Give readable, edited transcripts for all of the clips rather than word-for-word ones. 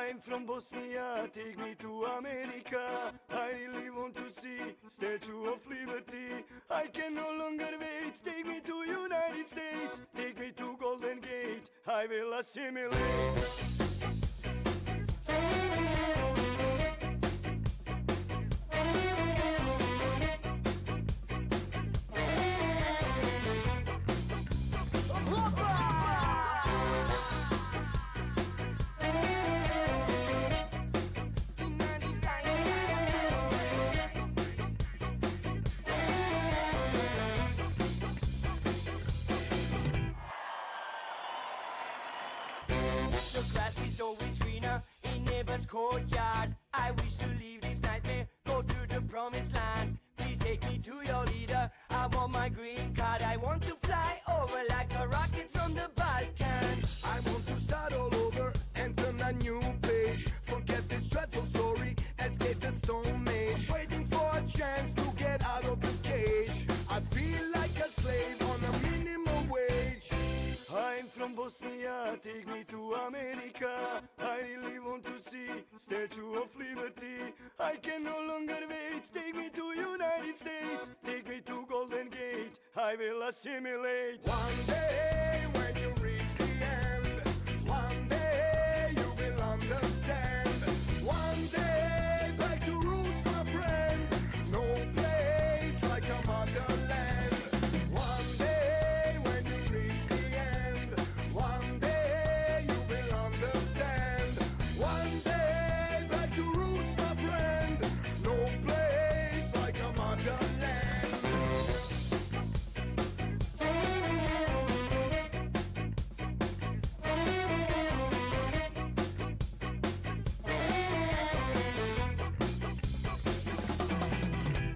I'm from Bosnia, take me to America. I really want to see Statue of Liberty. I can no longer wait, take me to United States. Take me to Golden Gate, I will assimilate. The grass is always greener in neighbor's courtyard. I wish to leave this nightmare, go to the promised land. Please take me to your leader, I want my green card. I want to fly over like a rocket from the Balkans. I want to start all over and turn a new page. Forget this dreadful story, escape the Stone Age. Waiting for a chance to get out of the cage. I feel like a slave on a minimum wage. I'm from Bosnia, take me to America. I really want to see Statue of Liberty. I can no longer wait, take me to United States. Take me to Golden Gate, I will assimilate. One day when you reach the end, one day you will understand. One day back to roots, my friend. No place like a motherland. One day when you reach the end, one day you will understand. One day back to roots, my friend. No place like a motherland.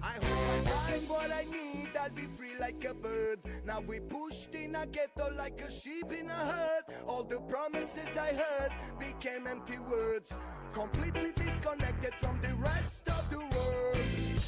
I hope I find what I need, I'll be free like a bird. Now we pushed in a ghetto like a sheep in a herd. All the promises I heard became empty words, completely disconnected from the rest of the world.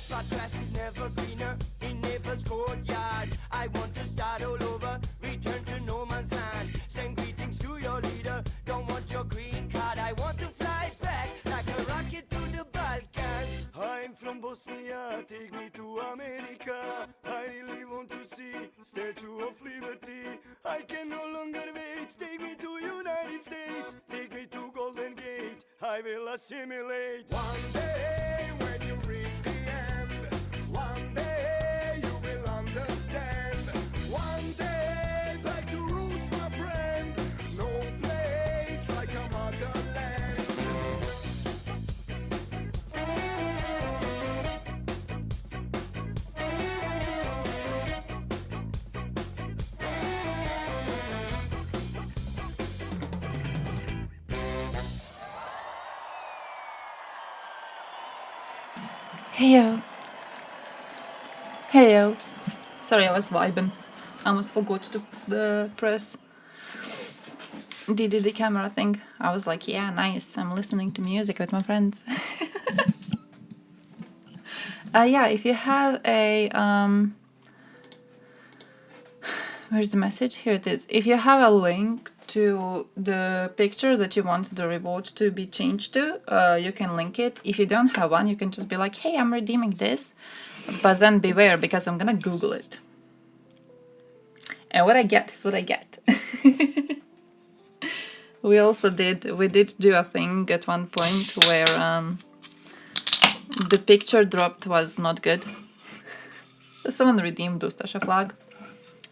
But grass is never greener in neighbor's courtyard. I want to start all over, return to no man's land. Send greetings to your leader, don't want your green card. I want to fly back like a rocket to the Balkans. I'm from Bosnia, take me to America. I really want to see Statue of Liberty. I can no longer wait, take me to United States. Take me to Golden Gate, I will assimilate. One day when you reach the end, one day you will understand. One day back to roots, my friend. No place like a motherland. Heyo. Heyo. Sorry, I was vibing. I almost forgot to press the camera thing. I was like, yeah, nice. I'm listening to music with my friends. Yeah, if you have a where's the message? Here it is. If you have a link to the picture that you want the reward to be changed to, you can link it. If you don't have one, you can just be like, hey, I'm redeeming this. But then beware, because I'm gonna Google it. And what I get is what I get. we did do a thing at one point where the picture dropped was not good. Someone redeemed Ustasha flag.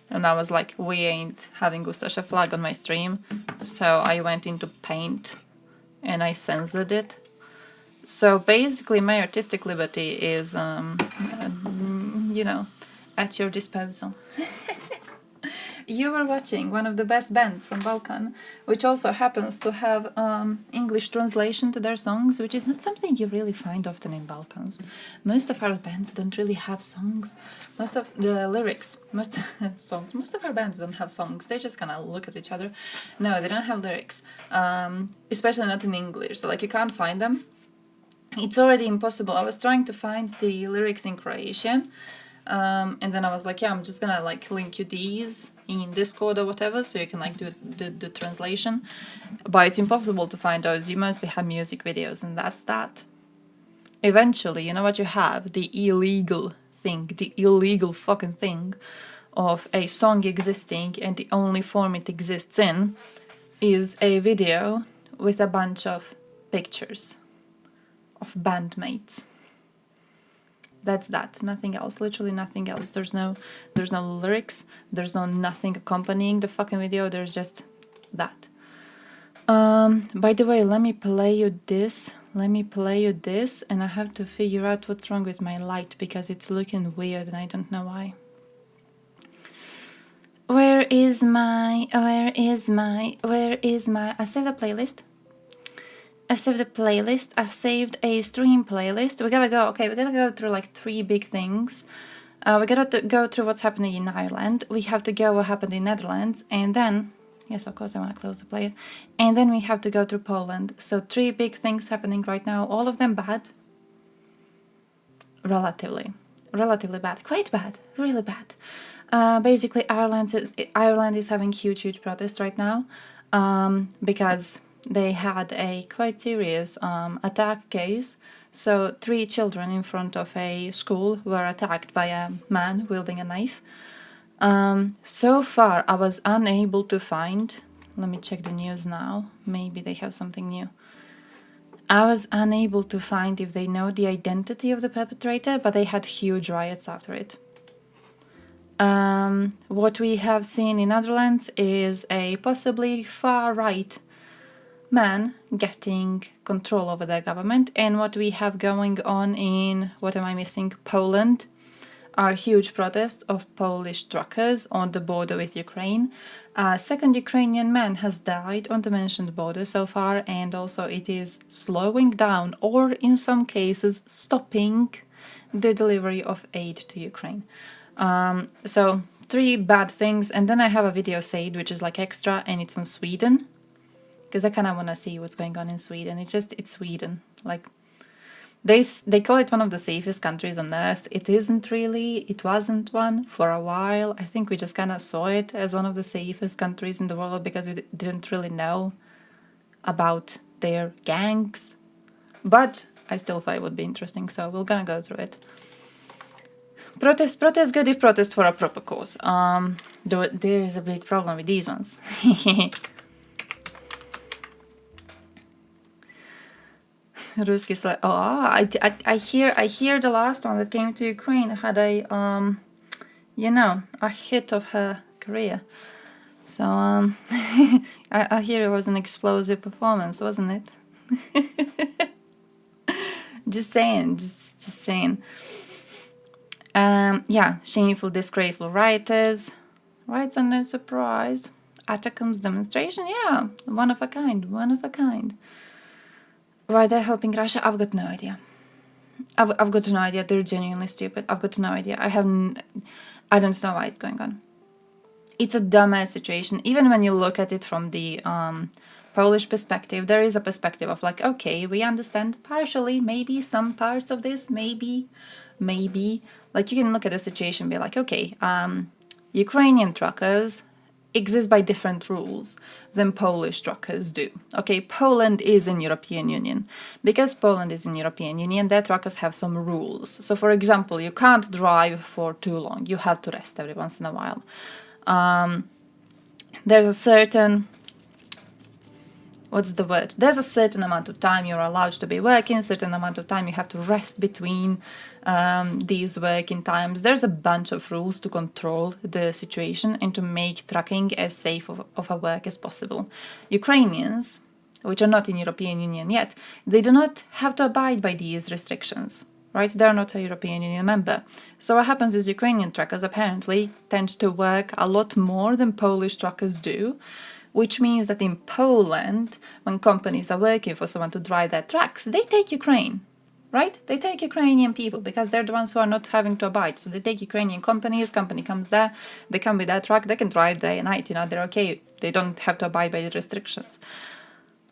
And I was like, we ain't having Ustasha flag on my stream. So I went into Paint and I censored it. So basically my artistic liberty is, you know, at your disposal. You were watching one of the best bands from Balkan, which also happens to have English translation to their songs, which is not something you really find often in Balkans. Most of our bands don't really have songs. Most of the lyrics, most of our bands don't have songs. They just kind of look at each other. No, they don't have lyrics, especially not in English. So like you can't find them. It's already impossible. I was trying to find the lyrics in Croatian. And then I was like, yeah, I'm just gonna like link you these in Discord or whatever, so you can like do the translation. But it's impossible to find those. You mostly have music videos, and that's that. Eventually, you know what you have? The illegal fucking thing of a song existing, and the only form it exists in is a video with a bunch of pictures of bandmates. That's that. Nothing else. Literally nothing else. There's no lyrics. There's no nothing accompanying the fucking video. There's just that. By the way, let me play you this, and I have to figure out what's wrong with my light because it's looking weird and I don't know why. Where is my, I saved a playlist. I've saved a stream playlist. We gotta go through like 3 big things. We gotta go through what's happening in Ireland. We have to go what happened in Netherlands, and then, yes, of course I want to close the player. And then we have to go through Poland. So 3 big things happening right now, all of them bad. Relatively bad, quite bad, really bad. Basically, Ireland is having huge protests right now because they had a quite serious attack case. So 3 children in front of a school were attacked by a man wielding a knife. So far, I was unable to find... Let me check the news now. Maybe they have something new. I was unable to find if they know the identity of the perpetrator, but they had huge riots after it. What we have seen in Netherlands is a possibly far-right man getting control over their government, and what we have going on in, Poland, are huge protests of Polish truckers on the border with Ukraine. A second Ukrainian man has died on the mentioned border so far, and also it is slowing down, or in some cases stopping, the delivery of aid to Ukraine. So 3 bad things, and then I have a video saved which is like extra, and it's on Sweden, because I kind of want to see what's going on in Sweden. It's Sweden. Like, they call it one of the safest countries on earth. It isn't really. It wasn't one for a while. I think we just kind of saw it as one of the safest countries in the world because we didn't really know about their gangs. But I still thought it would be interesting, so we're gonna go through it. Protest, good if protest for a proper cause. There is a big problem with these ones. Ruski said, I hear the last one that came to Ukraine had a hit of her career. So I hear it was an explosive performance, wasn't it? just saying. Shameful, disgraceful rioters. Riots are no surprise. Atakum's demonstration, yeah, one of a kind. Why they're helping Russia? I've got no idea. I've got no idea. They're genuinely stupid. I've got no idea. I don't know why it's going on. It's a dumbass situation. Even when you look at it from the Polish perspective, there is a perspective of like, okay, we understand partially, maybe some parts of this, maybe. Like, you can look at the situation and be like, okay, Ukrainian truckers exist by different rules than Polish truckers do. Okay, Poland is in European Union. Because Poland is in European Union, their truckers have some rules. So, for example, you can't drive for too long. You have to rest every once in a while. There's a certain... There's a certain amount of time you're allowed to be working, certain amount of time you have to rest between these working times. There's a bunch of rules to control the situation and to make trucking as safe of a work as possible. Ukrainians, which are not in European Union yet, they do not have to abide by these restrictions, right? They're not a European Union member. So what happens is Ukrainian truckers apparently tend to work a lot more than Polish truckers do, which means that in Poland, when companies are working for someone to drive their trucks, they take Ukraine, right? They take Ukrainian people because they're the ones who are not having to abide. So they take Ukrainian company comes there, they come with their truck, they can drive day and night, they're okay. They don't have to abide by the restrictions.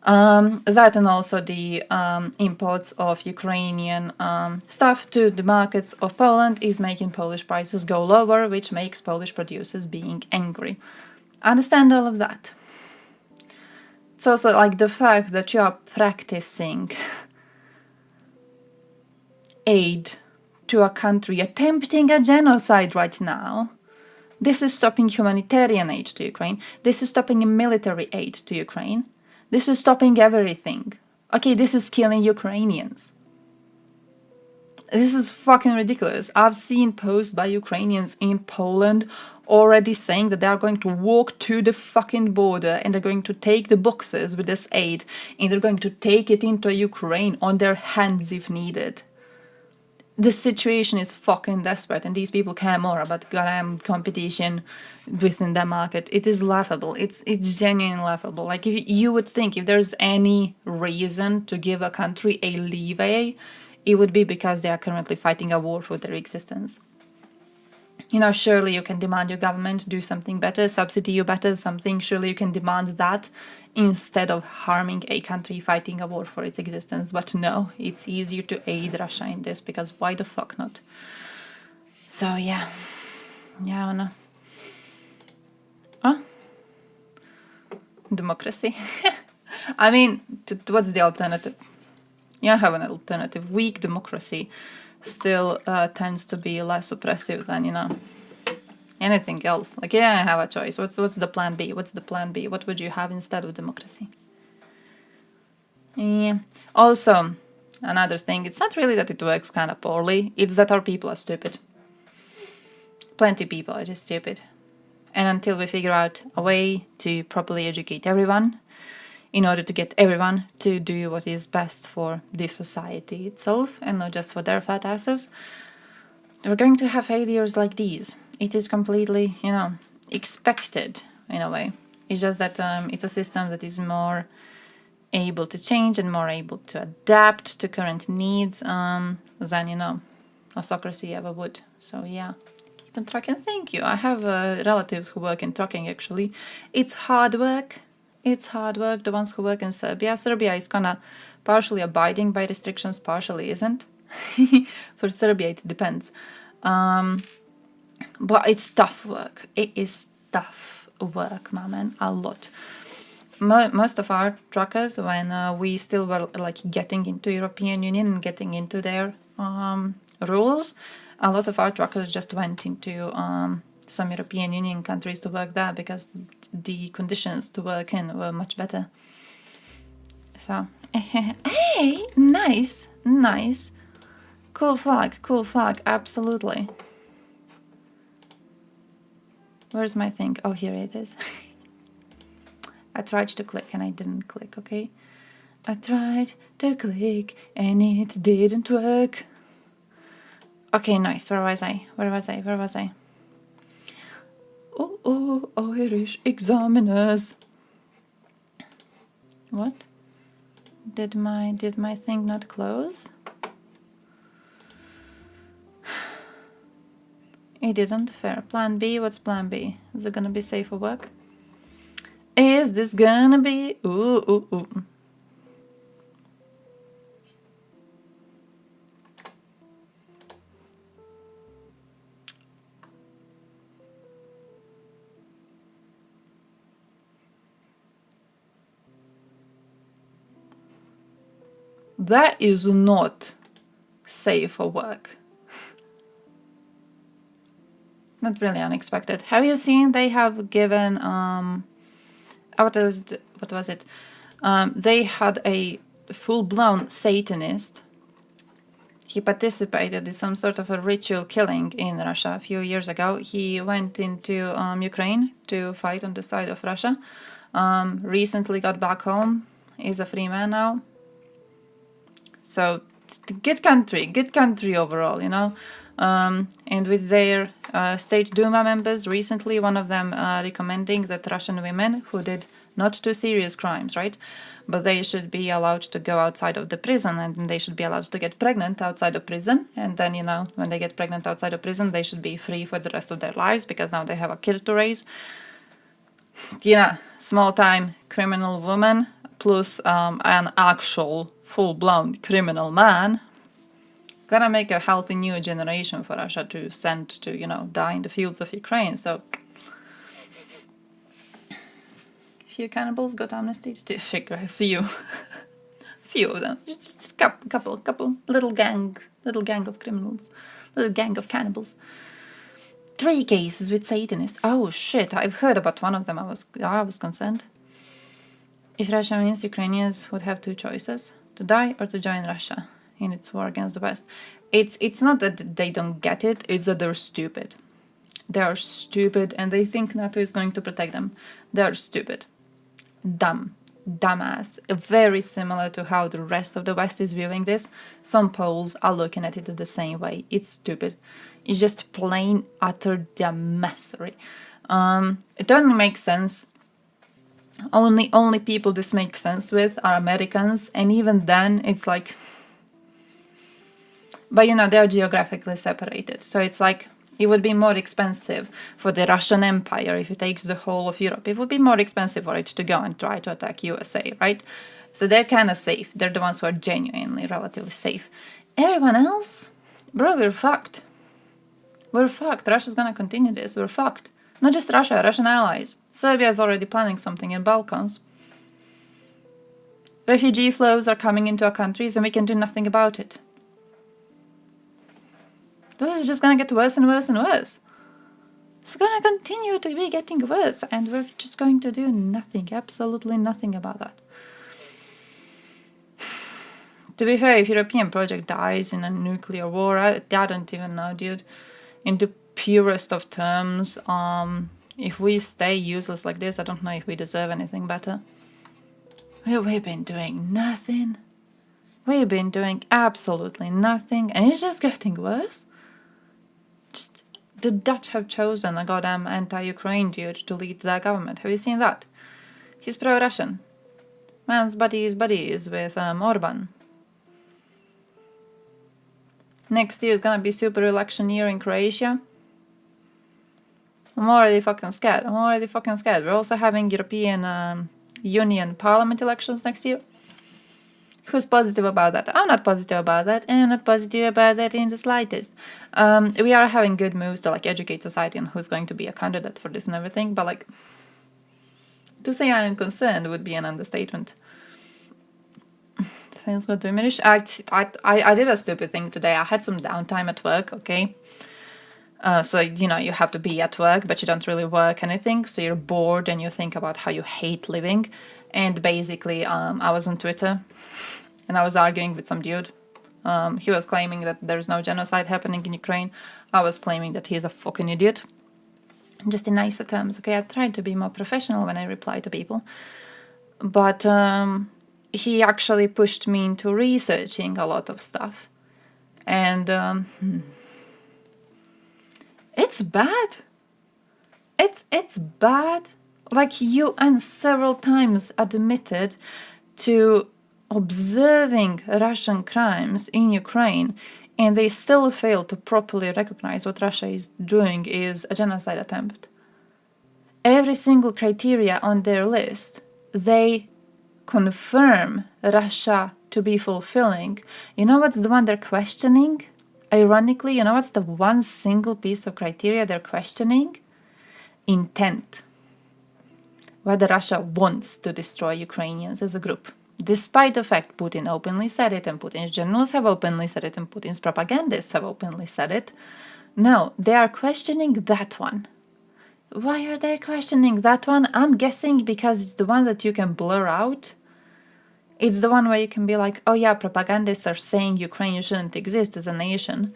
That and also the imports of Ukrainian stuff to the markets of Poland is making Polish prices go lower, which makes Polish producers being angry. I understand all of that. It's also like the fact that you are practicing aid to a country attempting a genocide right now. This is stopping humanitarian aid to Ukraine. This is stopping military aid to Ukraine. This is stopping everything. Okay, this is killing Ukrainians. This is fucking ridiculous. I've seen posts by Ukrainians in Poland already saying that they are going to walk to the fucking border and they're going to take the boxes with this aid and they're going to take it into Ukraine on their hands if needed. The situation is fucking desperate and these people care more about goddamn competition within the market. It is laughable. It's genuinely laughable. Like, if you would think if there's any reason to give a country a leeway, it would be because they are currently fighting a war for their existence. You know, surely you can demand your government do something better, subsidy you better, something. Surely you can demand that instead of harming a country fighting a war for its existence. But no, it's easier to aid Russia in this because why the fuck not? So yeah, I don't know. Huh? Democracy? I mean, what's the alternative? You have an alternative. Weak democracy still tends to be less oppressive than, you know, anything else. Like, yeah, I have a choice. What's the plan B? What's the plan B? What would you have instead of democracy? Yeah. Also, another thing, it's not really that it works kind of poorly. It's that our people are stupid. Plenty of people are just stupid. And until we figure out a way to properly educate everyone, in order to get everyone to do what is best for the society itself and not just for their fat asses, we're going to have failures like these. It is completely, you know, expected in a way. It's just that it's a system that is more able to change and more able to adapt to current needs than, you know, autocracy ever would. So yeah, keep on trucking. Thank you. I have relatives who work in trucking actually. It's hard work. It's hard work. The ones who work in Serbia. Serbia is kind of partially abiding by restrictions, partially isn't. For Serbia, it depends. But it's tough work. It is tough work, my man. A lot. Most of our truckers, when we still were like getting into European Union and getting into their rules, a lot of our truckers just went into some European Union countries to work there because the conditions to work in were much better. So, hey, nice. Cool flag, absolutely. Where's my thing? Oh, here it is. I tried to click and I didn't click, okay? I tried to click and it didn't work. Okay, nice. Where was I? Oh, Irish examiners. What? Did my thing not close? It didn't. Fair. Plan B. What's plan B? Is it gonna be safe for work? Is this gonna be? Ooh. That is not safe for work. Not really unexpected. Have you seen they have given what was it? They had a full-blown Satanist. He participated in some sort of a ritual killing in Russia a few years ago. He went into Ukraine to fight on the side of Russia. Recently got back home. Is a free man now. So, good country overall, you know. And with their State Duma members recently, one of them recommending that Russian women who did not too serious crimes, right? But they should be allowed to go outside of the prison and they should be allowed to get pregnant outside of prison. And then, you know, when they get pregnant outside of prison, they should be free for the rest of their lives because now they have a kid to raise. You know, small-time criminal woman plus an actual full-blown criminal man, gonna make a healthy new generation for Russia to send to, die in the fields of Ukraine. So few cannibals got amnesty to figure a few. Few of them. Just couple little gang of criminals. Little gang of cannibals. 3 cases with Satanists. Oh shit, I've heard about one of them. I was concerned. If Russia wins, Ukrainians would have 2 choices: to die or to join Russia in its war against the West. It's not that they don't get it, it's that they're stupid. They are stupid and they think NATO is going to protect them. They are stupid. Dumbass. Very similar to how the rest of the West is viewing this. Some Poles are looking at it the same way. It's stupid. It's just plain utter dumbassery. It only makes sense. Only people this makes sense with are Americans, and even then it's like, but they are geographically separated, so it's like it would be more expensive for the Russian Empire if it takes the whole of Europe. It would be more expensive for it to go and try to attack USA, right? So they're kind of safe. They're the ones who are genuinely relatively safe. Everyone else, bro, we're fucked. We're fucked. Russia's gonna continue this. We're fucked. Not just Russia, Russian allies. Serbia is already planning something in Balkans. Refugee flows are coming into our countries and we can do nothing about it. This is just gonna get worse and worse and worse. It's gonna continue to be getting worse, and we're just going to do nothing, absolutely nothing about that. To be fair, if European project dies in a nuclear war, I don't even know, dude. In the purest of terms, if we stay useless like this, I don't know if we deserve anything better. We've been doing nothing. We've been doing absolutely nothing, and it's just getting worse. Just the Dutch have chosen a goddamn anti-Ukraine dude to lead their government. Have you seen that? He's pro-Russian. Man's buddies with Orban. Next year is gonna be super election year in Croatia. I'm already fucking scared. We're also having European Union Parliament elections next year. Who's positive about that? I'm not positive about that, and I'm not positive about that in the slightest. We are having good moves to educate society on who's going to be a candidate for this and everything, but to say I am concerned would be an understatement. Things got diminished. I did a stupid thing today. I had some downtime at work, okay? So, you have to be at work, but you don't really work anything, so you're bored and you think about how you hate living. And basically, I was on Twitter, and I was arguing with some dude. He was claiming that there's no genocide happening in Ukraine. I was claiming that he's a fucking idiot. Just in nicer terms, okay? I tried to be more professional when I reply to people. But he actually pushed me into researching a lot of stuff. And it's bad. It's bad. UN several times admitted to observing Russian crimes in Ukraine, and they still fail to properly recognize what Russia is doing is a genocide attempt. Every single criteria on their list, they confirm Russia to be fulfilling. You know what's the one they're questioning? Ironically, you know what's the one single piece of criteria they're questioning? Intent. Whether Russia wants to destroy Ukrainians as a group. Despite the fact Putin openly said it, and Putin's generals have openly said it, and Putin's propagandists have openly said it. No, they are questioning that one. Why are they questioning that one? I'm guessing because it's the one that you can blur out. It's the one where you can be like, oh yeah, propagandists are saying Ukraine shouldn't exist as a nation.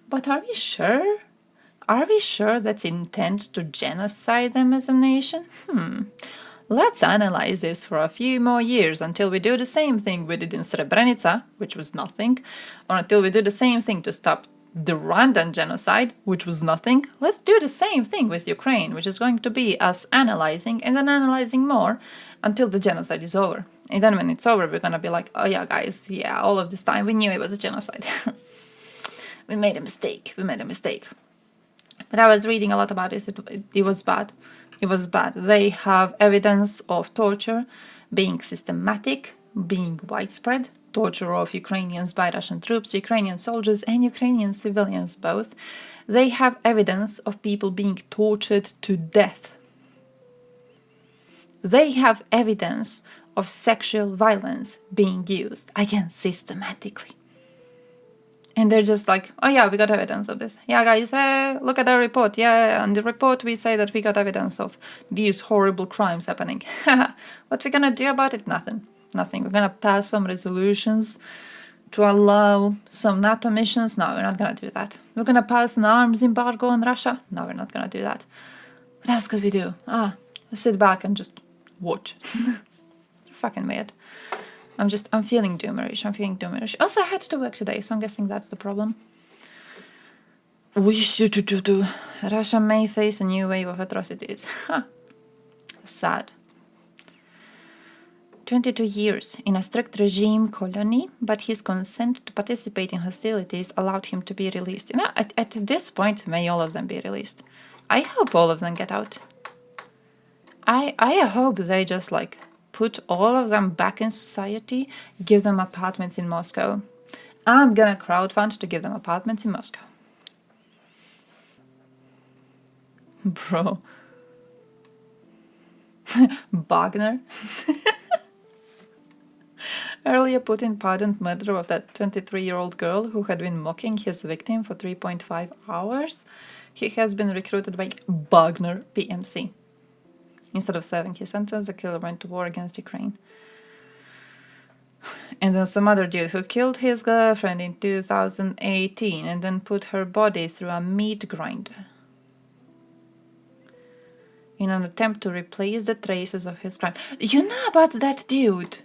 But are we sure? Are we sure that's intent to genocide them as a nation? Let's analyze this for a few more years until we do the same thing we did in Srebrenica, which was nothing, or until we do the same thing to stop the Rwandan genocide, which was nothing. Let's do the same thing with Ukraine, which is going to be us analyzing and then analyzing more until the genocide is over. And then when it's over, we're gonna be like, oh yeah, guys, yeah, all of this time we knew it was a genocide. We made a mistake. But I was reading a lot about this. It was bad. It was bad. They have evidence of torture being systematic, being widespread, torture of Ukrainians by Russian troops, Ukrainian soldiers and Ukrainian civilians both. They have evidence of people being tortured to death. They have evidence of sexual violence being used, again, systematically. And they're just like, oh yeah, we got evidence of this. Yeah, guys, look at our report. Yeah, on the report we say that we got evidence of these horrible crimes happening. What we're gonna do about it? Nothing. Nothing. We're gonna pass some resolutions to allow some NATO missions. No, we're not gonna do that. We're gonna pass an arms embargo on Russia. No, we're not gonna do that. What else could we do? Sit back and just watch. Fucking weird. I'm feeling doomerish. Also, I had to work today, so I'm guessing that's the problem. Russia may face a new wave of atrocities. Sad. 22 years in a strict regime colony, but his consent to participate in hostilities allowed him to be released. You know, at this point, may all of them be released. I hope all of them get out. I hope they just like put all of them back in society, give them apartments in Moscow. I'm gonna crowdfund to give them apartments in Moscow. Bro. Wagner. Earlier Putin pardoned murder of that 23-year-old girl who had been mocking his victim for 3.5 hours. He has been recruited by Wagner PMC. Instead of serving his sentence, the killer went to war against Ukraine. And then some other dude who killed his girlfriend in 2018 and then put her body through a meat grinder in an attempt to replace the traces of his crime. You know about that dude?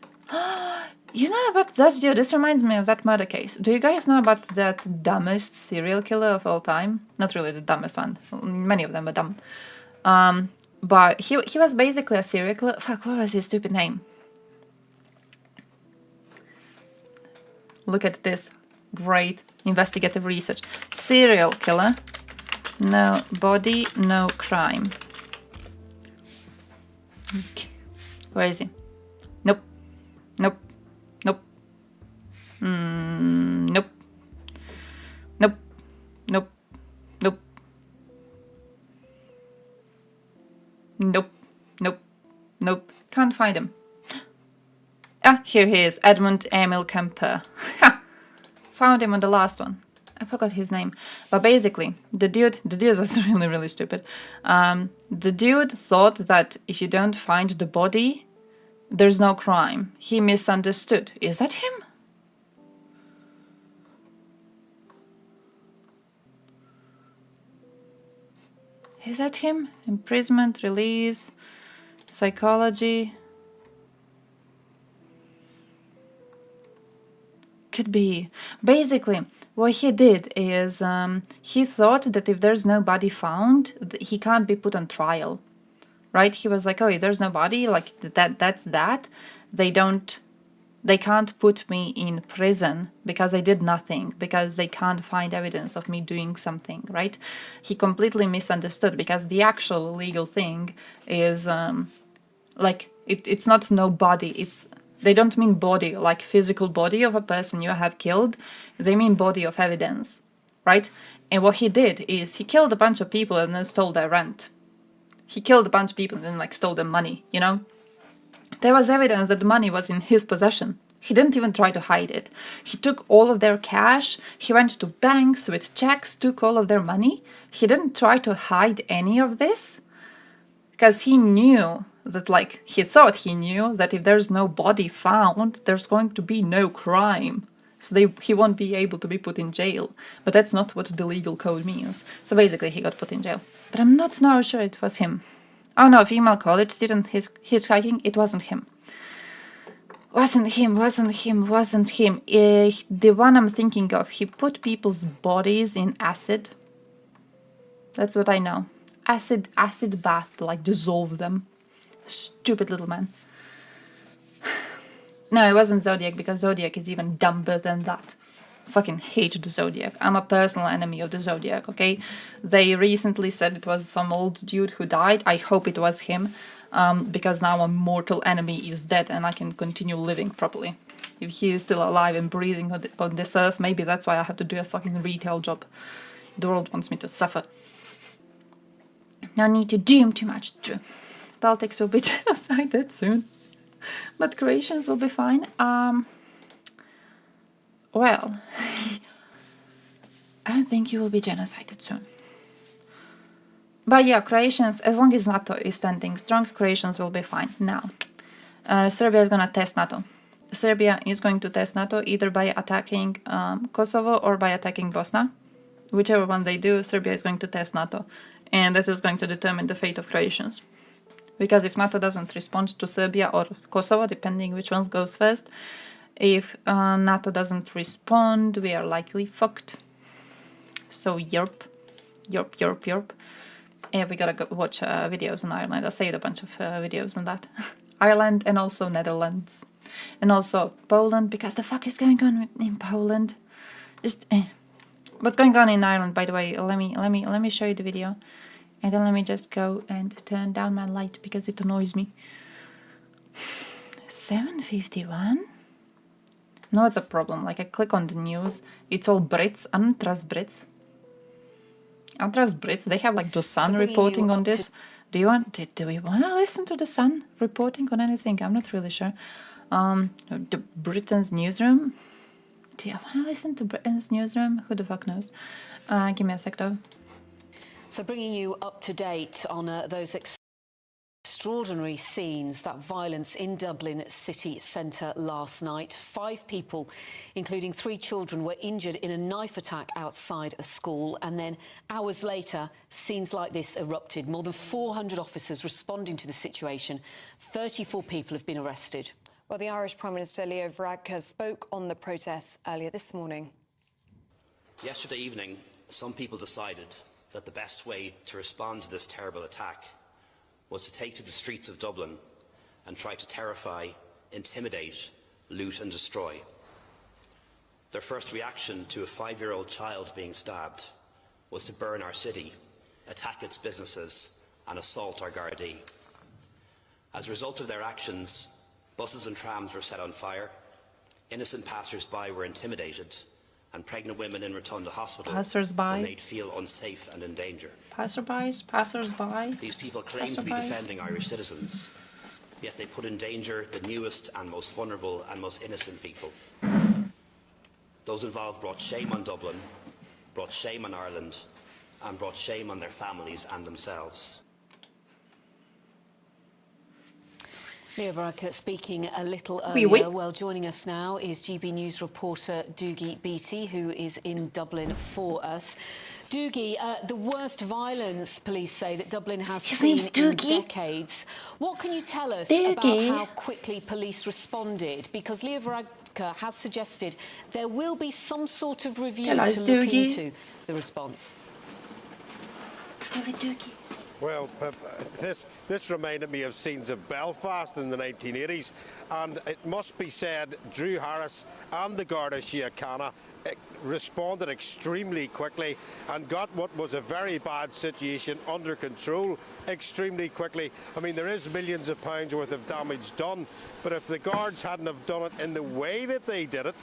This reminds me of that murder case. Do you guys know about that dumbest serial killer of all time? Not really the dumbest one. Many of them are dumb. But he was basically a serial killer. Fuck, what was his stupid name? Look at this. Great investigative research. Serial killer. No body, no crime. Where is he? Nope. Nope. Nope. Nope. Nope. Nope. Nope. Nope. Nope. Nope. Can't find him. Ah, here he is. Edmund Emil Kemper. Ha! Found him on the last one. I forgot his name. But basically, the dude was really, really stupid. The dude thought that if you don't find the body, there's no crime. He misunderstood. Is that him? Is that him? Imprisonment, release, psychology. Could be. Basically, what he did is he thought that if there's no body found, he can't be put on trial. Right? He was like, oh, if there's no body, like that's that. They can't put me in prison because I did nothing, because they can't find evidence of me doing something, right? He completely misunderstood, because the actual legal thing is it's not no body. They don't mean body like physical body of a person you have killed. They mean body of evidence, right? And what he did is he killed a bunch of people and then stole their rent. He killed a bunch of people and then stole their money, you know? There was evidence that the money was in his possession. He didn't even try to hide it. He took all of their cash. He went to banks with checks, took all of their money. He didn't try to hide any of this because he knew that, he thought he knew that if there's no body found, there's going to be no crime. So he won't be able to be put in jail. But that's not what the legal code means. So basically he got put in jail. But I'm not now sure it was him. Oh no, female college student hitchhiking, it wasn't him. Wasn't him. The one I'm thinking of, he put people's bodies in acid. That's what I know. Acid bath, dissolve them. Stupid little man. No, it wasn't Zodiac, because Zodiac is even dumber than that. Fucking hate the Zodiac. I'm a personal enemy of the Zodiac, okay? They recently said it was some old dude who died. I hope it was him. because now a mortal enemy is dead and I can continue living properly. If he is still alive and breathing on this earth, maybe that's why I have to do a fucking retail job. The world wants me to suffer. No need to doom too much. Baltics will be genocided soon, but Croatians will be fine. Well, I think you will be genocided soon. But yeah, Croatians, as long as NATO is standing strong, Croatians will be fine. Now, Serbia is going to test NATO. Serbia is going to test NATO either by attacking Kosovo or by attacking Bosnia. Whichever one they do, Serbia is going to test NATO. And that is going to determine the fate of Croatians. Because if NATO doesn't respond to Serbia or Kosovo, depending which one goes first, if NATO doesn't respond, we are likely fucked. So Europe. Yeah, we gotta go watch videos on Ireland. I saved a bunch of videos on that. Ireland and also Netherlands. And also Poland, because the fuck is going on in Poland? Just what's going on in Ireland, by the way? Let me show you the video. And then let me just go and turn down my light because it annoys me. 7:51? No, it's a problem. Like I click on the news, it's all Brits. I don't trust Brits. I don't trust Brits. They have like the Sun reporting on this. Do we want to listen to the Sun reporting on anything? I'm not really sure. The Britain's newsroom. Do you want to listen to Britain's newsroom? Who the fuck knows? Give me a sec though. So bringing you up to date on those extraordinary scenes, that violence in Dublin city centre last night. 5 people, including 3 children, were injured in a knife attack outside a school. And then hours later, scenes like this erupted. More than 400 officers responding to the situation. 34 people have been arrested. Well, the Irish Prime Minister Leo Varadkar spoke on the protests earlier this morning. Yesterday evening, some people decided that the best way to respond to this terrible attack was to take to the streets of Dublin and try to terrify, intimidate, loot and destroy. Their first reaction to a 5-year-old child being stabbed was to burn our city, attack its businesses and assault our Gardaí. As a result of their actions, buses and trams were set on fire, innocent passers-by were intimidated, and pregnant women in Rotunda Hospital were made feel unsafe and in danger. Passers-by. These people claim to be defending Irish citizens, yet they put in danger the newest and most vulnerable and most innocent people. Those involved brought shame on Dublin, brought shame on Ireland, and brought shame on their families and themselves. Leo Varadkar speaking a little earlier. Oui. Well, joining us now is GB News reporter Doogie Beattie, who is in Dublin for us. Doogie, the worst violence, police say, that Dublin has seen in decades. What can you tell us about how quickly police responded? Because Leo Varadkar has suggested there will be some sort of review to look into the response. It's really Doogie. Well, this reminded me of scenes of Belfast in the 1980s, and it must be said Drew Harris and the Garda Síochána responded extremely quickly and got what was a very bad situation under control extremely quickly. I mean, there is millions of pounds worth of damage done, but if the guards hadn't have done it in the way that they did it,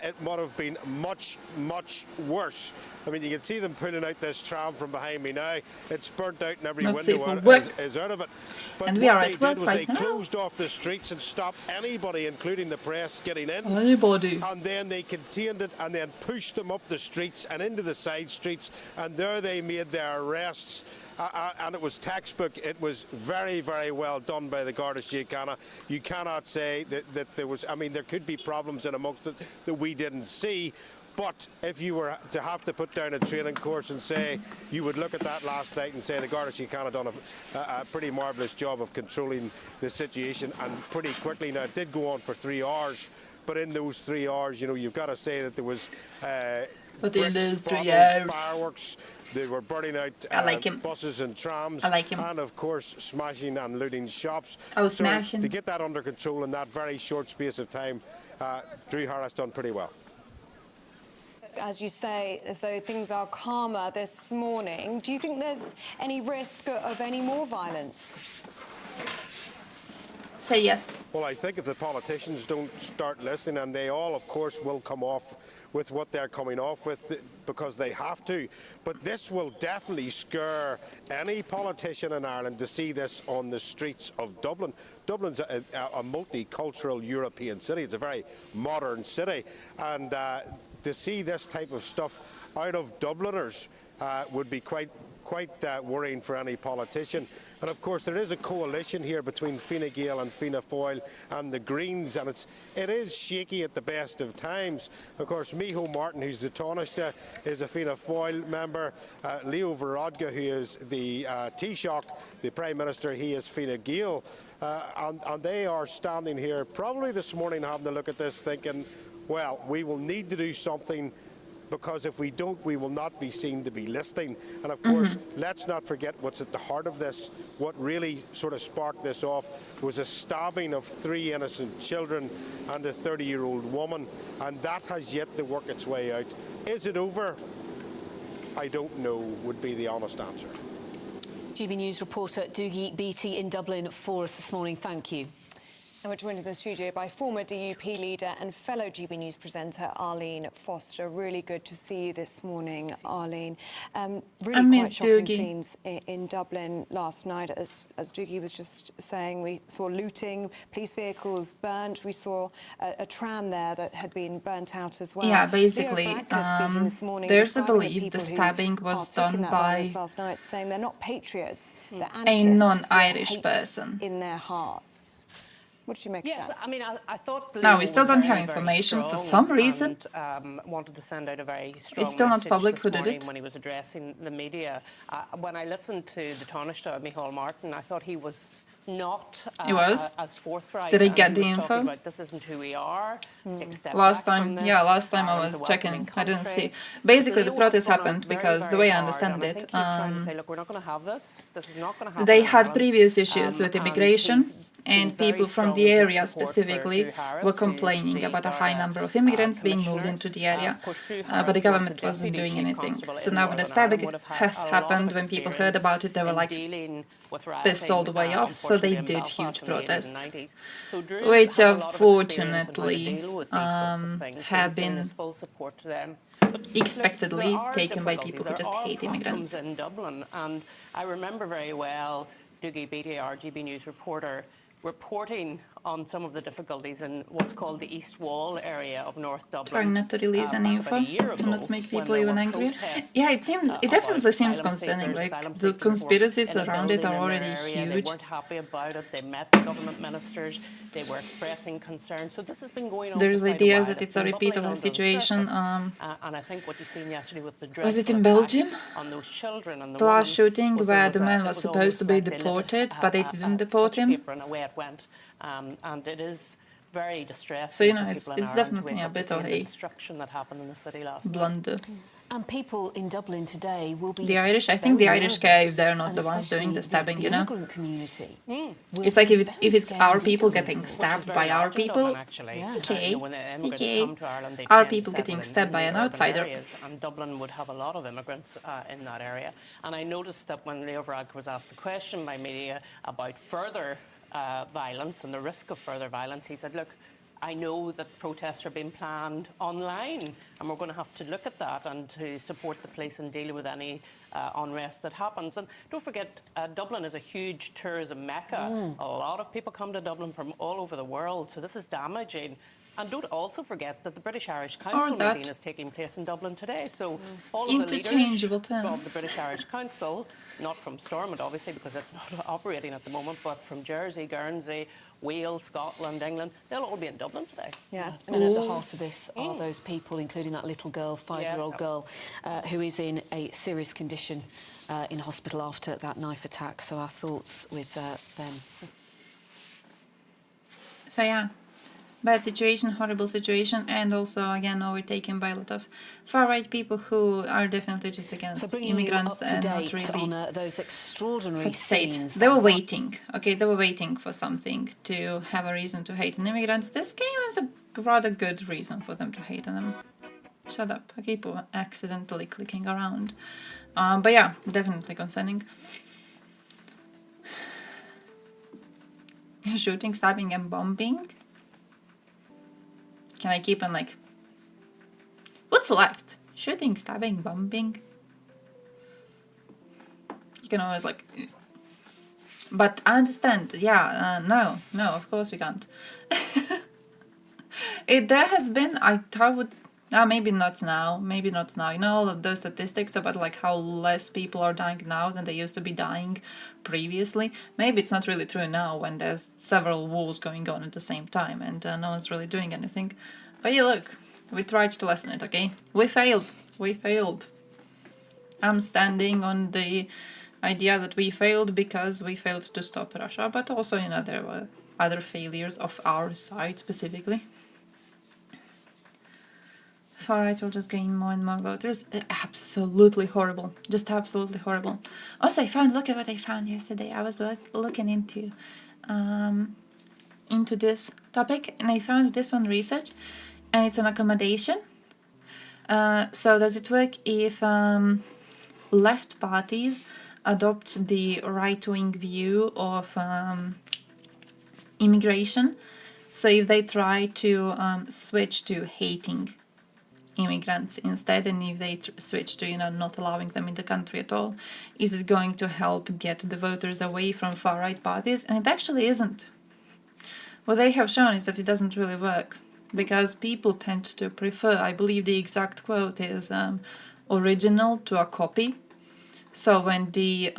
it would have been much, much worse. I mean, you can see them pulling out this tram from behind me now. It's burnt out and every window is out of it. But and what they did was they closed off the streets and stopped anybody, including the press, getting in. And then they contained it and then pushed them up the streets and into the side streets, and there they made their arrests. And it was textbook. It was very, very well done by the Garda Síochána. You cannot say that there was, I mean, there could be problems in amongst it that we didn't see. But if you were to have to put down a training course and say, you would look at that last night and say the Garda Síochána done a pretty marvellous job of controlling the situation, and pretty quickly. Now, it did go on for 3 hours, but in those 3 hours, you know, you've got to say that there was bricks, bottles, fireworks. They were burning out buses and trams, and of course smashing and looting shops. Smashing. To get that under control in that very short space of time, Drew Harris done pretty well. As you say, as though things are calmer this morning, do you think there's any risk of any more violence? Say yes. Well, I think if the politicians don't start listening, and they all, of course, will come off with what they're coming off with because they have to, but this will definitely scare any politician in Ireland to see this on the streets of Dublin. Dublin's a multicultural European city. It's a very modern city, and to see this type of stuff out of Dubliners would be quite worrying for any politician. And of course there is a coalition here between Fine Gael and Fianna Fáil and the Greens, and it is shaky at the best of times. Of course Micheál Martin, who's the Taoiseach, is a Fianna Fáil member. Leo Varadkar, who is the Taoiseach, the Prime Minister, he is Fine Gael, and they are standing here probably this morning having a look at this thinking, well, we will need to do something, because if we don't, we will not be seen to be listening. And of course, let's not forget what's at the heart of this. What really sort of sparked this off was a stabbing of 3 innocent children and a 30-year-old woman, and that has yet to work its way out. Is it over? I don't know, would be the honest answer. GB News reporter Dougie Beattie in Dublin for us this morning. Thank you. And we're joined in the studio by former DUP leader and fellow GB News presenter Arlene Foster. Really good to see you this morning, Arlene. Really quite shocking scenes in Dublin last night. As Dougie was just saying, we saw looting, police vehicles burnt. We saw a tram there that had been burnt out as well. Yeah, basically, Leo Varadkar speaking this morning, there's a describing belief the people who stabbing was partook in done that by violence last night, saying they're not patriots, they're a anarchists non-Irish with hate person. in their hearts. What did you make of that? Yes, I mean, I thought. No, we still don't have information for some reason. And, wanted to send out a very strong It's still not message public this who did morning it. when he was addressing the media. When I listened to the Taoiseach, Micheál Martin, I thought he was not as forthright. Did he and get the was info? talking about, this isn't who we are. Take a step Last back time, from this. yeah, last time I Ireland's was a checking, welcoming I didn't country. see. Basically, the Leo has protest gone on happened very, because the very way I hard, understand and I it, think he's trying to say, look, we're not going to have this. This is not going to happen. they in had Ireland. previous issues with And immigration, he's and been very people from strong the with his area support for specifically Drew Harris, were who's complaining the about a high Garda, number of immigrants being moved Commissioner. into the area, Of course, Drew but Harris the government was the wasn't Deputy doing Chief anything. Constable So in now when the Northern Ireland, stabbing would have had has a lot of happened, when people heard about it, they were in like dealing with pissed all the way rioting, off, so they unfortunately, in did huge Belfast in the 80s and protests, 90s. So Drew which has a lot of experience on how to unfortunately deal with these sorts of things. So have he's given been his full support to them. But look, expectedly there are taken by people who difficulties. just There are hate immigrants. problems in Dublin, and I remember very well Dougie Beattie, our GB News reporter, reporting on some of the difficulties in what's called the East Wall area of North Dublin. Trying not to release any back about info a year to ago, not make when people there even were angrier. protests, Yeah, it definitely about seems asylum concerning. seekers, Like asylum the seekers conspiracies were in a around it building are in already their area. huge. They weren't happy about it. They met the government ministers. They were expressing concern. So this has been going on. There's for quite ideas while. that it's a been repeat of bubbling the under situation. surface. And I think what you've seen yesterday with the Was it dreadful in attack Belgium? on those children and the The last woman shooting was where there the was man it was was supposed to be almost like they lit deported, a- but they a- didn't a deport touch him. paper and away it went. And it is very distressing. So, you for know, people it's in Ireland to definitely wake a up to bit of seeing the a destruction that happened in the city last night. blunder. And people in Dublin today will be The Irish, I think the very Irish care if nervous, they're not and the ones doing the especially stabbing, the you know. immigrant community. will It's like be if very it's scared our indeed people of this. getting Which is stabbed very by our large in people. Dublin, actually. Yeah. Okay, When the immigrants okay. come to Ireland, they Our tend to people settle getting in stabbed by the an urban outsider. areas, and Dublin would have a lot of immigrants in that area. And I noticed that when Leo Varadkar was asked the question by media about further violence and the risk of further violence, he said, look, I know that protests are being planned online, and we're going to have to look at that and to support the police and deal with any unrest that happens. And don't forget, Dublin is a huge tourism mecca. A lot of people come to Dublin from all over the world, so this is damaging. And don't also forget that the British Irish Council that. meeting is taking place in Dublin today. So all of the Interchangeable leaders of terms. the British Irish Council, not from Stormont obviously because it's not operating at the moment, but from Jersey, Guernsey, Wales, Scotland, England, they'll all be in Dublin today. Yeah. And at the heart of this are those people, including that little girl, 5-year-old Yes. girl, who is in a serious condition in hospital after that knife attack. So our thoughts with them. So yeah, bad situation, horrible situation, and also again overtaken by a lot of far-right people who are definitely just So against bringing immigrants you up and to not date really. on those extraordinary State. scenes. They were that- waiting. Okay, they were waiting for something to have a reason to hate on immigrants. This game is a rather good reason for them to hate on them. Shut up. I keep accidentally clicking around. But yeah, definitely concerning. Shooting, stabbing and bombing. Can I keep on like... What's left? Shooting, stabbing, bombing. You can always like... But I understand, yeah, no, of course we can't. There has been, I would... maybe not now, You know, all of those statistics about like how less people are dying now than they used to be dying previously. Maybe it's not really true now when there's several wars going on at the same time and no one's really doing anything. But yeah, look, we tried to lessen it, okay? We failed. I'm standing on the idea that we failed because we failed to stop Russia, but also, you know, there were other failures of our side specifically. Far-right will just gain more and more voters. Absolutely horrible. Just absolutely horrible. Also, look at what I found yesterday. I was looking into this topic, and I found this one research, and it's an accommodation. So does it work if left parties adopt the right-wing view of immigration? So if they try to switch to hating immigrants instead, and if they switch to, you know, not allowing them in the country at all, is it going to help get the voters away from far-right parties? And it actually isn't. What they have shown is that it doesn't really work, because people tend to prefer, I believe the exact quote is original to a copy. So when the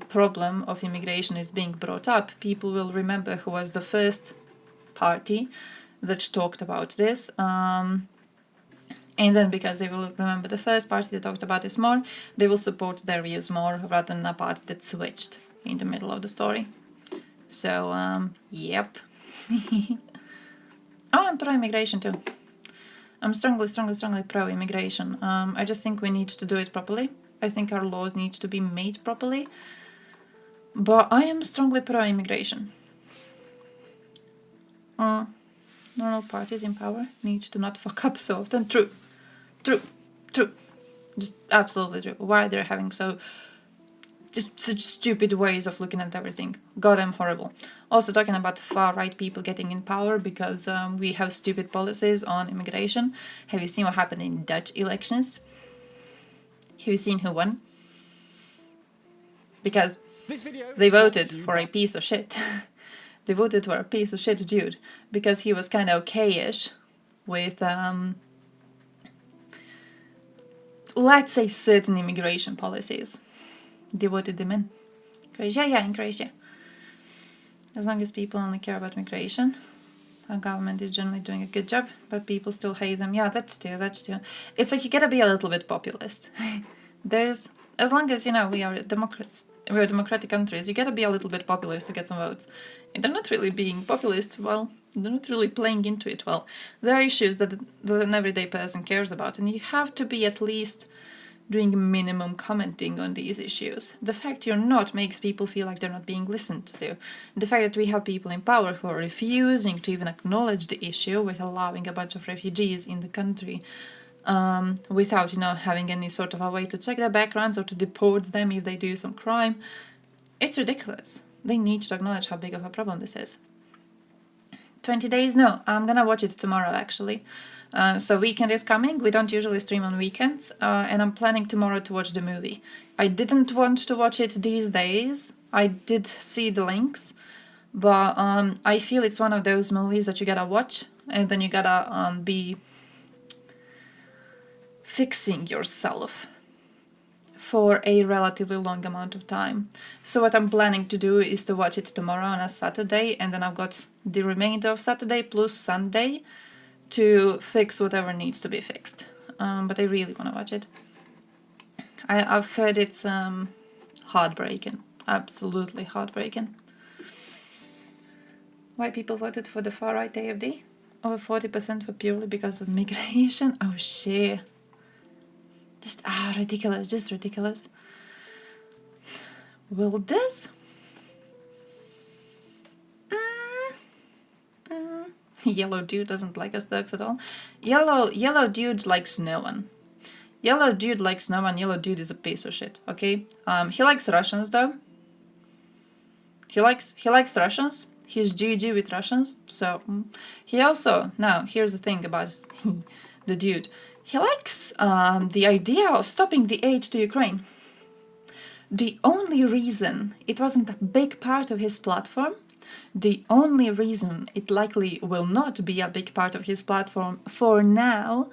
problem of immigration is being brought up, people will remember who was the first party that talked about this. And then because they will remember the first party that talked about this more, they will support their views more rather than a party that switched in the middle of the story. So, yep. Oh, I'm pro-immigration too. I'm strongly pro-immigration. I just think we need to do it properly. I think our laws need to be made properly. But I am strongly pro-immigration. Normal parties in power need to not fuck up so often. True. Just absolutely true. Why they're having such stupid ways of looking at everything. Goddamn horrible. Also talking about far-right people getting in power because we have stupid policies on immigration. Have you seen what happened in Dutch elections? Have you seen who won? Because they voted for a piece of shit. They voted for a piece of shit dude because he was kind of okay-ish with, let's say, certain immigration policies. They voted them in. Croatia? Yeah, in Croatia. As long as people only care about migration, our government is generally doing a good job, but people still hate them. Yeah, that's true. It's like you gotta be a little bit populist. As long as, you know, we are democrats, we're democratic countries, you gotta be a little bit populist to get some votes. And they're not really being populist, well, they're not really playing into it well. There are issues that an everyday person cares about, and you have to be at least doing minimum commenting on these issues. The fact you're not makes people feel like they're not being listened to. The fact that we have people in power who are refusing to even acknowledge the issue with allowing a bunch of refugees in the country without, you know, having any sort of a way to check their backgrounds or to deport them if they do some crime. It's ridiculous. They need to acknowledge how big of a problem this is. 20 days? No, I'm gonna watch it tomorrow actually. So weekend is coming, we don't usually stream on weekends, and I'm planning tomorrow to watch the movie. I didn't want to watch it these days, I did see the links, but I feel it's one of those movies that you gotta watch, and then you gotta be fixing yourself for a relatively long amount of time. So what I'm planning to do is to watch it tomorrow on a Saturday, and then I've got the remainder of Saturday plus Sunday to fix whatever needs to be fixed. But I really want to watch it. I've heard it's heartbreaking. Absolutely heartbreaking. Why people voted for the far-right AFD? Over 40% were purely because of migration. Oh shit. Just ridiculous, just ridiculous. Will this? Yellow dude doesn't like us Turks at all. Yellow dude likes no one. Yellow dude likes no one. Yellow dude is a piece of shit. Okay. He likes Russians though. He likes Russians. He's GG with Russians, so he also, now here's the thing about the dude, he likes the idea of stopping the aid to Ukraine. The only reason it wasn't a big part of his platform, the only reason it likely will not be a big part of his platform for now,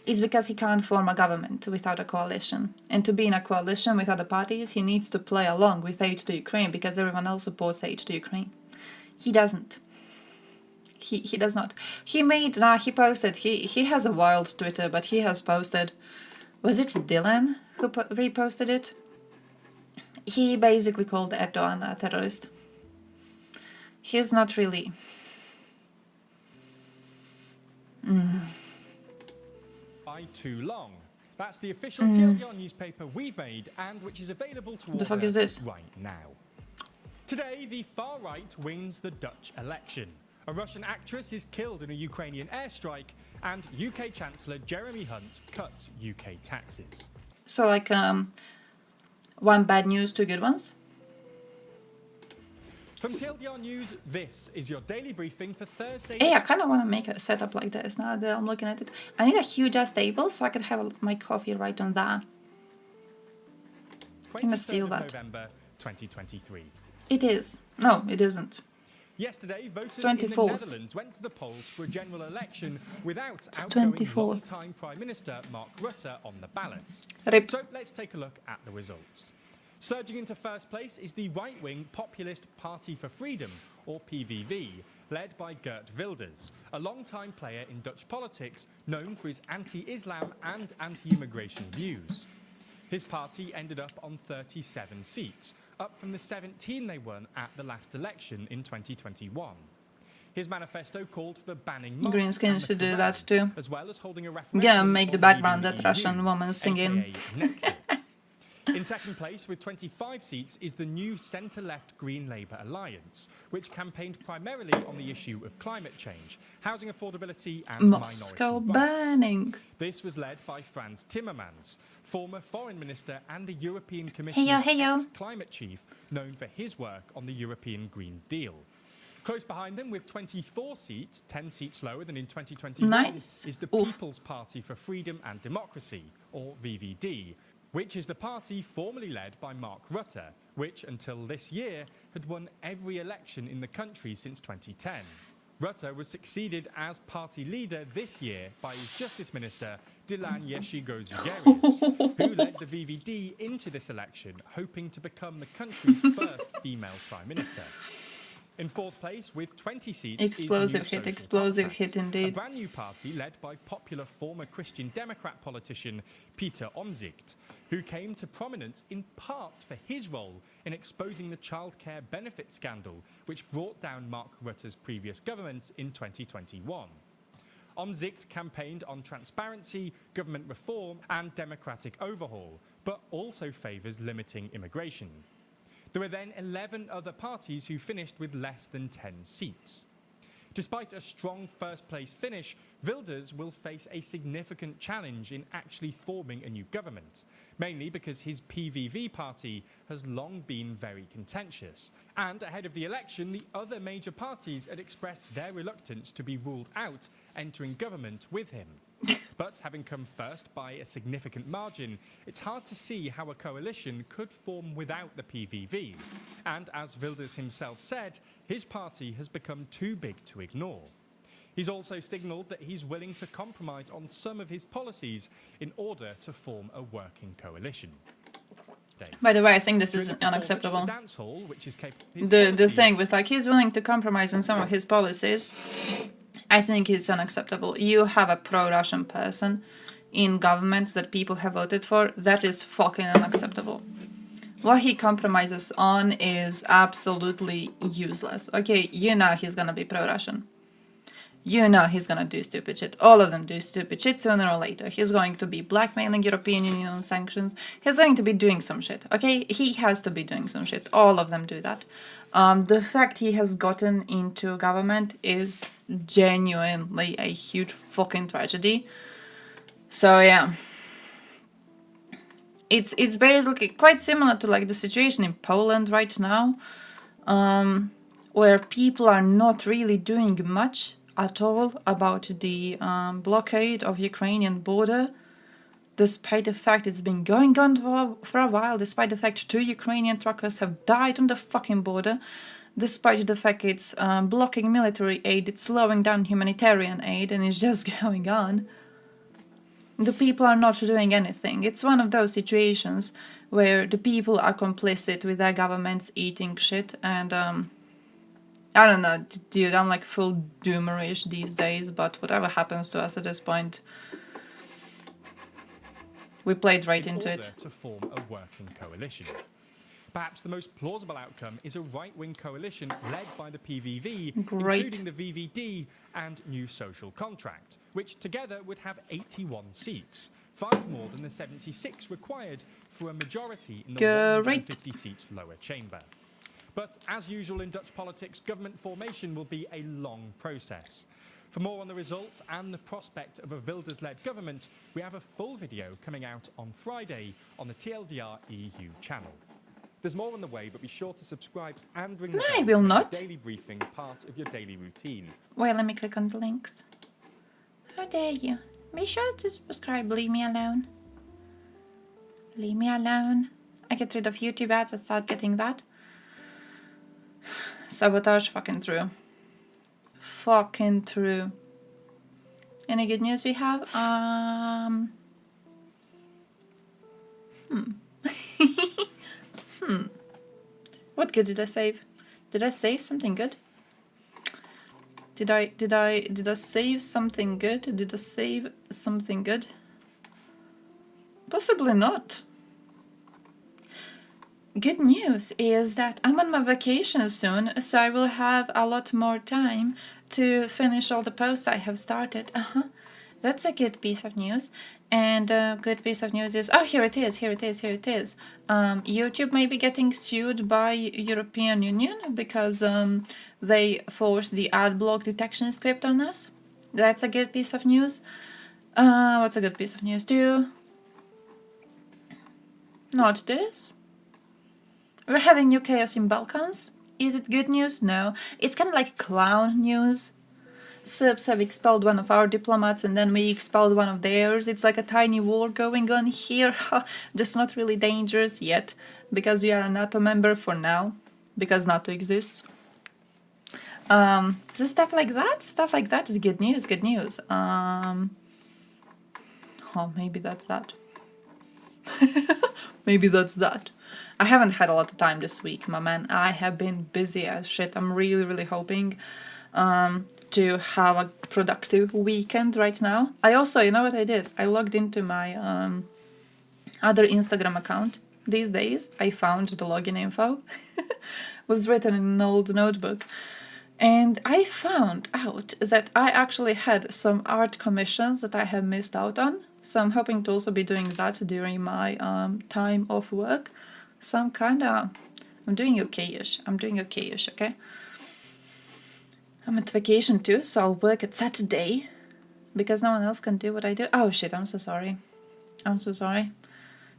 is because he can't form a government without a coalition. And to be in a coalition with other parties, he needs to play along with aid to Ukraine because everyone else supports aid to Ukraine. He doesn't. He does not. He posted, he has a wild Twitter, but he has posted, was it Dylan who reposted it? He basically called Erdogan a terrorist. He's not really... By too long. That's the official TLDR newspaper we've made and which is available to The fuck is this? right now. Today, the far right wins the Dutch election. A Russian actress is killed in a Ukrainian airstrike, and UK Chancellor Jeremy Hunt cuts UK taxes. So like, one bad news, two good ones? From TLDR News, this is your daily briefing for Thursday. Hey, I kind of want to make a setup like this now that I'm looking at it. I need a huge ass table so I could have my coffee right on that. I'm gonna steal that. November 2023. It is. No, it isn't. Yesterday, voters in the Netherlands went to the polls for a general election without outgoing long-time Prime Minister Mark Rutte on the ballot. Rip. So let's take a look at the results. Surging into first place is the right-wing populist Party for Freedom, or PVV, led by Geert Wilders, a long-time player in Dutch politics known for his anti-Islam and anti-immigration views. His party ended up on 37 seats, up from the 17 they won at the last election in 2021. His manifesto called for banning mosques Greenskin should do that too. as well as holding a I'm gonna make the background that Russian woman singing. In second place, with 25 seats, is the new centre-left Green Labour Alliance, which campaigned primarily on the issue of climate change, housing affordability and Moscow minority burning. rights. This was led by Frans Timmermans, former foreign minister and the European Commission's ex-climate chief, known for his work on the European Green Deal. Close behind them, with 24 seats, 10 seats lower than in 2021, is the People's Party for Freedom and Democracy, or VVD, which is the party formerly led by Mark Rutte, which until this year had won every election in the country since 2010. Rutte was succeeded as party leader this year by his Justice Minister, Dilan Yeşilgöz, who led the VVD into this election, hoping to become the country's first female Prime Minister. In fourth place, with 20 seats, explosive hit indeed. A brand new party led by popular former Christian Democrat politician Peter Omtzigt, who came to prominence in part for his role in exposing the childcare benefit scandal, which brought down Mark Rutte's previous government in 2021. Omtzigt campaigned on transparency, government reform and democratic overhaul, but also favours limiting immigration. There were then 11 other parties who finished with less than 10 seats. Despite a strong first-place finish, Wilders will face a significant challenge in actually forming a new government, mainly because his PVV party has long been very contentious. And ahead of the election, the other major parties had expressed their reluctance to be ruled out entering government with him. But having come first by a significant margin, it's hard to see how a coalition could form without the PVV. And as Wilders himself said, his party has become too big to ignore. He's also signalled that he's willing to compromise on some of his policies in order to form a working coalition. By the way, I think this is unacceptable. The thing with like he's willing to compromise on some of his policies, I think it's unacceptable. You have a pro-Russian person in government that people have voted for. That is fucking unacceptable. What he compromises on is absolutely useless. Okay, you know he's gonna be pro-Russian. You know he's gonna do stupid shit. All of them do stupid shit sooner or later. He's going to be blackmailing European Union on sanctions. He's going to be doing some shit, okay? He has to be doing some shit. All of them do that. The fact he has gotten into government is genuinely a huge fucking tragedy. So yeah. It's basically quite similar to like the situation in Poland right now. where people are not really doing much at all about the blockade of Ukrainian border, despite the fact it's been going on for a while, despite the fact 2 Ukrainian truckers have died on the fucking border, despite the fact it's blocking military aid, it's slowing down humanitarian aid, and it's just going on. The people are not doing anything. It's one of those situations where the people are complicit with their governments eating shit, and I don't know, dude, I'm like full doomerish these days, but whatever happens to us at this point, we played right into it. To form a working coalition. Perhaps the most plausible outcome is a right-wing coalition led by the PVV, including the VVD and New Social Contract, which together would have 81 seats, 5 more than the 76 required for a majority in the 150-seat lower chamber. But as usual in Dutch politics, government formation will be a long process. For more on the results and the prospect of a Wilders-led government, we have a full video coming out on Friday on the TLDR EU channel. There's more on the way, but be sure to subscribe and ring the bell I will to make not. the daily briefing part of your daily routine. Wait, let me click on the links. How dare you? Be sure to subscribe, leave me alone. Leave me alone. I get rid of YouTube ads, I start getting that. Sabotage, fucking true. Fucking true. Any good news we have? What good did I save? Did I save something good? Did I save something good? Did I save something good? Possibly not. Good news is that I'm on my vacation soon, so I will have a lot more time to finish all the posts I have started. That's a good piece of news. And a good piece of news is, oh, here it is. YouTube may be getting sued by European Union because they forced the ad block detection script on us. That's a good piece of news. What's a good piece of news too? Not this. We're having new chaos in Balkans. Is it good news? No. It's kind of like clown news. Serbs have expelled one of our diplomats and then we expelled one of theirs. It's like a tiny war going on here. Just not really dangerous yet, because we are a NATO member for now, because NATO exists. Stuff like that is good news. Oh, maybe that's that. Maybe that's that. I haven't had a lot of time this week, my man. I have been busy as shit. I'm really hoping to have a productive weekend right now. I also, you know what I did? I logged into my other Instagram account. These days, I found the login info. Was written in an old notebook. And I found out that I actually had some art commissions that I have missed out on. So I'm hoping to also be doing that during my time off work. So I'm doing okay-ish. Okay? I'm at vacation too, so I'll work at Saturday because no one else can do what I do. Oh shit, I'm so sorry.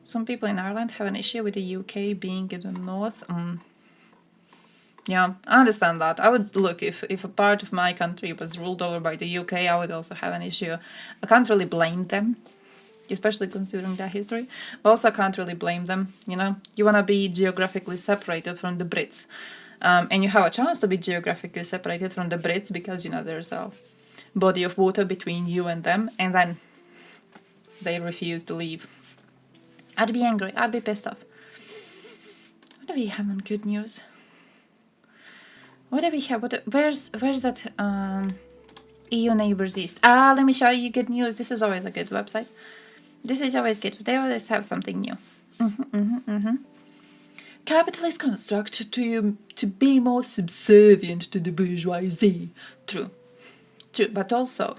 Some people in Ireland have an issue with the UK being in the north. Yeah, I understand that. I would look, if a part of my country was ruled over by the UK, I would also have an issue. I can't really blame them, especially considering their history. But also I can't really blame them, you know. You want to be geographically separated from the Brits. And you have a chance to be geographically separated from the Brits because, you know, there's a body of water between you and them, and then they refuse to leave. I'd be angry. I'd be pissed off. What do we have on good news? What do we have? Where's that EU Neighbours East? Let me show you good news. This is always a good website. This is always good. They always have something new. Capitalist construct to be more subservient to the bourgeoisie. True. But also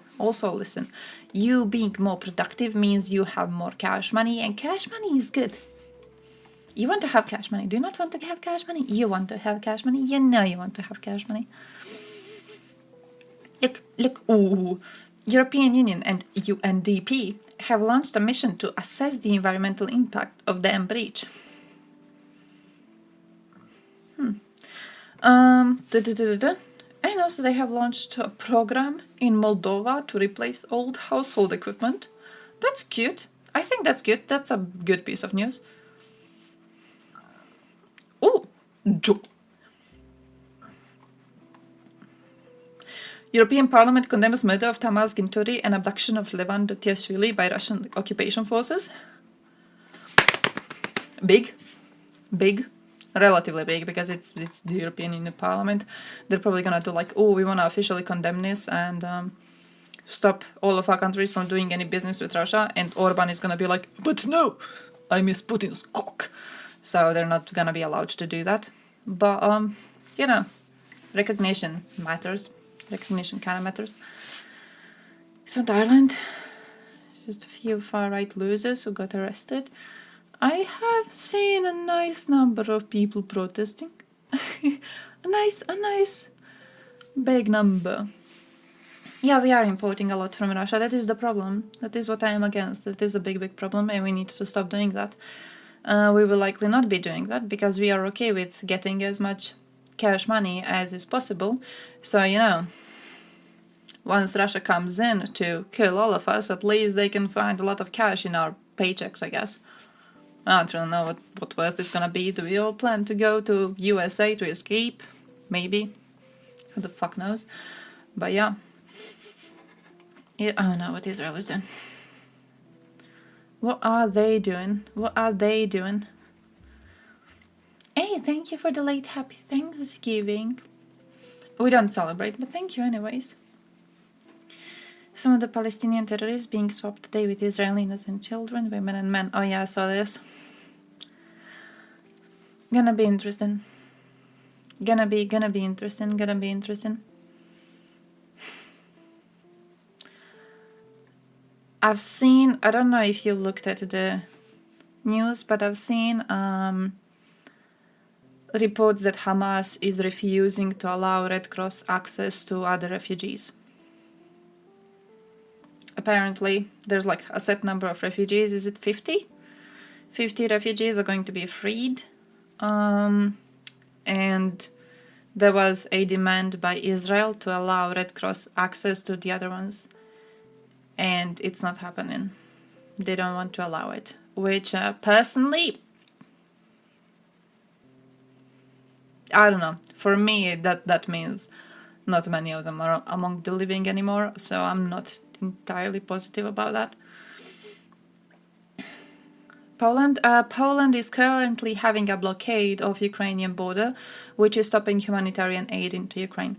listen, you being more productive means you have more cash money, and cash money is good. You want to have cash money. Do you not want to have cash money? You want to have cash money. You know you want to have cash money. Look. Ooh. European Union and UNDP have launched a mission to assess the environmental impact of dam breach. And also they have launched a program in Moldova to replace old household equipment. That's cute. I think that's good. That's a good piece of news. Oh, European Parliament condemns murder of Tamaz Ginturi and abduction of Levan Tiashvili by Russian occupation forces. Big. Relatively big, because it's the European Union Parliament. They're probably gonna do like, oh, we wanna officially condemn this and stop all of our countries from doing any business with Russia. And Orban is gonna be like, but no, I miss Putin's cock. So they're not gonna be allowed to do that. But you know, recognition matters. Recognition kind of matters. So Ireland, just a few far-right losers who got arrested. I have seen a nice number of people protesting. a nice big number. Yeah, we are importing a lot from Russia. That is the problem. That is what I am against. That is a big problem, and we need to stop doing that. We will likely not be doing that because we are okay with getting as much cash money as is possible. So, you know, once Russia comes in to kill all of us, at least they can find a lot of cash in our paychecks, I guess. I don't really know what worth it's gonna be. Do we all plan to go to USA to escape? Maybe. Who the fuck knows? But yeah. I don't know what Israel is doing. What are they doing? Hey, thank you for the late happy Thanksgiving. We don't celebrate, but thank you anyways. Some of the Palestinian terrorists being swapped today with Israeli innocent children, women and men. Oh yeah, I saw this. Gonna be interesting. Gonna be interesting. I've seen, I don't know if you looked at the news, but I've seen reports that Hamas is refusing to allow Red Cross access to other refugees. Apparently, there's like a set number of refugees. Is it 50? 50 refugees are going to be freed. And there was a demand by Israel to allow Red Cross access to the other ones. And it's not happening. They don't want to allow it. Which, personally, I don't know. For me, that means not many of them are among the living anymore. So I'm not entirely positive about that. Poland is currently having a blockade of Ukrainian border, which is stopping humanitarian aid into Ukraine.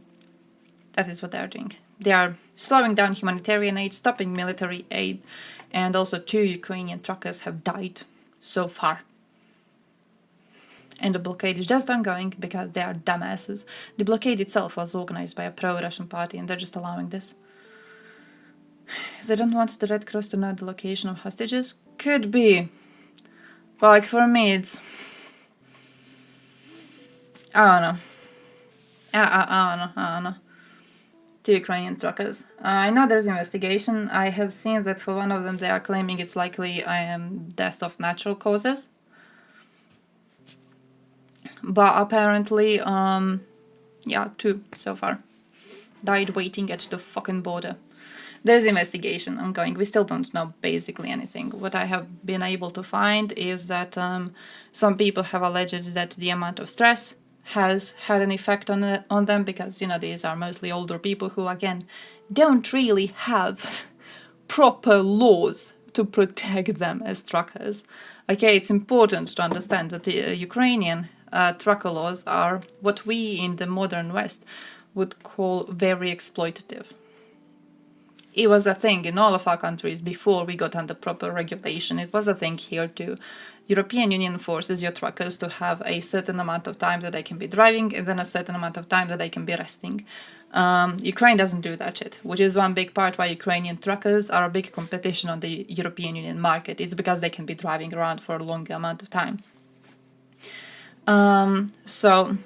That is what they are doing. They are slowing down humanitarian aid, stopping military aid, and also 2 Ukrainian truckers have died so far. And the blockade is just ongoing because they are dumbasses. The blockade itself was organized by a pro-Russian party, and they're just allowing this. They don't want the Red Cross to know the location of hostages? Could be. But like for me, it's... I don't know. I don't know. 2 Ukrainian truckers. I know there's investigation. I have seen that for one of them they are claiming it's likely death of natural causes. But apparently, 2 so far died waiting at the fucking border. There's investigation ongoing. We still don't know basically anything. What I have been able to find is that some people have alleged that the amount of stress has had an effect on them because, you know, these are mostly older people who, again, don't really have proper laws to protect them as truckers. Okay, it's important to understand that the Ukrainian trucker laws are what we in the modern West would call very exploitative. It was a thing in all of our countries before we got under proper regulation. It was a thing here too. European Union forces your truckers to have a certain amount of time that they can be driving and then a certain amount of time that they can be resting. Ukraine doesn't do that shit, which is one big part why Ukrainian truckers are a big competition on the European Union market. It's because they can be driving around for a longer amount of time. So,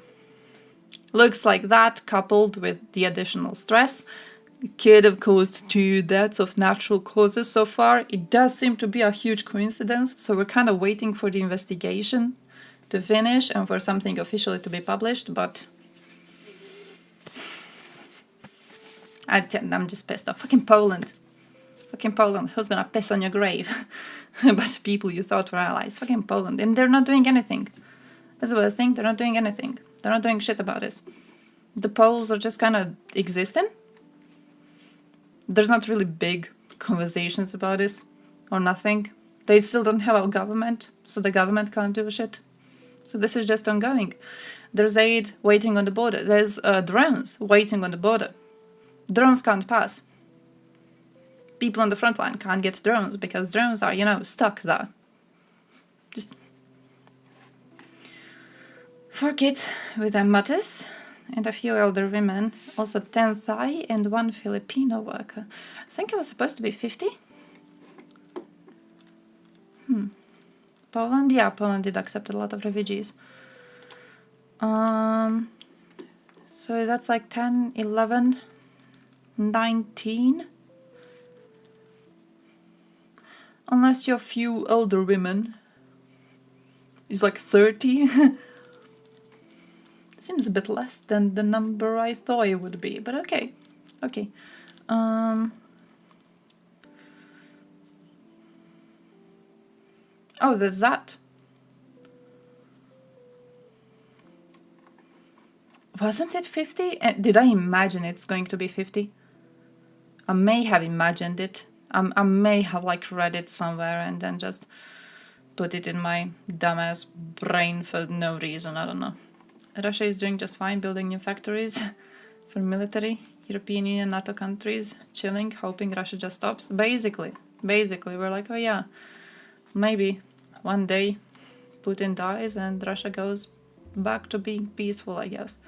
looks like that coupled with the additional stress could have caused 2 deaths of natural causes so far. It does seem to be a huge coincidence, so we're kind of waiting for the investigation to finish and for something officially to be published, but I'm just pissed off. Fucking Poland. Fucking Poland. Who's gonna piss on your grave? But people you thought were allies. Fucking Poland. And they're not doing anything. That's the worst thing. They're not doing anything. They're not doing shit about this. The Poles are just kind of existing. There's not really big conversations about this or nothing. They still don't have a government, so the government can't do shit. So this is just ongoing. There's aid waiting on the border. There's drones waiting on the border. Drones can't pass. People on the front line can't get drones because drones are, you know, stuck there. Just four kids with their mothers and a few elder women, also 10 Thai and 1 Filipino worker. I think it was supposed to be 50. Poland? Yeah, Poland did accept a lot of refugees. So that's like 10, 11, 19. Unless your few elder women is like 30. Seems a bit less than the number I thought it would be, but okay. Okay. Oh, that's that. Wasn't it 50? Did I imagine it's going to be 50? I may have imagined it. I may have like read it somewhere and then just put it in my dumbass brain for no reason. I don't know. Russia is doing just fine, building new factories for military. European Union, NATO countries chilling, hoping Russia just stops. Basically, we're like, oh yeah, maybe one day Putin dies and Russia goes back to being peaceful, I guess.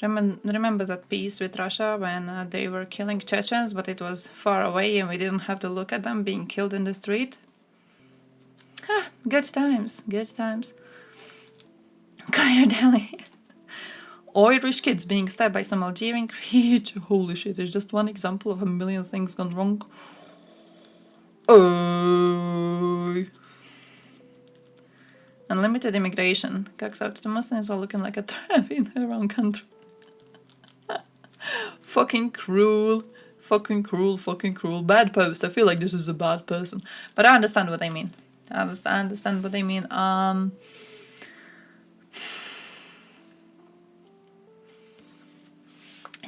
Remember that peace with Russia when they were killing Chechens, but it was far away and we didn't have to look at them being killed in the street? Ah, good times, good times. Claire Daly. Irish kids being stabbed by some Algerian creature. Holy shit, it's just one example of a million things gone wrong. Oh. Unlimited immigration. Cucks out to the Muslims are looking like a trap in their own country. Fucking cruel. Fucking cruel, fucking cruel. Bad post. I feel like this is a bad person. But I understand what they mean. I understand what they mean.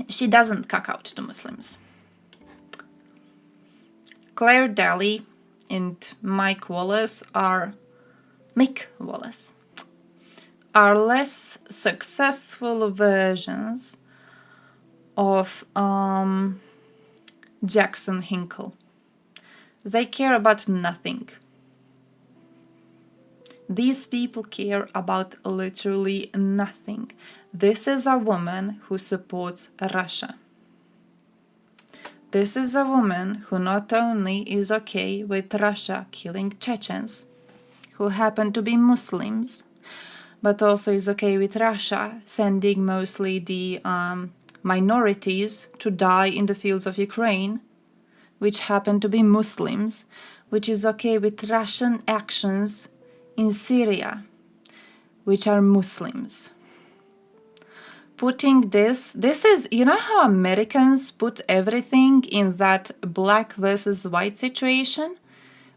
She doesn't cuck out to Muslims. Claire Daly and Mick Wallace are less successful versions of Jackson Hinkle. They care about nothing. These people care about literally nothing. This is a woman who supports Russia. This is a woman who not only is okay with Russia killing Chechens, who happen to be Muslims, but also is okay with Russia sending mostly the minorities to die in the fields of Ukraine, which happen to be Muslims, which is okay with Russian actions in Syria, which are Muslims. Putting this is, you know how Americans put everything in that black versus white situation?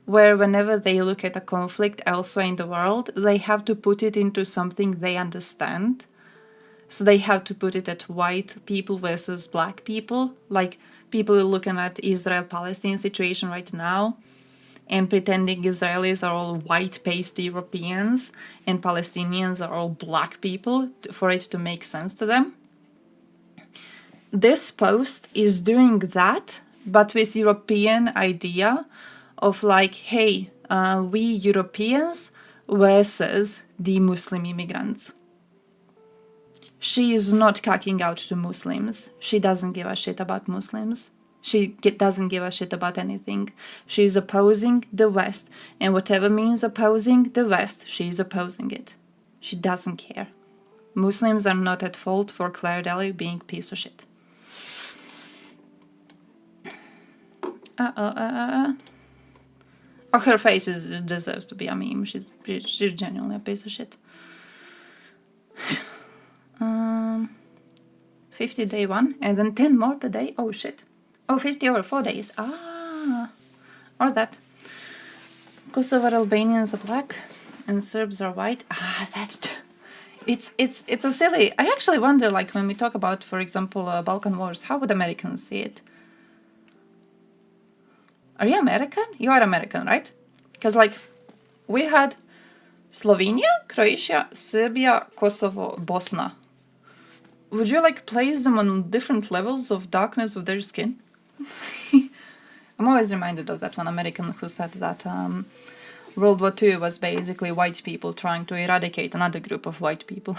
Where whenever they look at a conflict elsewhere in the world, they have to put it into something they understand. So they have to put it at white people versus black people. Like people looking at Israel-Palestine situation right now and pretending Israelis are all white-faced Europeans and Palestinians are all black people for it to make sense to them. This post is doing that, but with European idea of like, hey, we Europeans versus the Muslim immigrants. She is not cucking out to Muslims. She doesn't give a shit about Muslims. She doesn't give a shit about anything. She is opposing the West, and whatever means opposing the West, she is opposing it. She doesn't care. Muslims are not at fault for Claire Daly being a piece of shit. Oh, her face deserves to be a meme. She's genuinely a piece of shit. 50 day one, and then 10 more per day. Oh shit. Oh, 50 over 4 days. Ah, or that. Kosovo Albanians are black and Serbs are white. Ah, that's... It's a silly... I actually wonder, like, when we talk about, for example, Balkan Wars, how would Americans see it? Are you American? You are American, right? Because, like, we had Slovenia, Croatia, Serbia, Kosovo, Bosnia. Would you, like, place them on different levels of darkness of their skin? I'm always reminded of that one American who said that World War II was basically white people trying to eradicate another group of white people.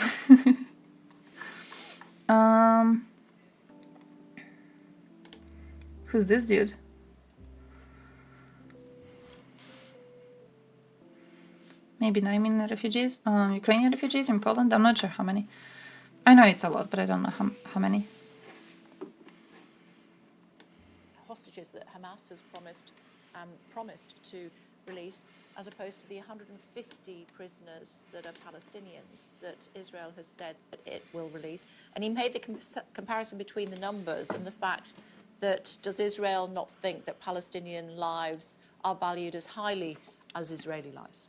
Who's this dude? Maybe 9 million refugees? Ukrainian refugees in Poland? I'm not sure how many. I know it's a lot, but I don't know how many. Hostages that Hamas has promised to release, as opposed to the 150 prisoners that are Palestinians that Israel has said that it will release. And he made the comparison between the numbers and the fact that does Israel not think that Palestinian lives are valued as highly as Israeli lives?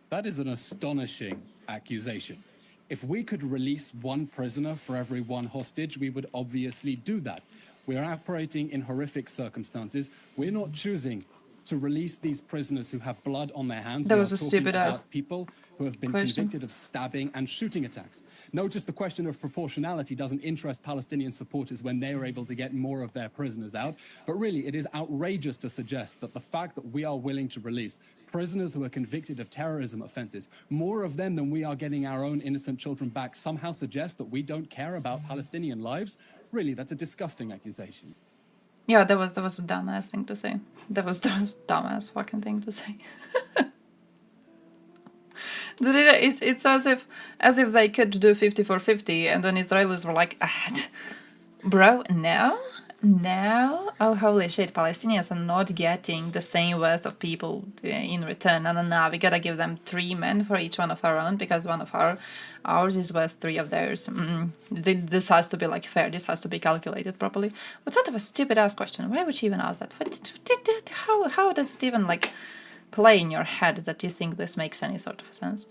That is an astonishing accusation. If we could release one prisoner for every one hostage, we would obviously do that. We are operating in horrific circumstances. We're not choosing to release these prisoners who have blood on their hands. That was a stupid ass people who have been question. convicted of stabbing and shooting attacks. Notice the question of proportionality doesn't interest Palestinian supporters when they are able to get more of their prisoners out. But really, it is outrageous to suggest that the fact that we are willing to release prisoners who are convicted of terrorism offenses, more of them than we are getting our own innocent children back, somehow suggests that we don't care about Palestinian lives. Really, that's a disgusting accusation. Yeah, that was a dumbass thing to say. That was a dumbass fucking thing to say. It's as if they could do 50-50, and then Israelis were like, bro, no. Oh, holy shit, Palestinians are not getting the same worth of people in return. No, we gotta give them 3 men for each one of our own, because one of ours is worth 3 of theirs. This has to be, like, fair. This has to be calculated properly. What sort of a stupid-ass question? Why would she even ask that? How does it even, like, play in your head that you think this makes any sort of sense?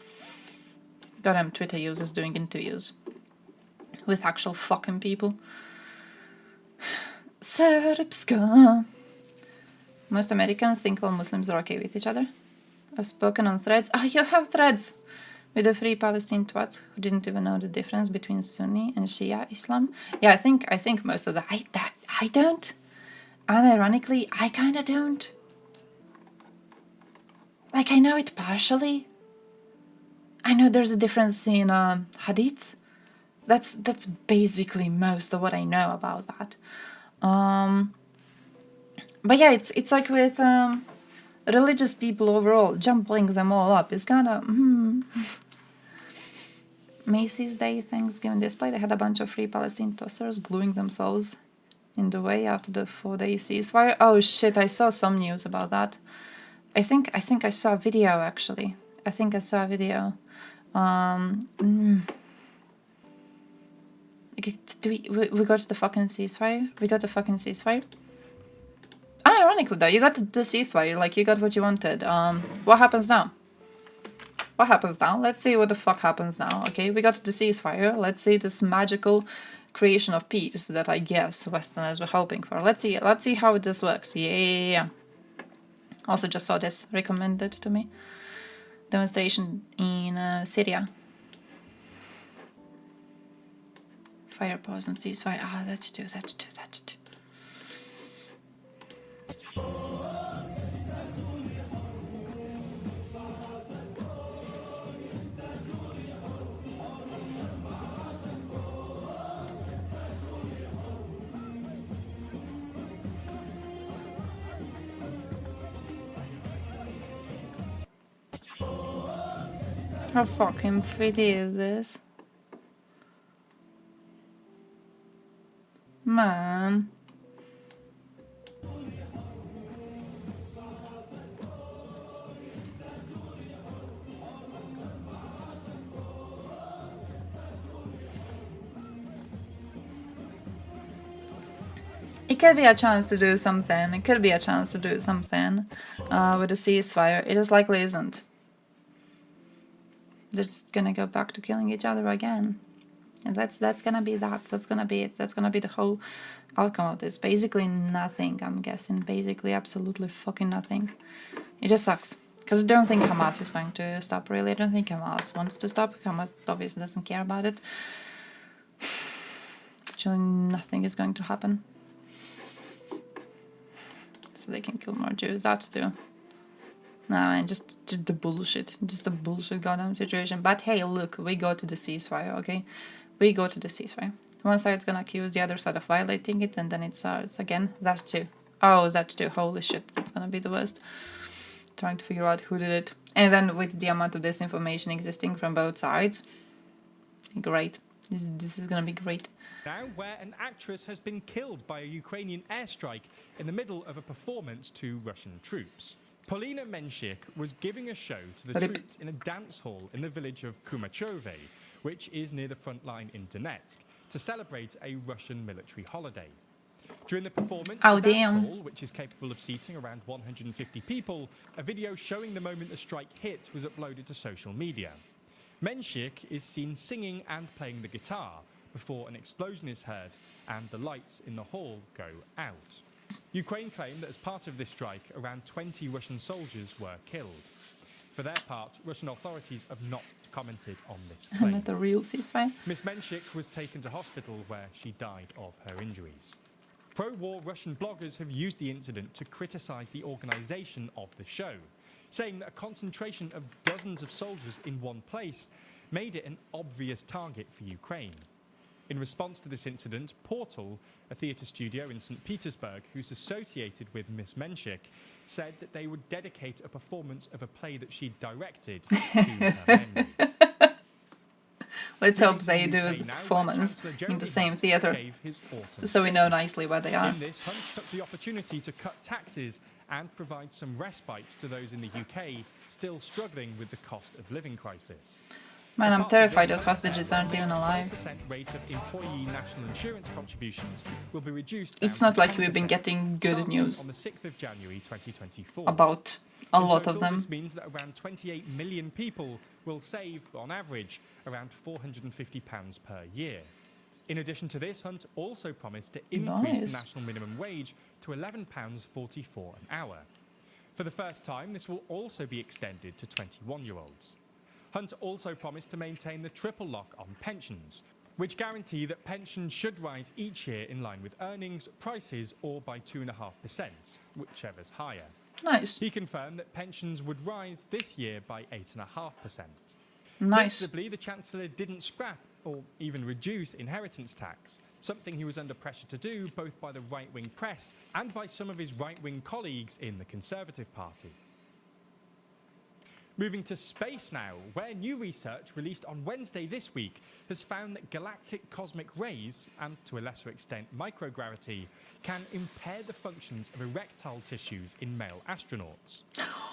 Goddamn Twitter users doing interviews with actual fucking people. Serbska. Most Americans think all Muslims are okay with each other. I've spoken on Threads. Oh, you have Threads! With the Free Palestine twats who didn't even know the difference between Sunni and Shia Islam. Yeah, I think most of the... I don't. And ironically, I kinda don't. Like, I know it partially. I know there's a difference in hadiths. That's basically most of what I know about that. But yeah, it's like with religious people overall, jumping them all up is kinda... Macy's Day Thanksgiving display, they had a bunch of Free Palestine toasters gluing themselves in the way after the 4-day ceasefire. Oh shit, I saw some news about that. I think I saw a video, actually. I think I saw a video. We got the fucking ceasefire? We got the fucking ceasefire? Ironically though, you got the ceasefire, like you got what you wanted. What happens now? What happens now? Let's see what the fuck happens now. Okay, we got the ceasefire. Let's see this magical creation of peace that I guess Westerners were hoping for. Let's see how this works. Yeah. Also just saw this recommended to me. Demonstration in Syria. Fire pause and ceasefire. Ah, that's too. How fucking pretty is this? Man. it could be a chance to do something. It could be a chance to do something with the ceasefire. It just likely isn't. They're just gonna go back to killing each other again. And that's gonna be that. That's gonna be it. That's gonna be the whole outcome of this. Basically nothing, I'm guessing. Basically absolutely fucking nothing. It just sucks. Because I don't think Hamas is going to stop, really. I don't think Hamas wants to stop. Hamas obviously doesn't care about it. Actually, nothing is going to happen. So they can kill more Jews. That too. No, man, just the bullshit. Just a bullshit goddamn situation. But hey, look, we go to the ceasefire, okay? We go to the ceasefire. One side's gonna accuse the other side of violating it, and then it's again, that too. Oh, that too. Holy shit, that's gonna be the worst. Trying to figure out who did it. And then with the amount of disinformation existing from both sides. Great. This is gonna be great. Now, where an actress has been killed by a Ukrainian airstrike in the middle of a performance to Russian troops. Polina Menshik was giving a show to the troops in a dance hall in the village of Kumachove, which is near the front line in Donetsk, to celebrate a Russian military holiday. During the performance, the dance hall, which is capable of seating around 150 people, a video showing the moment the strike hit was uploaded to social media. Menshik is seen singing and playing the guitar before an explosion is heard and the lights in the hall go out. Ukraine claimed that as part of this strike, around 20 Russian soldiers were killed. For their part, Russian authorities have not commented on this claim. Not the real ceasefire. Miss Menshik was taken to hospital where she died of her injuries. Pro-war Russian bloggers have used the incident to criticize the organization of the show, saying that a concentration of dozens of soldiers in one place made it an obvious target for Ukraine. In response to this incident, Portal, a theatre studio in St. Petersburg who's associated with Miss Menshik, said that they would dedicate a performance of a play that she'd directed to her memory. Let's hope they do the performance in the same theatre, so we know nicely where they are. In this, Hunt took the opportunity to cut taxes and provide some respite to those in the UK still struggling with the cost of living crisis. Man, I'm terrified those hostages aren't even alive. Rate of employee national insurance contributions will be reduced. It's not like we've been getting good news on the 6th of January 2024. about a lot of them. This means that around 28 million people will save, on average, around £450 per year. In addition to this, Hunt also promised to increase the national minimum wage to £11.44 an hour. For the first time, this will also be extended to 21-year-olds. Hunt also promised to maintain the triple lock on pensions, which guarantee that pensions should rise each year in line with earnings, prices, or by 2.5%, whichever's higher. Nice. He confirmed that pensions would rise this year by 8.5%. Nice. Notably, the Chancellor didn't scrap or even reduce inheritance tax, something he was under pressure to do both by the right-wing press and by some of his right-wing colleagues in the Conservative Party. Moving to space now, where new research released on Wednesday this week has found that galactic cosmic rays, and to a lesser extent microgravity, can impair the functions of erectile tissues in male astronauts.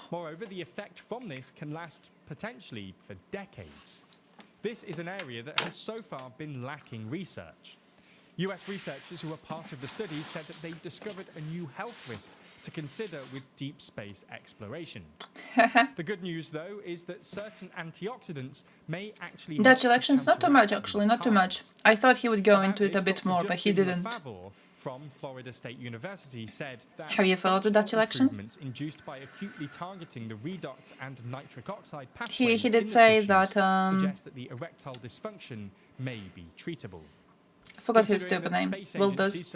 Moreover, the effect from this can last potentially for decades. This is an area that has so far been lacking research. US researchers who were part of the study said that they discovered a new health risk to consider with deep space exploration. The good news, though, is that certain antioxidants may actually... Dutch elections, not too much, actually, not too much. I thought he would go into it a bit more, but he didn't. From Florida State University said that have you followed the Dutch elections? Induced by acutely targeting the redox and nitric oxide pathways he did say that suggests that the erectile dysfunction may be treatable. I forgot his stupid name. Will does.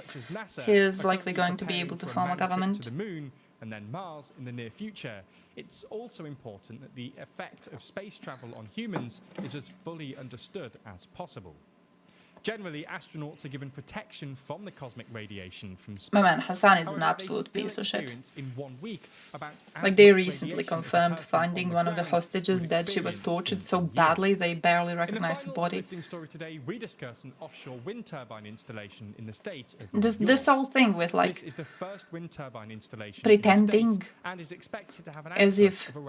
He is likely going to be able to form a government. To the moon and then Mars in the near future. It's also important that the effect of space travel on humans is as fully understood as possible. Generally, astronauts are given protection from the cosmic radiation from space. My man, Hassan is an absolute piece of shit. In 1 week like, they recently confirmed finding one of the hostages dead. She was tortured so badly they barely recognized the body. Story today, we discuss an offshore wind turbine installation in the state of this whole thing with, like, this is the first wind turbine installation pretending and is expected to have an as if a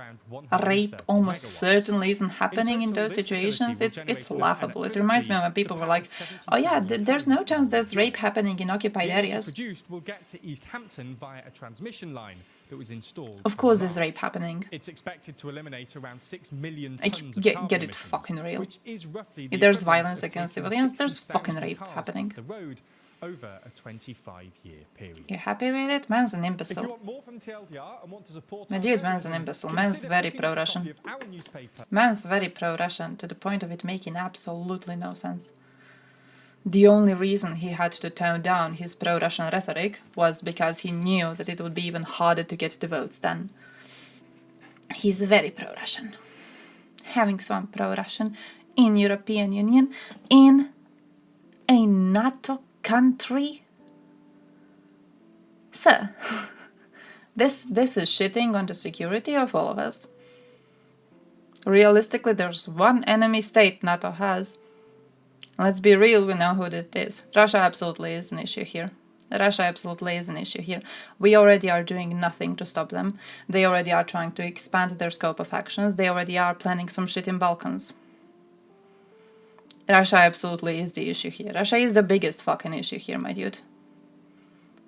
rape almost megawatts. certainly isn't happening in those situations. It's laughable. It reminds me of when people were like, Oh yeah, there's no chance there's rape happening in occupied areas. Produced will get to East Hampton via a transmission line that was installed. Of course there's rape happening. It's expected to eliminate around 6 million Like, tons of get carbon it emissions, fucking real. which is roughly If the there's equivalent violence of against taking civilians, there's 60,000 fucking rape cars happening. off the road over a 25-year period. You happy with it? Man's an If you imbecile. want more from TLDR and want to support My our dude, man's an journalism, imbecile. Man's consider very picking up a pro-Russian. copy of our newspaper. Man's very pro-Russian to the point of it making absolutely no sense. The only reason he had to tone down his pro-Russian rhetoric was because he knew that it would be even harder to get the votes done. He's very pro-Russian. Having some pro-Russian in European Union, in a NATO country? Sir, this is shitting on the security of all of us. Realistically, there's one enemy state NATO has. Let's be real, we know who that is. Russia absolutely is an issue here. Russia absolutely is an issue here. We already are doing nothing to stop them. They already are trying to expand their scope of actions. They already are planning some shit in Balkans. Russia absolutely is the issue here. Russia is the biggest fucking issue here, my dude.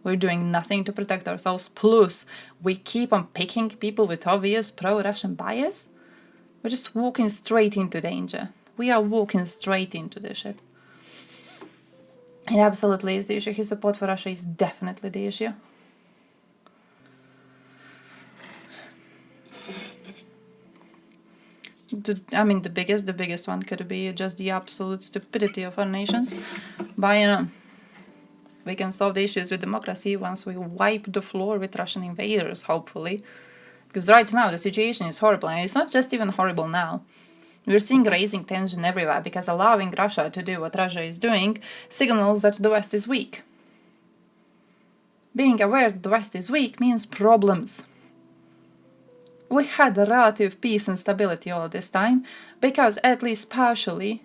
We're doing nothing to protect ourselves. Plus, we keep on picking people with obvious pro-Russian bias. We're just walking straight into danger. We are walking straight into this shit. It absolutely is the issue. His support for Russia is definitely the issue. The biggest one could be just the absolute stupidity of our nations. But, we can solve the issues with democracy once we wipe the floor with Russian invaders, hopefully. Because right now the situation is horrible, and it's not just even horrible now. We're seeing rising tension everywhere because allowing Russia to do what Russia is doing signals that the West is weak. Being aware that the West is weak means problems. We had a relative peace and stability all this time because, at least partially,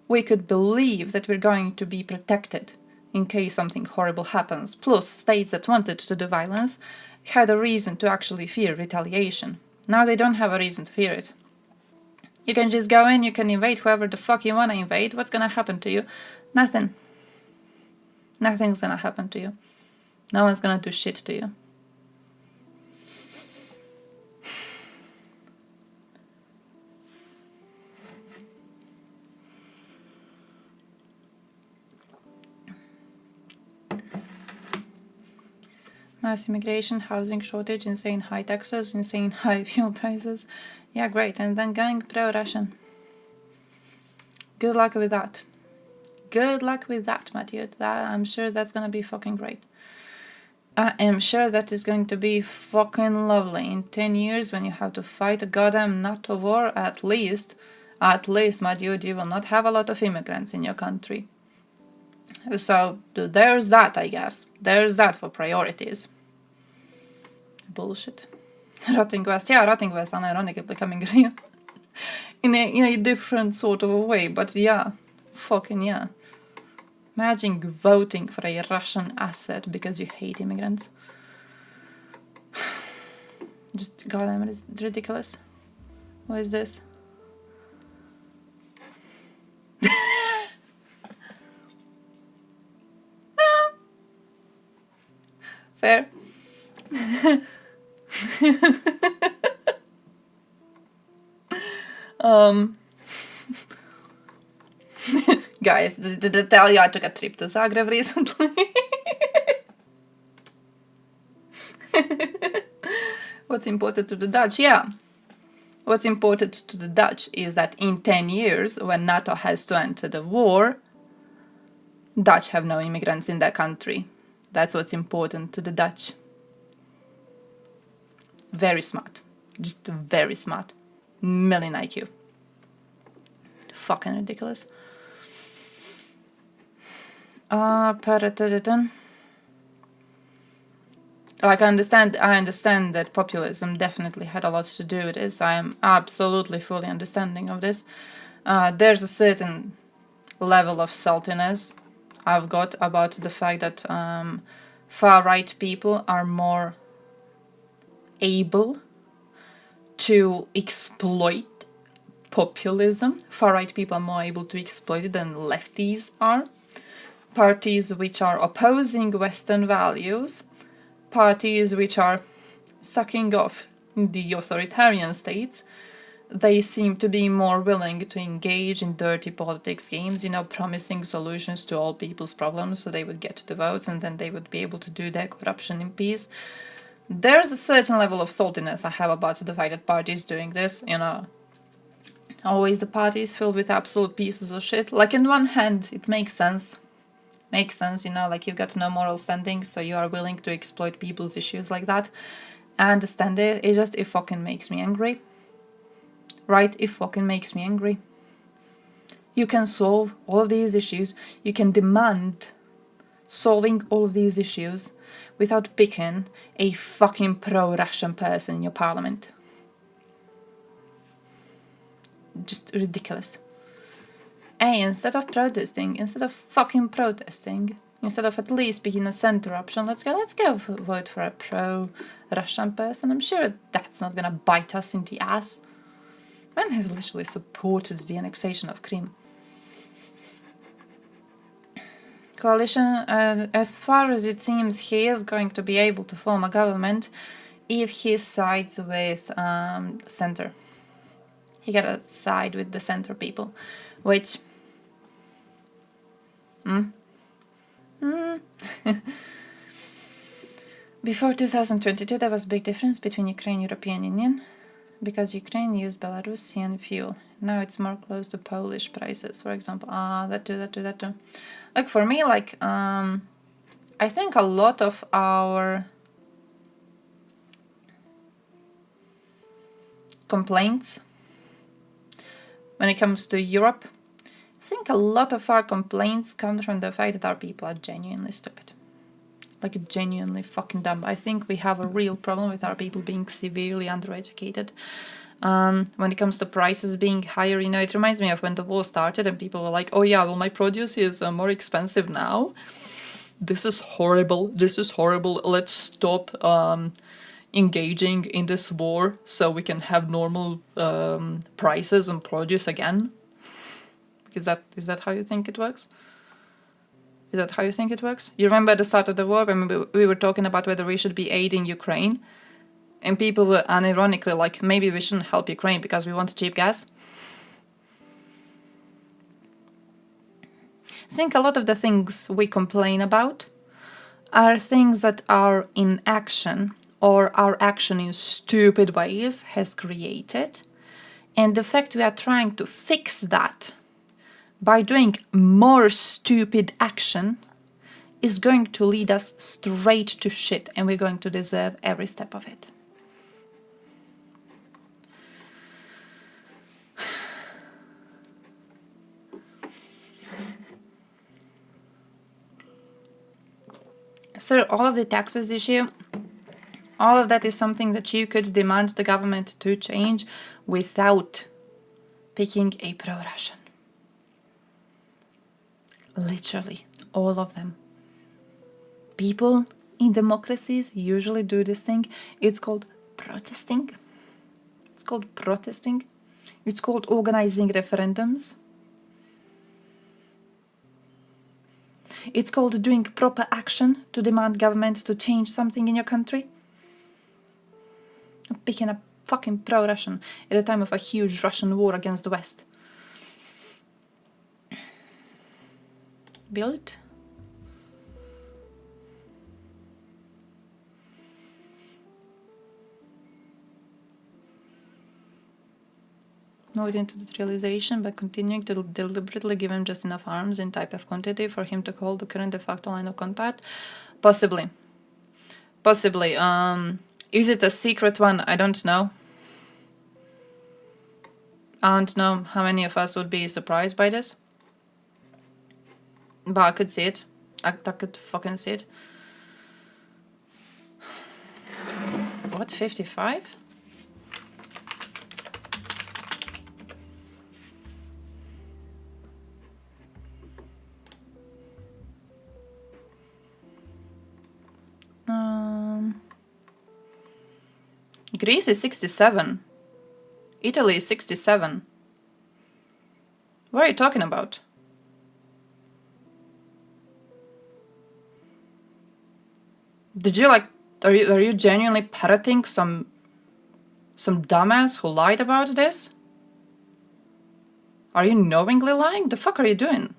we could believe that we're going to be protected in case something horrible happens. Plus, states that wanted to do violence had a reason to actually fear retaliation. Now they don't have a reason to fear it. You can just go in, you can invade whoever the fuck you want to invade. What's gonna happen to you? Nothing. Nothing's gonna happen to you. No one's gonna do shit to you. Mass immigration, housing shortage, insane high taxes, insane high fuel prices. Yeah, great. And then going pro-Russian. Good luck with that. Good luck with that, Matthew. I'm sure that's gonna be fucking great. I am sure that is going to be fucking lovely. In 10 years, when you have to fight a goddamn NATO war, at least, my dude, you will not have a lot of immigrants in your country. So, there's that, I guess. There's that for priorities. Bullshit. Rotting West. Yeah, Rotting West unironically becoming real. in a different sort of a way, but yeah. Fucking yeah. Imagine voting for a Russian asset because you hate immigrants. Just, goddamn, it's ridiculous. What is this? Fair. Guys, did I tell you I took a trip to Zagreb recently? What's important to the Dutch? Yeah. What's important to the Dutch is that in 10 years, when NATO has to enter the war, Dutch have no immigrants in their country. That's what's important to the Dutch. Very smart. Just very smart. Million IQ. Fucking ridiculous. Like, I understand that populism definitely had a lot to do with this. I am absolutely fully understanding of this. There's a certain level of saltiness I've got about the fact that far-right people are more able to exploit populism. Far-right people are more able to exploit it than lefties are. Parties which are opposing Western values. Parties which are sucking off the authoritarian states. They seem to be more willing to engage in dirty politics games, you know, promising solutions to all people's problems so they would get the votes and then they would be able to do their corruption in peace. There's a certain level of saltiness I have about the divided parties doing this, you know. Always the parties filled with absolute pieces of shit. Like, on one hand, it makes sense. Makes sense, you know, like you've got no moral standing, so you are willing to exploit people's issues like that. I understand it, it fucking makes me angry. Right? It fucking makes me angry. You can solve all of these issues. You can demand solving all of these issues without picking a fucking pro-Russian person in your parliament. Just ridiculous. Hey, instead of protesting, instead of at least picking a center option, let's go vote for a pro-Russian person. I'm sure that's not gonna bite us in the ass. Man has literally supported the annexation of Crimea. Coalition, as far as it seems, he is going to be able to form a government if he sides with center. He gotta side with the center people, which... Before 2022, there was a big difference between Ukraine and European Union. Because Ukraine used Belarusian fuel. Now it's more close to Polish prices, for example. That too. Like, for me, like, I think a lot of our complaints when it comes to Europe, I think a lot of our complaints come from the fact that our people are genuinely stupid. Like, genuinely fucking dumb. I think we have a real problem with our people being severely undereducated. When it comes to prices being higher, you know, it reminds me of when the war started and people were like, oh yeah, well, my produce is more expensive now. This is horrible. Let's stop engaging in this war so we can have normal prices on produce again. Is that how you think it works? Is that how you think it works? You remember at the start of the war when we were talking about whether we should be aiding Ukraine? And people were unironically like, maybe we shouldn't help Ukraine because we want cheap gas? I think a lot of the things we complain about are things that are in action or our action in stupid ways has created. And the fact we are trying to fix that by doing more stupid action is going to lead us straight to shit, and we're going to deserve every step of it. So all of the taxes issue, all of that is something that you could demand the government to change without picking a pro-Russian. Literally, all of them. People in democracies usually do this thing. It's called protesting. It's called organizing referendums. It's called doing proper action to demand government to change something in your country. Picking a fucking pro-Russian at a time of a huge Russian war against the West. Build. Moved into neutralization by continuing to deliberately give him just enough arms in type of quantity for him to hold the current de facto line of contact? Possibly. Possibly. Is it a secret one? I don't know. I don't know how many of us would be surprised by this. But I could see it. I could fucking see it. What, 55? Greece is 67. Italy is 67. What are you talking about? Did you like, are you genuinely parroting some dumbass who lied about this? Are you knowingly lying? The fuck are you doing?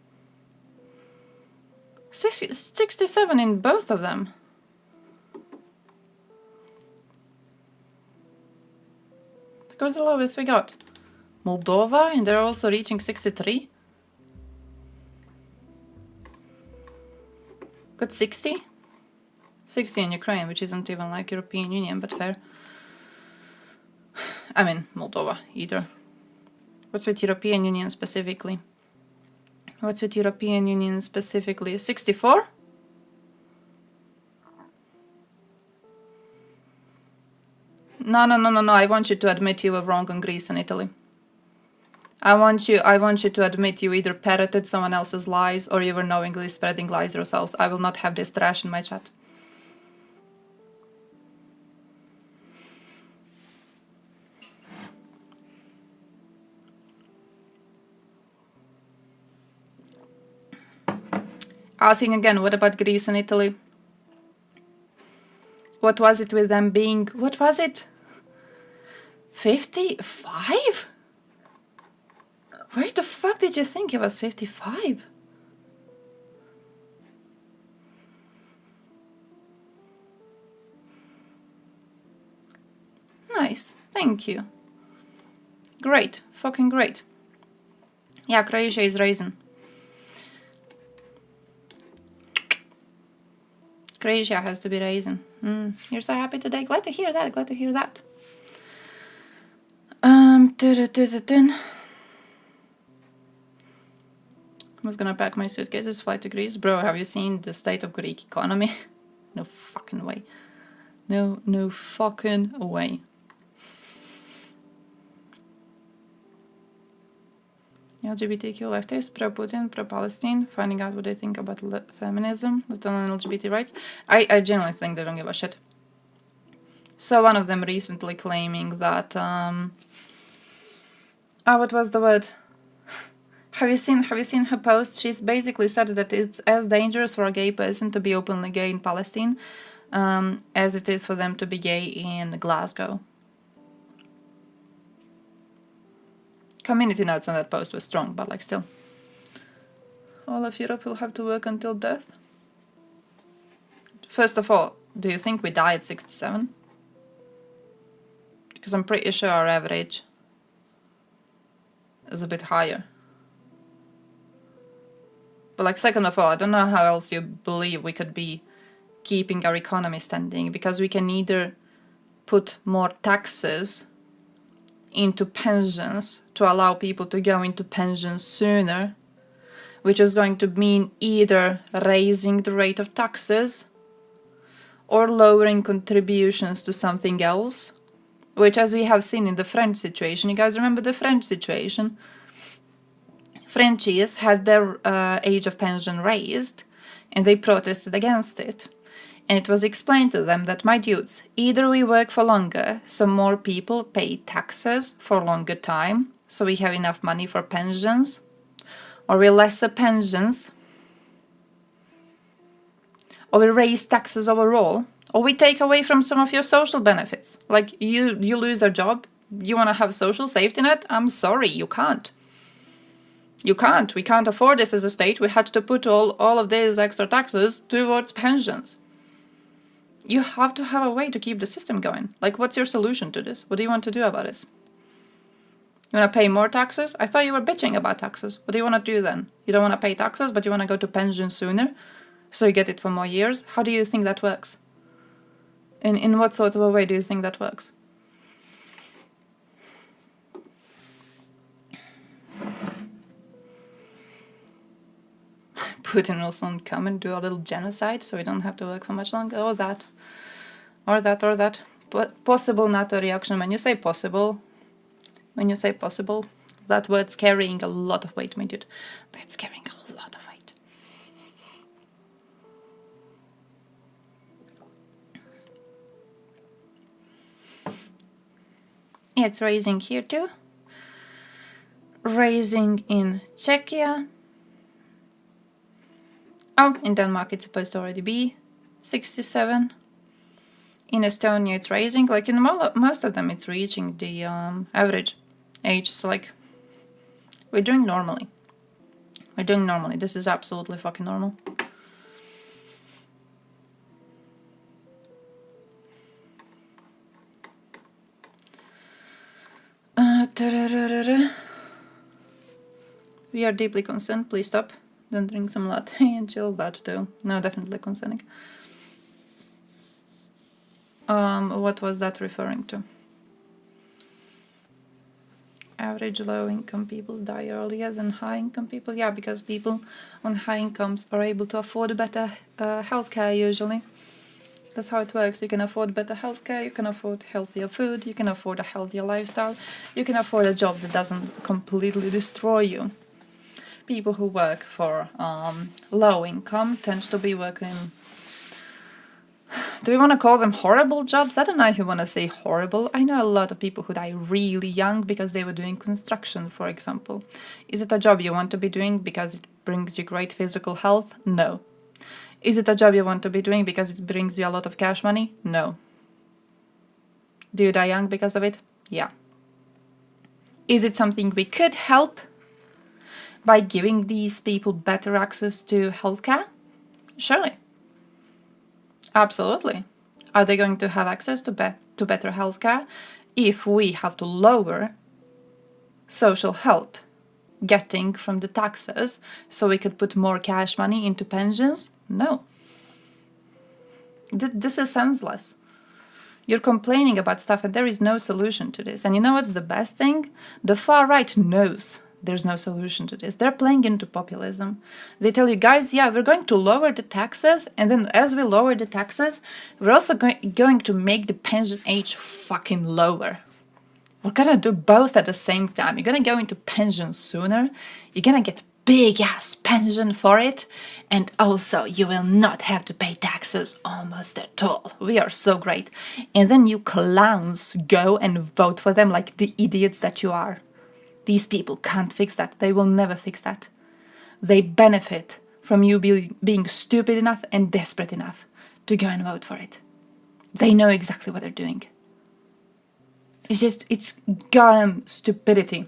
67 in both of them. That was the lowest we got. Moldova, and they're also reaching 63. Got 60? 60 in Ukraine, which isn't even like European Union, but fair. I mean, Moldova, either. What's with European Union specifically? What's with European Union specifically? 64? No, I want you to admit you were wrong on Greece and Italy. I want you to admit you either parroted someone else's lies or you were knowingly spreading lies yourselves. I will not have this trash in my chat. Asking again, what about Greece and Italy? What was it with them being, what was it? 55? Where the fuck did you think it was 55? Nice, thank you. Great, fucking great. Yeah, Croatia is raising. Croatia has to be raising. You're so happy today. Glad to hear that. Glad to hear that. I was gonna pack my suitcases, fly to Greece. Bro, have you seen the state of Greek economy? No fucking way. No fucking way. LGBTQ leftists, pro-Putin, pro-Palestine, finding out what they think about feminism, let alone LGBT rights. I genuinely think they don't give a shit. So one of them recently claiming that, what was the word? Have you seen her post? She's basically said that it's as dangerous for a gay person to be openly gay in Palestine as it is for them to be gay in Glasgow. Community notes on that post were strong, but like still. All of Europe will have to work until death. First of all, do you think we die at 67? Because I'm pretty sure our average is a bit higher. But like second of all, I don't know how else you believe we could be keeping our economy standing, because we can either put more taxes into pensions to allow people to go into pensions sooner, which is going to mean either raising the rate of taxes or lowering contributions to something else, which, as we have seen in the French situation, you guys remember the French situation? Frenchies had their age of pension raised and they protested against it. And it was explained to them that, my dudes, either we work for longer, so more people pay taxes for longer time, so we have enough money for pensions, or we lesser pensions, or we raise taxes overall, or we take away from some of your social benefits. Like, you lose a job, you want to have social safety net? I'm sorry, you can't. You can't. We can't afford this as a state. We had to put all of these extra taxes towards pensions. You have to have a way to keep the system going. Like, what's your solution to this? What do you want to do about this? You want to pay more taxes? I thought you were bitching about taxes. What do you want to do then? You don't want to pay taxes, but you want to go to pension sooner, so you get it for more years? How do you think that works? In what sort of a way do you think that works? Putin will soon come and do a little genocide, so we don't have to work for much longer, or that. But possible NATO reaction. When you say possible, that word's carrying a lot of weight, my dude. That's carrying a lot of weight. It's raising here too. raising in Czechia. Oh, in Denmark it's supposed to already be 67. In Estonia it's raising. Like in most of them it's reaching the average age. So like we're doing normally. We're doing normally. This is absolutely fucking normal. We are deeply concerned. Please stop. Don't drink some latte and chill. That too. No, definitely concerning. What was that referring to? Average low-income people die earlier than high-income people. Yeah, because people on high incomes are able to afford better healthcare usually. That's how it works. You can afford better healthcare, you can afford healthier food, you can afford a healthier lifestyle, you can afford a job that doesn't completely destroy you. People who work for low income tend to be working... Do we want to call them horrible jobs? I don't know if you want to say horrible. I know a lot of people who die really young because they were doing construction, for example. Is it a job you want to be doing because it brings you great physical health? No. Is it a job you want to be doing because it brings you a lot of cash money? No. Do you die young because of it? Yeah. Is it something we could help by giving these people better access to healthcare? Surely. Absolutely. Are they going to have access to better healthcare if we have to lower social help getting from the taxes so we could put more cash money into pensions? No. This is senseless. You're complaining about stuff and there is no solution to this. And you know what's the best thing? The far right knows there's no solution to this. They're playing into populism. They tell you, guys, yeah, we're going to lower the taxes, and then as we lower the taxes, we're also going to make the pension age fucking lower. We're gonna do both at the same time. You're gonna go into pension sooner, you're gonna get big-ass pension for it, and also you will not have to pay taxes almost at all. We are so great. And then you clowns go and vote for them like the idiots that you are. These people can't fix that. They will never fix that. They benefit from you being stupid enough and desperate enough to go and vote for it. They know exactly what they're doing. It's goddamn stupidity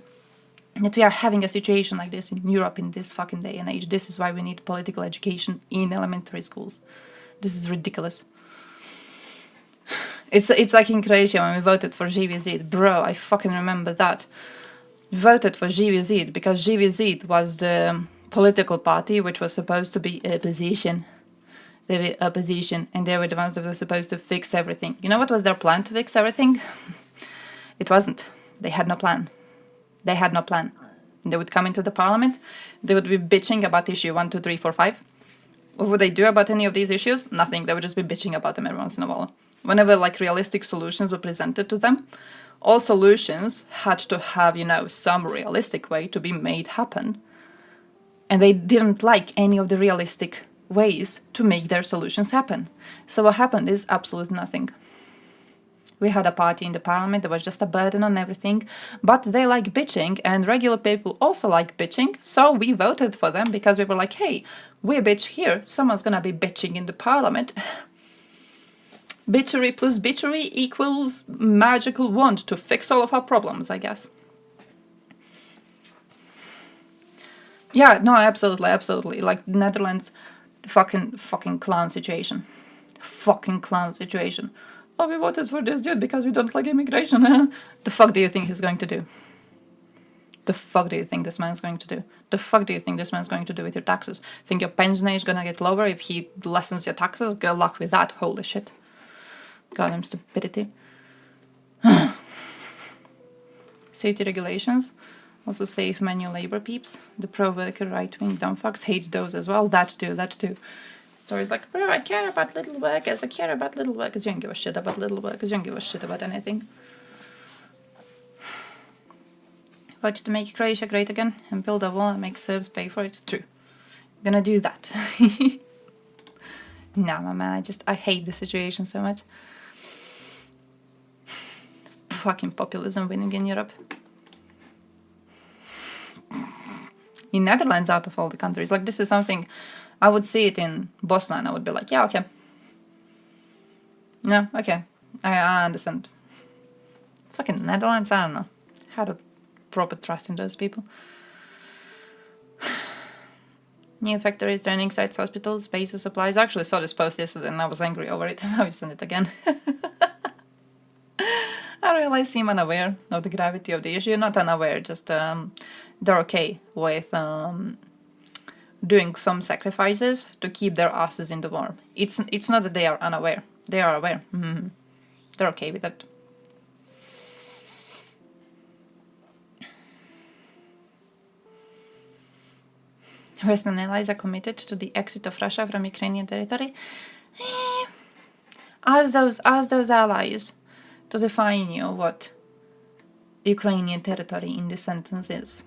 that we are having a situation like this in Europe in this fucking day and age. This is why we need political education in elementary schools. This is ridiculous. It's like in Croatia when we voted for Živi Zid. Bro, I fucking remember that. Voted for Živi Zid because Živi Zid was the political party which was supposed to be opposition. They were opposition and they were the ones that were supposed to fix everything. You know what was their plan to fix everything? It wasn't. They had no plan. They had no plan. They would come into the parliament, they would be bitching about issue 1, 2, 3, 4, 5. What would they do about any of these issues? Nothing. They would just be bitching about them every once in a while. Whenever like realistic solutions were presented to them, all solutions had to have, you know, some realistic way to be made happen. And they didn't like any of the realistic ways to make their solutions happen. So what happened is absolute nothing. We had a party in the parliament that was just a burden on everything, but they like bitching and regular people also like bitching, so we voted for them because we were like, hey, we bitch here, someone's gonna be bitching in the parliament. Bitchery plus bitchery equals magical wand to fix all of our problems, I guess. Yeah, no, absolutely, absolutely. Like Netherlands, fucking clown situation. Fucking clown situation. Oh, we voted for this dude because we don't like immigration. The fuck do you think he's going to do? The fuck do you think this man's going to do? The fuck do you think this man's going to do with your taxes? Think your pension age is gonna get lower if he lessens your taxes? Good luck with that, holy shit. Goddamn stupidity. Safety regulations. Also safe manual labor peeps. The pro-worker right-wing dumb fucks hate those as well. That too, that too. It's always like, bro, I care about little workers. I care about little workers. You don't give a shit about little workers. You don't give a shit about anything. Vote to make Croatia great again and build a wall and make Serbs pay for it. True. I'm gonna do that. No, my man, I hate the situation so much. Fucking populism winning in Europe. in Netherlands out of all the countries. Like, this is something, I would see it in Bosnia and I would be like, yeah, okay. Yeah, okay. I understand. Fucking Netherlands, I don't know. Had a proper trust in those people. New factories, training sites, hospitals, basic supplies. I actually saw this post yesterday and I was angry over it, and now I sent it again. I realize I'm unaware of the gravity of the issue. Not unaware, just they're okay with doing some sacrifices to keep their asses in the war. It's not that they are unaware. They are aware. They're okay with that. Western allies are committed to the exit of Russia from Ukrainian territory. Ask those allies to define you what Ukrainian territory in this sentence is.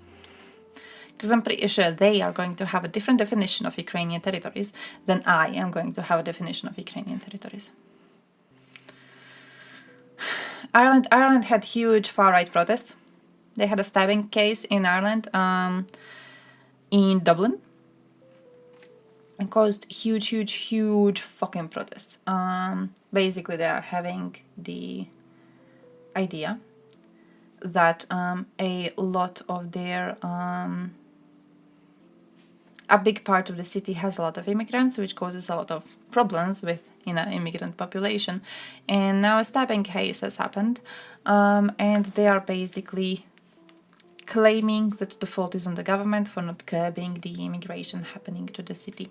Because I'm pretty sure they are going to have a different definition of Ukrainian territories than I am going to have a definition of Ukrainian territories. Ireland had huge far-right protests. They had a stabbing case in Ireland, in Dublin, and caused huge fucking protests. Basically, they are having the idea that a lot of their a big part of the city has a lot of immigrants, which causes a lot of problems with immigrant population. And now a stabbing case has happened, and they are basically claiming that the fault is on the government for not curbing the immigration happening to the city.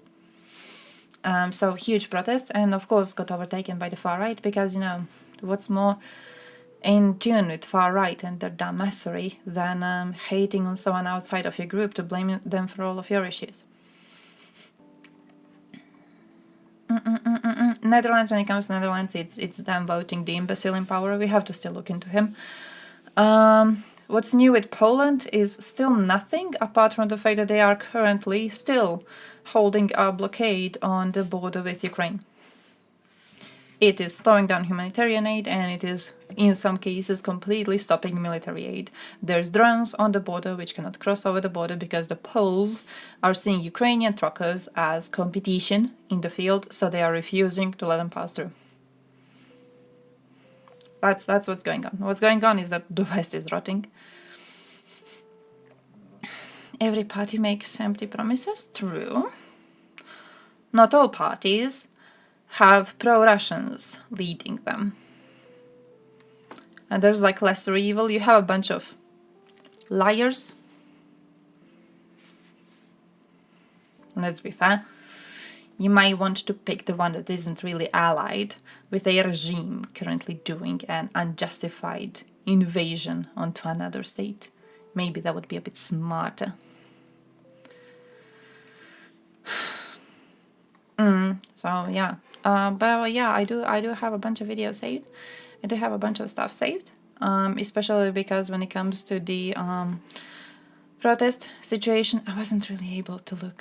So huge protests, and of course got overtaken by the far right, because what's more in tune with far right and their dumbassery than hating on someone outside of your group to blame them for all of your issues. Netherlands, when it comes to Netherlands, it's them voting the imbecile in power. We have to still look into him. What's new with Poland is still nothing, apart from the fact that they are currently still holding a blockade on the border with Ukraine. It is slowing down humanitarian aid, and it is, in some cases, completely stopping military aid. There's drones on the border which cannot cross over the border because the Poles are seeing Ukrainian truckers as competition in the field, so they are refusing to let them pass through. That's what's going on. What's going on is that the West is rotting. Every party makes empty promises. True. Not all parties have pro-Russians leading them. And there's like lesser evil. You have a bunch of liars. Let's be fair. You might want to pick the one that isn't really allied with a regime currently doing an unjustified invasion onto another state. Maybe that would be a bit smarter. So yeah, but yeah, I do have a bunch of videos saved. I do have a bunch of stuff saved, especially because when it comes to the protest situation, I wasn't really able to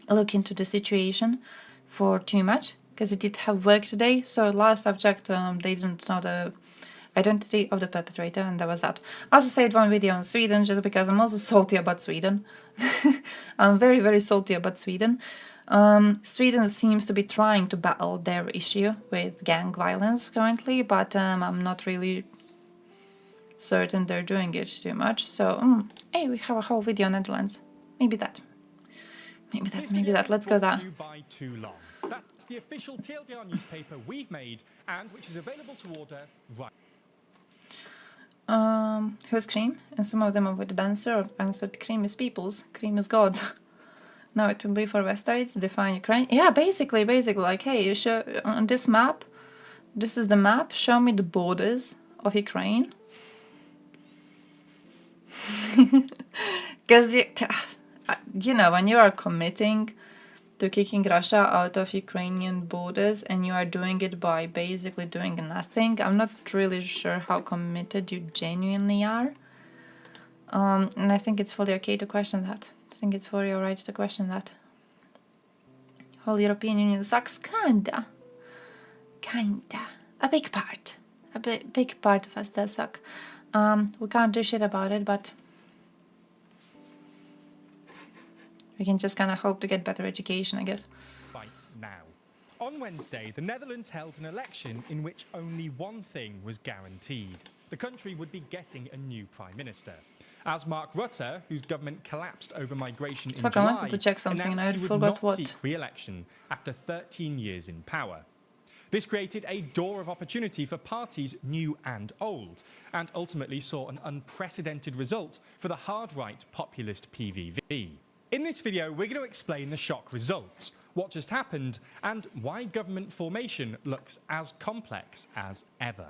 look into the situation for too much because I did have work today. So last subject, they didn't know the identity of the perpetrator, and that was that. I also saved one video on Sweden just because I'm also salty about Sweden. I'm very salty about Sweden. Sweden seems to be trying to battle their issue with gang violence currently, but I'm not really certain they're doing it too much. So, hey, we have a whole video on Netherlands. Maybe that. Let's go there. That's the official TLDR newspaper we've made, and which is available to order right. Who's Cream? And some of them avoided answered Cream is peoples, Cream is gods. Now it will be for Westites, define Ukraine. Yeah, basically, like, hey, you show on this map, this is the map, show me the borders of Ukraine. Because, when you are committing to kicking Russia out of Ukrainian borders and you are doing it by basically doing nothing, I'm not really sure how committed you genuinely are. And I think it's fully okay to question that. I think it's for your right to question that. Whole European Union sucks? Kinda. A big part. A big part of us does suck. We can't do shit about it, but We can just kind of hope to get better education, I guess. Right now. On Wednesday, the Netherlands held an election in which only one thing was guaranteed. The country would be getting a new Prime Minister. As Mark Rutte, whose government collapsed over migration in July, I wanted to check something and I announced he would forgot not what. seek re-election after 13 years in power. This created a door of opportunity for parties new and old, and ultimately saw an unprecedented result for the hard-right populist PVV. In this video, we're going to explain the shock results, what just happened, and why government formation looks as complex as ever.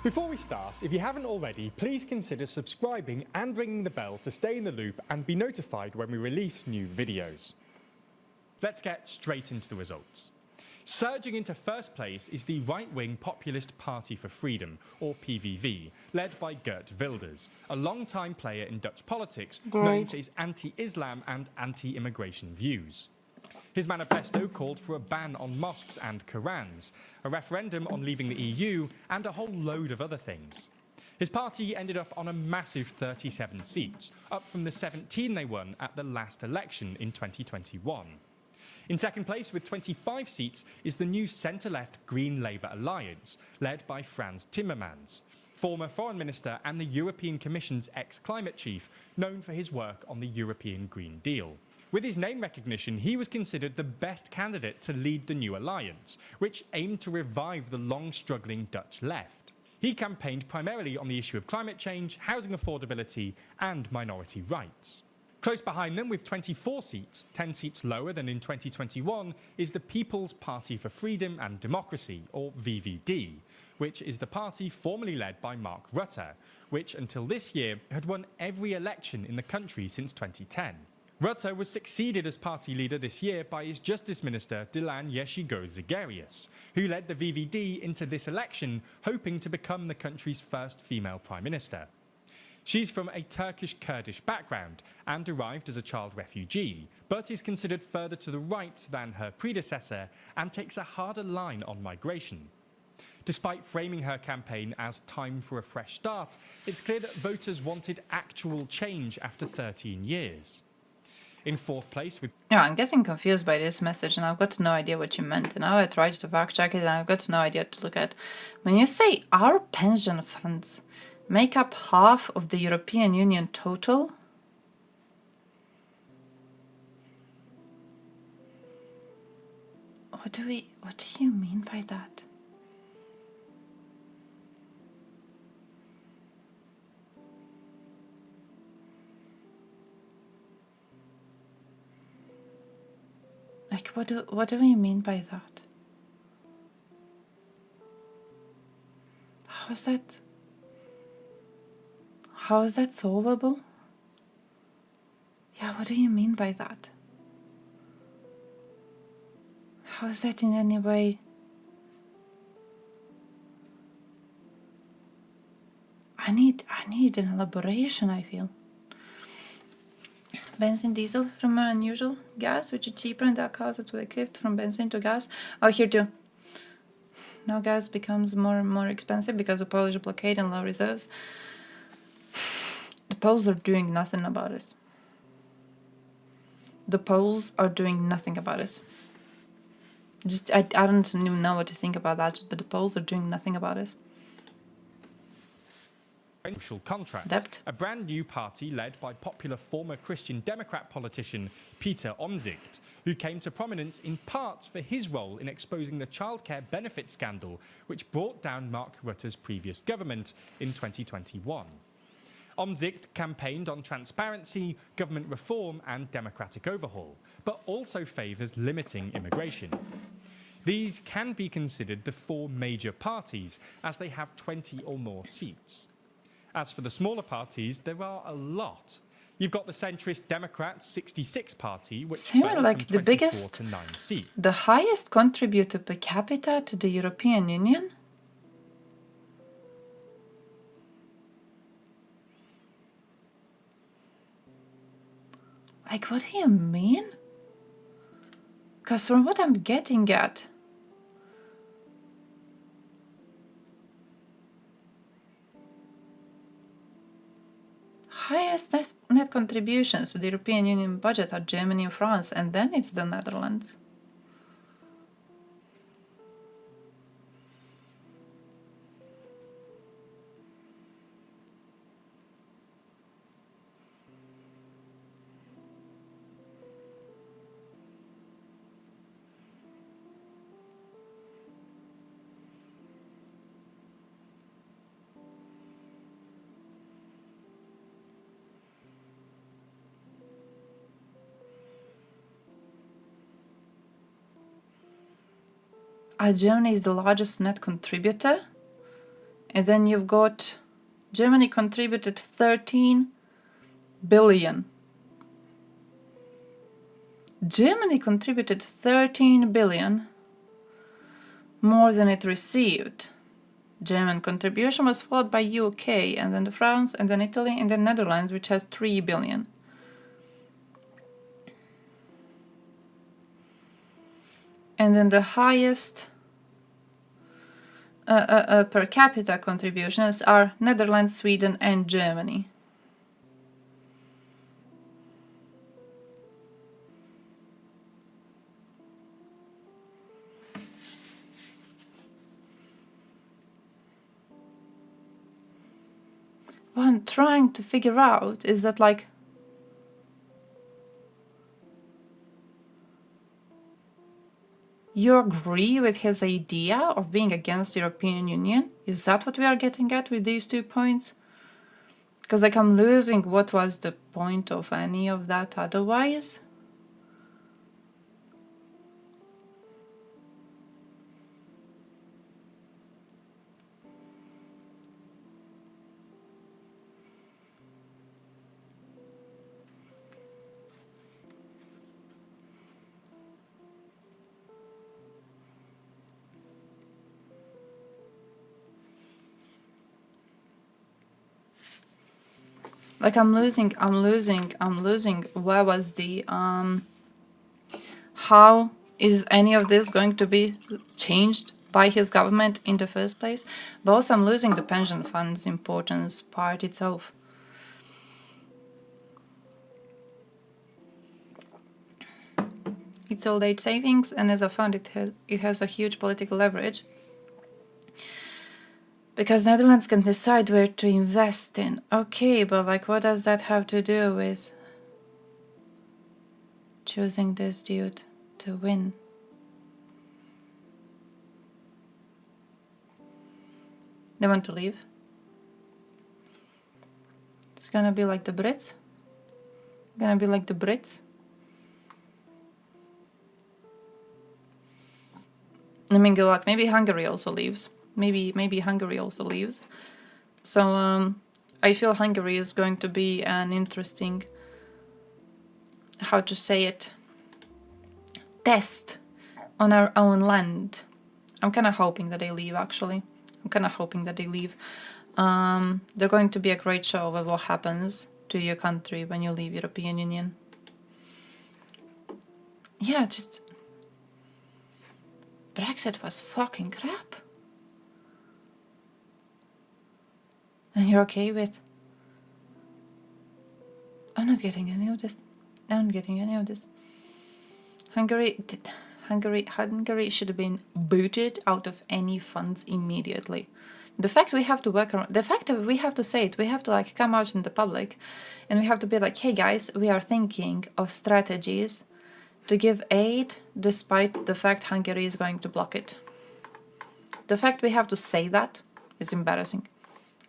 Before we start, if you haven't already, please consider subscribing and ringing the bell to stay in the loop and be notified when we release new videos. Let's get straight into the results. Surging into first place is the right-wing Populist Party for Freedom, or PVV, led by Geert Wilders, a long-time player in Dutch politics known for his anti-Islam and anti-immigration views. His manifesto called for a ban on mosques and Qurans, a referendum on leaving the EU, and a whole load of other things. His party ended up on a massive 37 seats, up from the 17 they won at the last election in 2021. In second place, with 25 seats, is the new centre-left Green Labour Alliance, led by Frans Timmermans, former Foreign Minister and the European Commission's ex-climate chief, known for his work on the European Green Deal. With his name recognition, he was considered the best candidate to lead the new alliance, which aimed to revive the long-struggling Dutch left. He campaigned primarily on the issue of climate change, housing affordability, and minority rights. Close behind them, with 24 seats, 10 seats lower than in 2021, is the People's Party for Freedom and Democracy, or VVD, which is the party formerly led by Mark Rutte, which until this year had won every election in the country since 2010. Rutte was succeeded as party leader this year by his Justice Minister Dilan Yeşilgöz Zegerius, who led the VVD into this election, hoping to become the country's first female Prime Minister. She's from a Turkish-Kurdish background and arrived as a child refugee, but is considered further to the right than her predecessor and takes a harder line on migration. Despite framing her campaign as time for a fresh start, it's clear that voters wanted actual change after 13 years. In fourth place with... Yeah, I'm getting confused by this message and I've got no idea what you meant. And now I tried to fact check it and I've got no idea to look at. When you say our pension funds make up half of the European Union total? What do you mean by that? Like, what do we mean by that? How is that solvable? Yeah, what do you mean by that? How is that in any way? I need an elaboration, I feel. Benzene diesel from unusual gas, which is cheaper and that causes it to shift from benzene to gas. Oh, here too. Now gas becomes more and more expensive because of Polish blockade and low reserves. The Poles are doing nothing about this. The Poles are doing nothing about this. I don't even know what to think about that, but the Poles are doing nothing about this. Social contract, Debt. a brand new party led by popular former Christian Democrat politician Pieter Omtzigt, who came to prominence in part for his role in exposing the childcare benefit scandal, which brought down Mark Rutte's previous government in 2021. Omtzigt campaigned on transparency, government reform and democratic overhaul, but also favours limiting immigration. These can be considered the four major parties, as they have 20 or more seats. As for the smaller parties, there are a lot. You've got the centrist Democrats' 66 party, which fell like from the 24 biggest, to 9 seats. the highest contributor per capita to the European Union? Like, what do you mean? Because from what I'm getting at, highest net contributions to the European Union budget are Germany and France, and then it's the Netherlands. Germany is the largest net contributor, and then you've got Germany contributed 13 billion. Germany contributed 13 billion more than it received. German contribution was followed by UK, and then France, and then Italy, and then Netherlands, which has 3 billion. And then the highest per capita contributions are Netherlands, Sweden, and Germany. What I'm trying to figure out is that, like, you agree with his idea of being against the European Union? Is that what we are getting at with these 2 points? Because, like, I'm losing what was the point of any of that otherwise. Like, I'm losing. Where was the, how is any of this going to be changed by his government in the first place? But also I'm losing the pension fund's importance part itself. It's old age savings, and as I found, it has a huge political leverage. Because Netherlands can decide where to invest in. Okay, but, like, what does that have to do with choosing this dude to win? They want to leave. It's gonna be like the Brits. Gonna be like the Brits. I mean, good luck. Maybe Hungary also leaves. Maybe Hungary also leaves. So I feel Hungary is going to be an interesting, how to say it, test on our own land. I'm kind of hoping that they leave, actually. I'm kind of hoping that they leave. They're going to be a great show of what happens to your country when you leave European Union. Yeah, just... Brexit was fucking crap. And you're okay with... I'm not getting any of this. I'm not getting any of this. Hungary should have been booted out of any funds immediately. The fact we have to work around... The fact that we have to say it, we have to, like, come out in the public and we have to be like, hey guys, we are thinking of strategies to give aid despite the fact Hungary is going to block it. The fact we have to say that is embarrassing.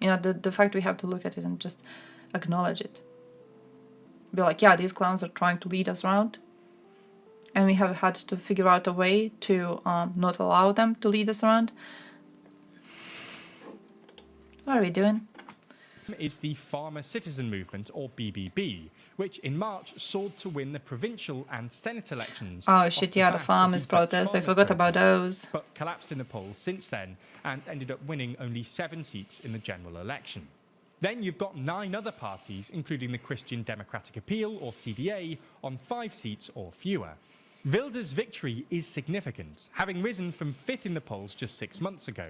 You know, the fact we have to look at it and just acknowledge it. Be like, yeah, these clowns are trying to lead us around. And we have had to figure out a way to not allow them to lead us around. What are we doing? Is the Farmer Citizen Movement, or BBB, which in March soared to win the provincial and Senate elections. Oh shit, yeah, the farmers' protests. I forgot about those. But collapsed in the polls since then and ended up winning only 7 seats in the general election. Then you've got 9 other parties, including the Christian Democratic Appeal, or CDA, on 5 seats or fewer. Wilders' victory is significant, having risen from 5th in the polls just 6 months ago.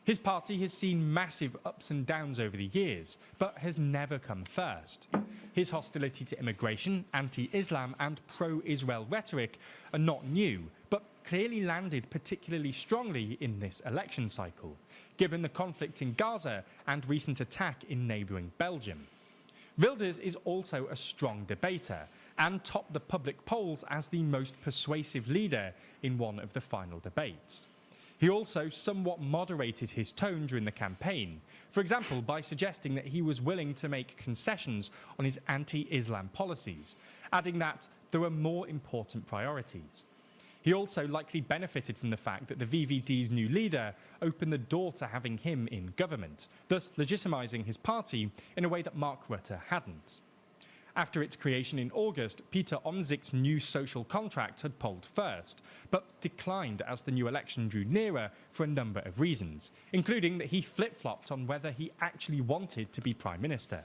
His party has seen massive ups and downs over the years, but has never come first. His hostility to immigration, anti-Islam and pro-Israel rhetoric are not new, but clearly landed particularly strongly in this election cycle, given the conflict in Gaza and recent attack in neighbouring Belgium. Wilders is also a strong debater and topped the public polls as the most persuasive leader in one of the final debates. He also somewhat moderated his tone during the campaign, for example by suggesting that he was willing to make concessions on his anti-Islam policies, adding that there were more important priorities. He also likely benefited from the fact that the VVD's new leader opened the door to having him in government, thus legitimising his party in a way that Mark Rutte hadn't. After its creation in August, Peter Omtzigt's new social contract had polled first, but declined as the new election drew nearer for a number of reasons, including that he flip-flopped on whether he actually wanted to be Prime Minister.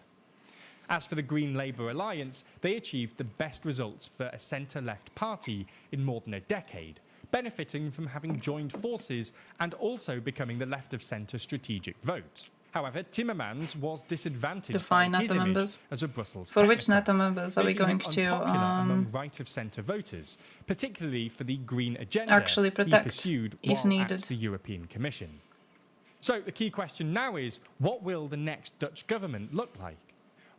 As for the Green Labour alliance, they achieved the best results for a centre-left party in more than a decade, benefiting from having joined forces and also becoming the left-of-centre strategic vote. However, Timmermans was disadvantaged by his image as a Brussels For which technocrat, NATO members are we making him going to unpopular among right-of-centre voters, particularly for the green agenda actually he protect pursued if while needed? at the European Commission? So the key question now is, what will the next Dutch government look like?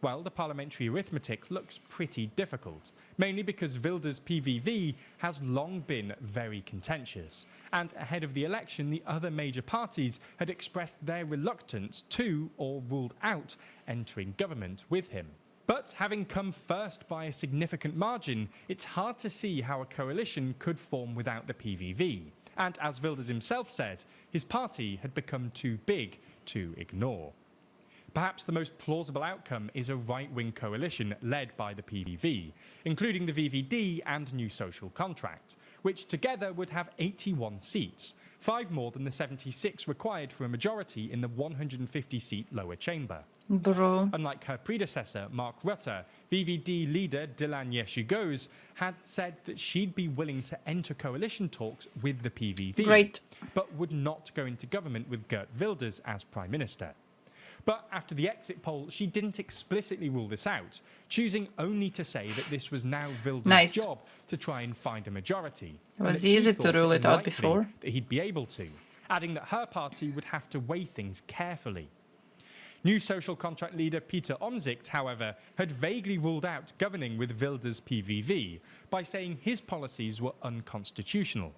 Well, the parliamentary arithmetic looks pretty difficult, mainly because Wilders' PVV has long been very contentious, and ahead of the election the other major parties had expressed their reluctance to, or ruled out, entering government with him. But having come first by a significant margin, it's hard to see how a coalition could form without the PVV, and as Wilders himself said, his party had become too big to ignore. Perhaps the most plausible outcome is a right-wing coalition led by the PVV, including the VVD and New Social Contract, which together would have 81 seats, 5 more than the 76 required for a majority in the 150-seat lower chamber. Bro. Unlike her predecessor, Mark Rutte, VVD leader Dylan Yeşilgöz had said that she'd be willing to enter coalition talks with the PVV, Great. but would not go into government with Geert Wilders as Prime Minister. But after the exit poll, she didn't explicitly rule this out, choosing only to say that this was now Wilders' job to try and find a majority. It was easy to rule it out before. That he'd be able to, adding that her party would have to weigh things carefully. New Social Contract leader Peter Omtzigt, however, had vaguely ruled out governing with Wilders' PVV by saying his policies were unconstitutional.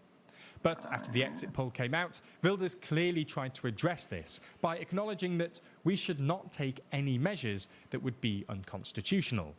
But after the exit poll came out, Wilders clearly tried to address this by acknowledging that we should not take any measures that would be unconstitutional.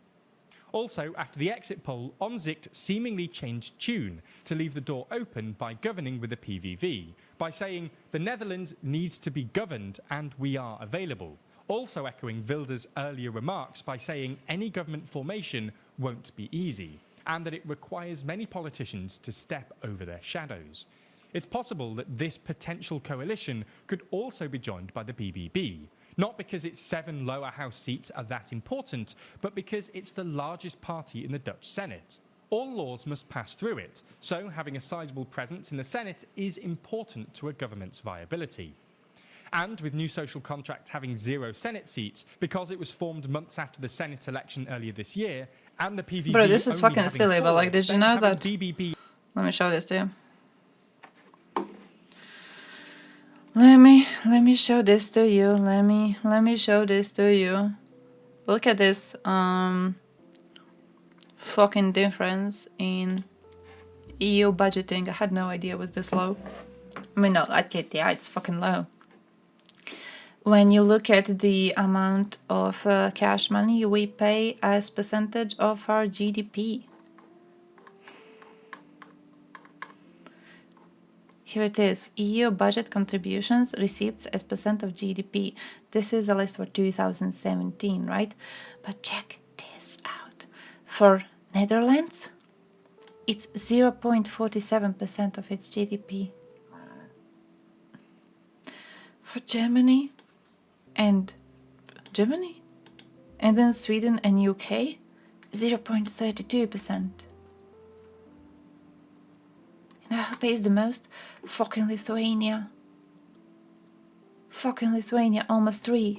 Also, after the exit poll, Omtzigt seemingly changed tune to leave the door open by governing with the PVV, by saying the Netherlands needs to be governed and we are available, also echoing Wilders' earlier remarks by saying any government formation won't be easy, and that it requires many politicians to step over their shadows. It's possible that this potential coalition could also be joined by the BBB, not because its 7 lower house seats are that important, but because it's the largest party in the Dutch Senate. All laws must pass through it, so having a sizable presence in the Senate is important to a government's viability. And with New Social Contract having 0 Senate seats, because it was formed months after the Senate election earlier this year, and the PVV Bro, this is only fucking having silly, 4, but like, did you then know having that... BBB Let me show this to you. Let me show this to you. Let me show this to you. Look at this fucking difference in EU budgeting. I had no idea it was this low. I mean, no, I did, yeah, it's fucking low. When you look at the amount of cash money we pay as percentage of our GDP. Here it is, EU budget contributions, receipts as percent of GDP. This is a list for 2017, right? But check this out. For Netherlands, it's 0.47% of its GDP. For Germany, and then Sweden and UK, 0.32%. You know who pays the most? Fucking Lithuania. Fucking Lithuania, almost 3.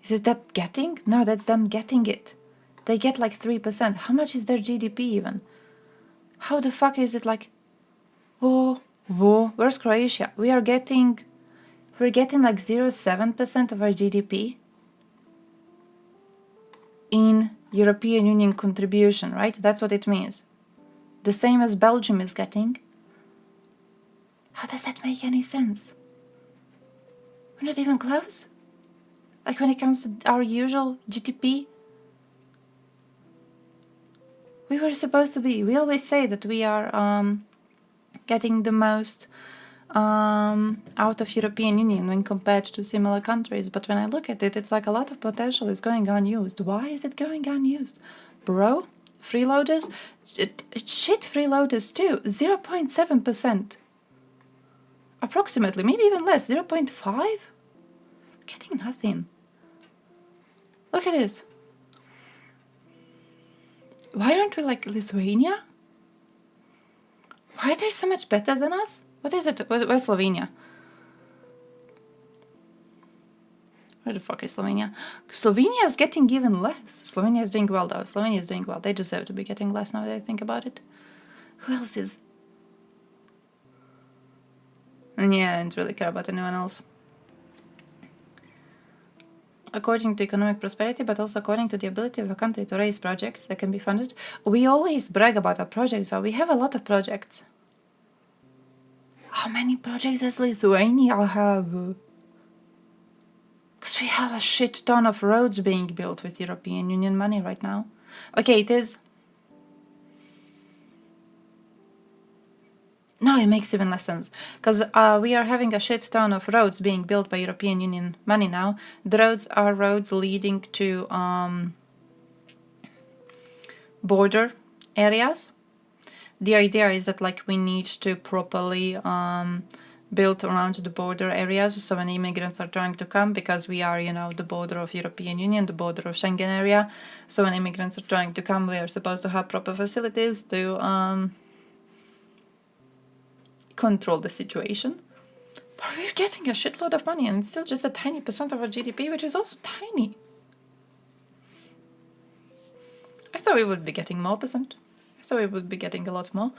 Is it that getting? No, that's them getting it. They get like 3%. How much is their GDP even? How the fuck is it like... Whoa, where's Croatia? We're getting like 0.7% of our GDP in European Union contribution, right? That's what it means. The same as Belgium is getting. How does that make any sense? We're not even close. Like when it comes to our usual GDP, we were supposed to be. We always say that we are getting the most out of European Union when compared to similar countries. But when I look at it, it's like a lot of potential is going unused. Why is it going unused? Bro, freeloaders? Shit freeloaders too. 0.7%. Approximately, maybe even less. 0.5? Getting nothing. Look at this. Why aren't we like Lithuania? Why are they so much better than us? What is it? Where's Slovenia? Where the fuck is Slovenia? Slovenia is getting even less. Slovenia is doing well though. Slovenia is doing well. They deserve to be getting less now that I think about it. Who else is? And yeah, I don't really care about anyone else. According to economic prosperity, but also according to the ability of a country to raise projects that can be funded. We always brag about our projects, so we have a lot of projects. How many projects does Lithuania have? Because we have a shit ton of roads being built with European Union money right now. Okay, it is. No, it makes even less sense. Because we are having a shit ton of roads being built by European Union money now. The roads are roads leading to border areas. The idea is that like we need to properly build around the border areas so when immigrants are trying to come, because we are, you know, the border of European Union, the border of Schengen area. So when immigrants are trying to come, we are supposed to have proper facilities to control the situation. But we're getting a shitload of money and it's still just a tiny percent of our GDP, which is also tiny. I thought we would be getting more percent. I thought we would be getting a lot more.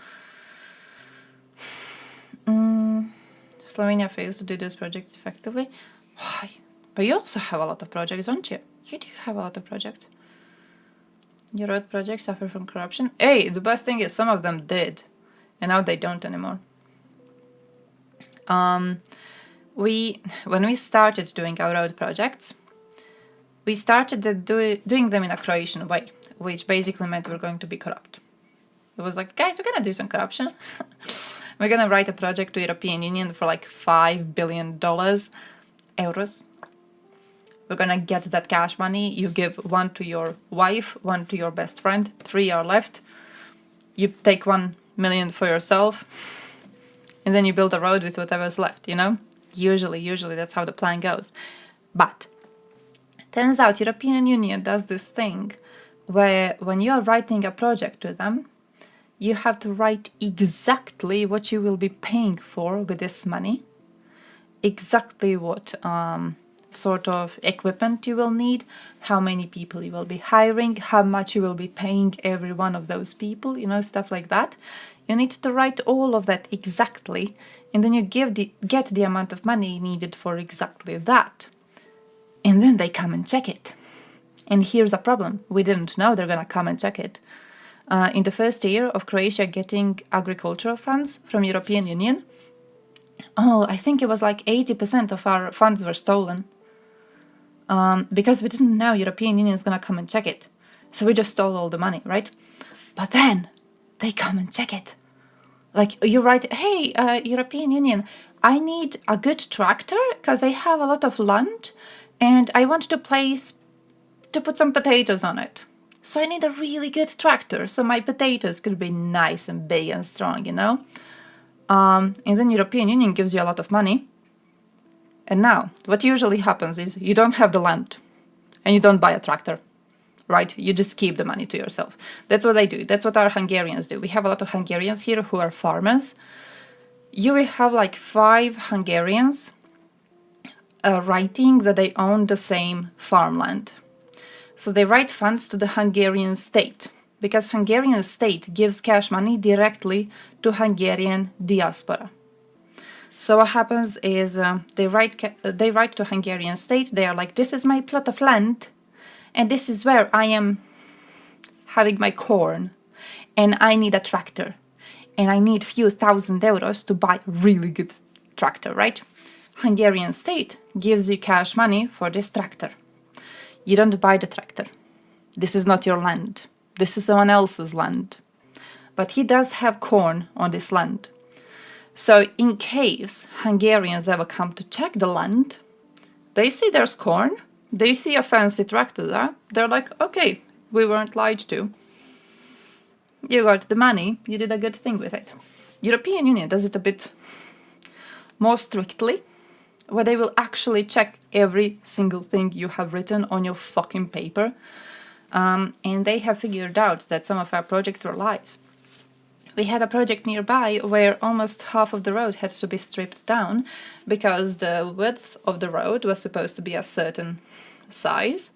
Slovenia fails to do those projects effectively. Why? But you also have a lot of projects, don't you? You do have a lot of projects. Your road projects suffer from corruption. Hey, the best thing is some of them did. And now they don't anymore. When we started doing our road projects, we started doing them in a Croatian way, which basically meant we're going to be corrupt. It was like, guys, we're gonna do some corruption. We're gonna write a project to European Union for like $5 billion euros. We're gonna get that cash money. You give one to your wife, one to your best friend, 3 are left. You take 1 million for yourself. And then you build a road with whatever's left, you know? Usually that's how the plan goes. But turns out European Union does this thing where when you are writing a project to them, you have to write exactly what you will be paying for with this money, exactly what sort of equipment you will need, how many people you will be hiring, how much you will be paying every one of those people, you know, stuff like that. You need to write all of that exactly, and then you get the amount of money needed for exactly that. And then they come and check it. And here's a problem. We didn't know they're gonna come and check it. In the first year of Croatia getting agricultural funds from European Union, I think it was like 80% of our funds were stolen. Because we didn't know European Union is gonna come and check it. So we just stole all the money, right? But then they come and check it. Like you write, hey, European Union, I need a good tractor because I have a lot of land and I want to put some potatoes on it. So I need a really good tractor so my potatoes could be nice and big and strong, you know? And then European Union gives you a lot of money. And now, what usually happens is you don't have the land and you don't buy a tractor, right? You just keep the money to yourself. That's what they do. That's what our Hungarians do. We have a lot of Hungarians here who are farmers. you will have like 5 Hungarians writing that they own the same farmland. So they write funds to the Hungarian state, because Hungarian state gives cash money directly to Hungarian diaspora. So what happens is they write to Hungarian state. They are like, this is my plot of land, and this is where I am having my corn, and I need a tractor, and I need few thousand euros to buy a really good tractor, right? Hungarian state gives you cash money for this tractor. You don't buy the tractor. This is not your land. This is someone else's land. But he does have corn on this land. So in case Hungarians ever come to check the land, they see there's corn, they see a fancy tractor there, they're like, okay, we weren't lied to. You got the money, you did a good thing with it. European Union does it a bit more strictly, where they will actually check every single thing you have written on your fucking paper. And they have figured out that some of our projects were lies. We had a project nearby where almost half of the road had to be stripped down because the width of the road was supposed to be a certain size,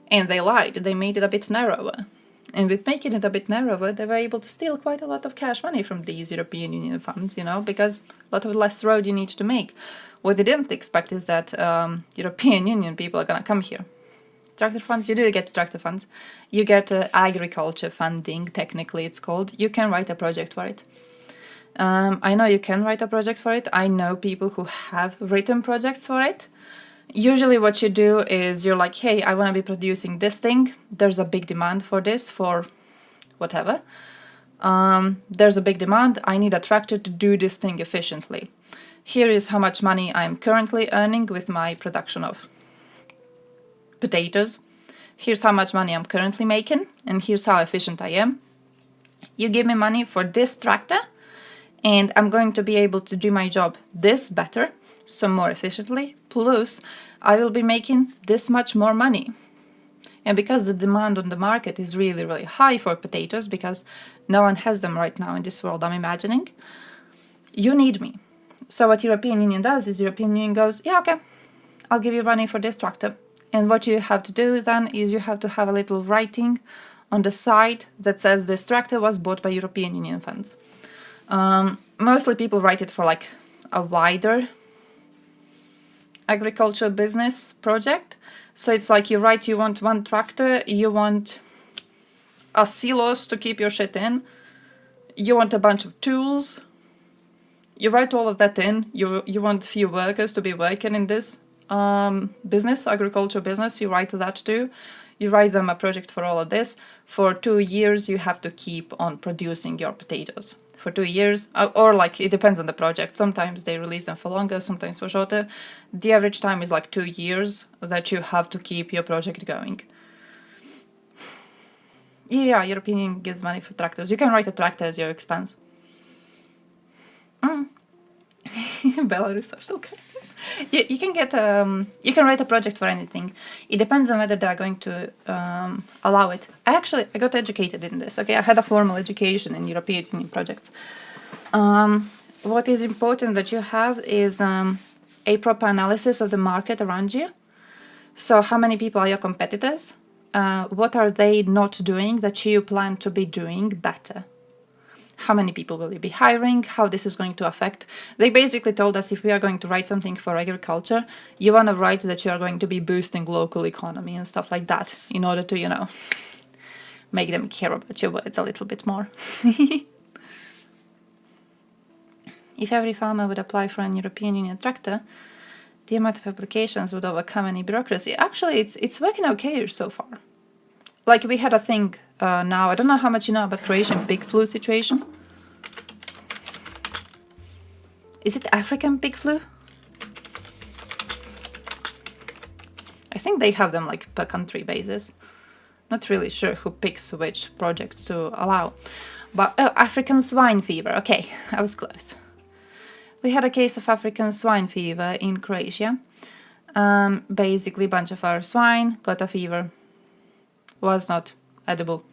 and they lied. They made it a bit narrower. And with making it a bit narrower, they were able to steal quite a lot of cash money from these European Union funds, you know, because a lot of less road you need to make. What they didn't expect is that European Union people are gonna come here. Tractor funds, you do get tractor funds. You get agriculture funding, technically it's called. You can write a project for it. I know you can write a project for it. I know people who have written projects for it. Usually what you do is you're like, hey, I want to be producing this thing. There's a big demand for this, for whatever. There's a big demand. I need a tractor to do this thing efficiently. Here is how much money I'm currently earning with my production of potatoes. Here's how much money I'm currently making, and here's how efficient I am. You give me money for this tractor, and I'm going to be able to do my job this better, so more efficiently, plus I will be making this much more money. And because the demand on the market is really, really high for potatoes, because no one has them right now in this world, I'm imagining, you need me. So what European Union does is European Union goes, yeah, okay, I'll give you money for this tractor. And what you have to do then is you have to have a little writing on the side that says this tractor was bought by European Union funds. Mostly people write it for like a wider agriculture business project. So it's like you write you want one tractor, you want a silos to keep your shit in, you want a bunch of tools, you write all of that in, you want few workers to be working in this business, agriculture business, you write that too. You write them a project for all of this. For 2 years, you have to keep on producing your potatoes. For 2 years, or like, it depends on the project. Sometimes they release them for longer, sometimes for shorter. The average time is like 2 years that you have to keep your project going. Yeah, European Union gives money for tractors. You can write a tractor as your expense. Belarus are still okay. You can get you can write a project for anything. It depends on whether they are going to allow it. I got educated in this. Okay, I had a formal education in European Union projects. What is important that you have is a proper analysis of the market around you. So how many people are your competitors? What are they not doing that you plan to be doing better? How many people will you be hiring? How this is going to affect? They basically told us if we are going to write something for agriculture, you want to write that you are going to be boosting local economy and stuff like that in order to, you know, make them care about your words a little bit more. If every farmer would apply for an European Union tractor, the amount of applications would overcome any bureaucracy. Actually, it's working okay so far. Like, we had a thing now, I don't know how much you know about Croatian pig flu situation. Is it African pig flu? I think they have them like per country basis. Not really sure who picks which projects to allow. But African swine fever, okay, I was close. We had a case of African swine fever in Croatia. Basically, a bunch of our swine got a fever. Was not edible.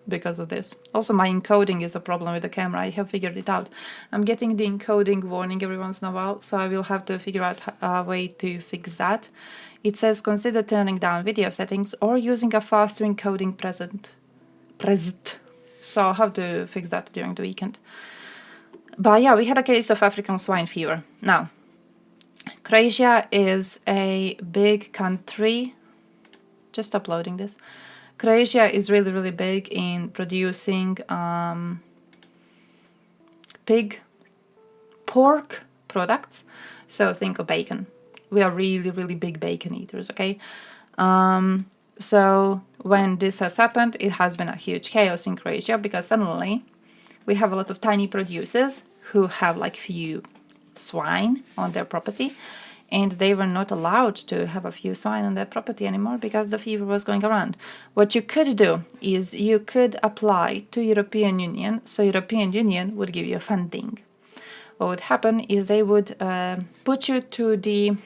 because of this. Also, my encoding is a problem with the camera. I have figured it out. I'm getting the encoding warning every once in a while, so I will have to figure out a way to fix that. It says consider turning down video settings or using a faster encoding preset. So I'll have to fix that during the weekend. But yeah, we had a case of African swine fever. Now, Croatia is a big country. Just uploading this. Croatia is really, really big in producing pig pork products. So think of bacon. We are really, really big bacon eaters, okay? So when this has happened, it has been a huge chaos in Croatia because suddenly we have a lot of tiny producers who have like few swine on their property, and they were not allowed to have a few swine on their property anymore because the fever was going around. What you could do is you could apply to European Union, so European Union would give you funding. What would happen is they would put you to the,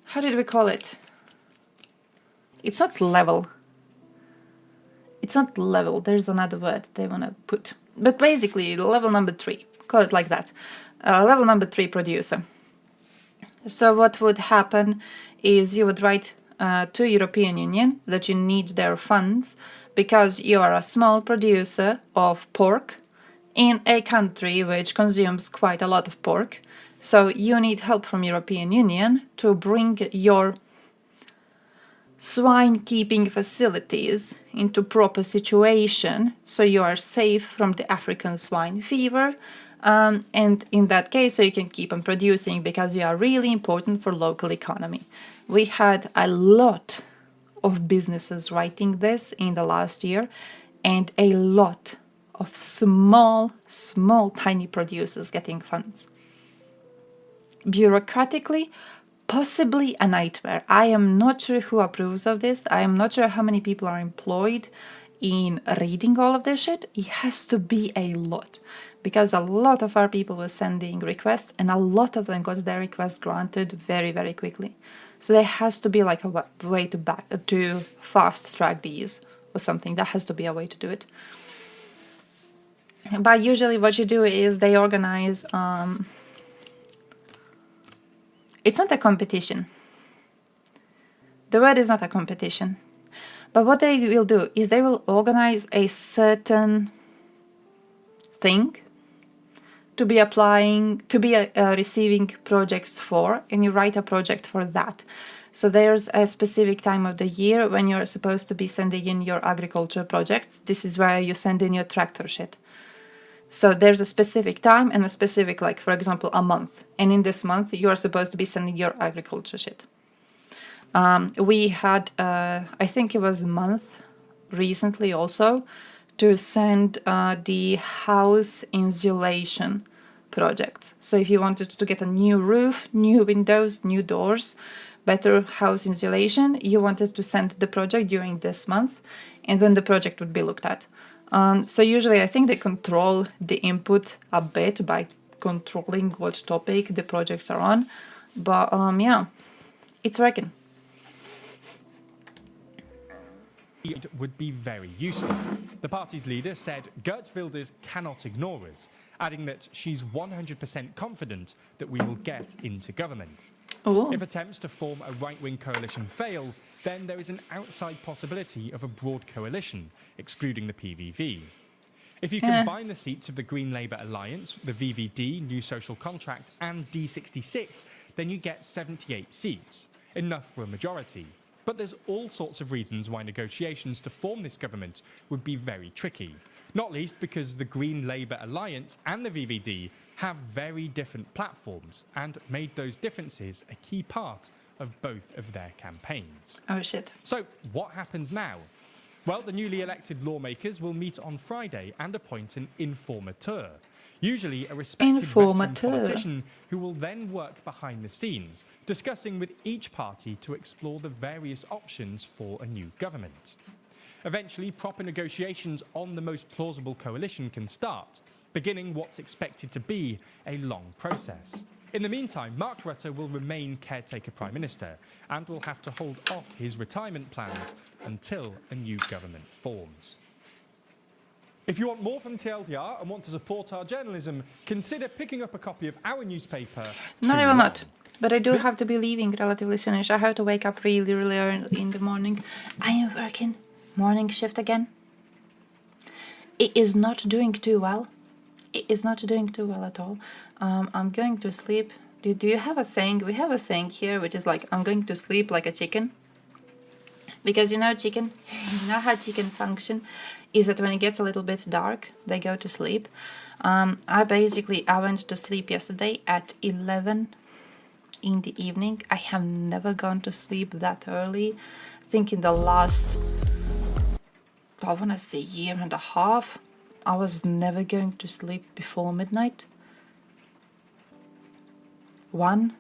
how did we call it? It's not level. It's not level. There's another word they want to put. But basically, level number 3. Call it like that. Level number 3 producer. So what would happen is you would write to European Union that you need their funds because you are a small producer of pork in a country which consumes quite a lot of pork. So you need help from European Union to bring your swine keeping facilities into proper situation so you are safe from the African swine fever, and in that case so you can keep on producing because you are really important for local economy. We had a lot of businesses writing this in the last year and a lot of small tiny producers getting funds. Bureaucratically, possibly a nightmare. I am not sure who approves of this. I am not sure how many people are employed in reading all of this shit. It has to be a lot because a lot of our people were sending requests and a lot of them got their requests granted very, very quickly. So there has to be like a way to fast track these or something. That has to be a way to do it. But usually what you do is they organize it's not a competition. The word is not a competition. But what they will do is they will organize a certain thing to be receiving projects for, and you write a project for that. So there's a specific time of the year when you're supposed to be sending in your agriculture projects. This is where you send in your tractor shit. So there's a specific time and a specific, like, for example, a month. And in this month, you are supposed to be sending your agriculture shit. We had, I think it was a month recently also, to send the house insulation projects. So if you wanted to get a new roof, new windows, new doors, better house insulation, you wanted to send the project during this month, and then the project would be looked at. So usually I think they control the input a bit by controlling what topic the projects are on. But yeah, it's working. It would be very useful. The party's leader said Geert Wilders cannot ignore us, adding that she's 100% confident that we will get into government. Ooh. If attempts to form a right-wing coalition fail, then there is an outside possibility of a broad coalition, excluding the PVV. If you combine the seats of the Green Labour Alliance, the VVD, New Social Contract, and D66, then you get 78 seats, enough for a majority. But there's all sorts of reasons why negotiations to form this government would be very tricky, not least because the Green Labour Alliance and the VVD have very different platforms and made those differences a key part of both of their campaigns. Oh shit. So what happens now? Well, the newly elected lawmakers will meet on Friday and appoint an informateur, usually a respected veteran politician who will then work behind the scenes, discussing with each party to explore the various options for a new government. Eventually, proper negotiations on the most plausible coalition can start, beginning what's expected to be a long process. In the meantime, Mark Rutte will remain caretaker Prime Minister and will have to hold off his retirement plans until a new government forms. If you want more from TLDR and want to support our journalism, consider picking up a copy of our newspaper. No, I will not. But I do have to be leaving relatively soonish. I have to wake up really, really early in the morning. I am working morning shift again. It is not doing too well. It is not doing too well at all. I'm going to sleep. Do you have a saying? We have a saying here, which is like, I'm going to sleep like a chicken. Because you know chicken, you know how chicken function is that when it gets a little bit dark, they go to sleep. I went to sleep yesterday at 11 in the evening. I have never gone to sleep that early. I think in the last, I want to say year and a half, I was never going to sleep before midnight. 1,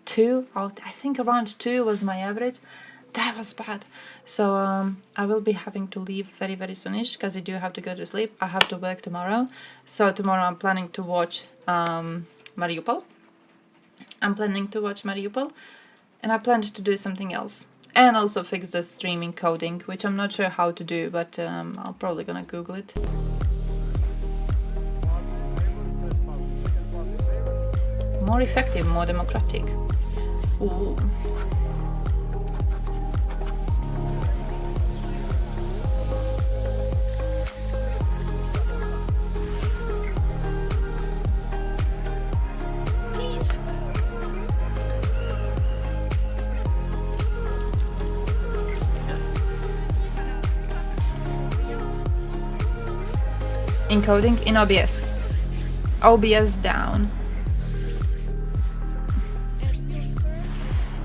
2, I think around 2 was my average. That was bad. So I will be having to leave very, very soonish because I do have to go to sleep. I have to work tomorrow. So tomorrow I'm planning to watch Mariupol. And I planned to do something else. And also fix the streaming coding, which I'm not sure how to do, but I'm probably gonna Google it. More effective, more democratic. Ooh. Encoding in OBS. OBS down.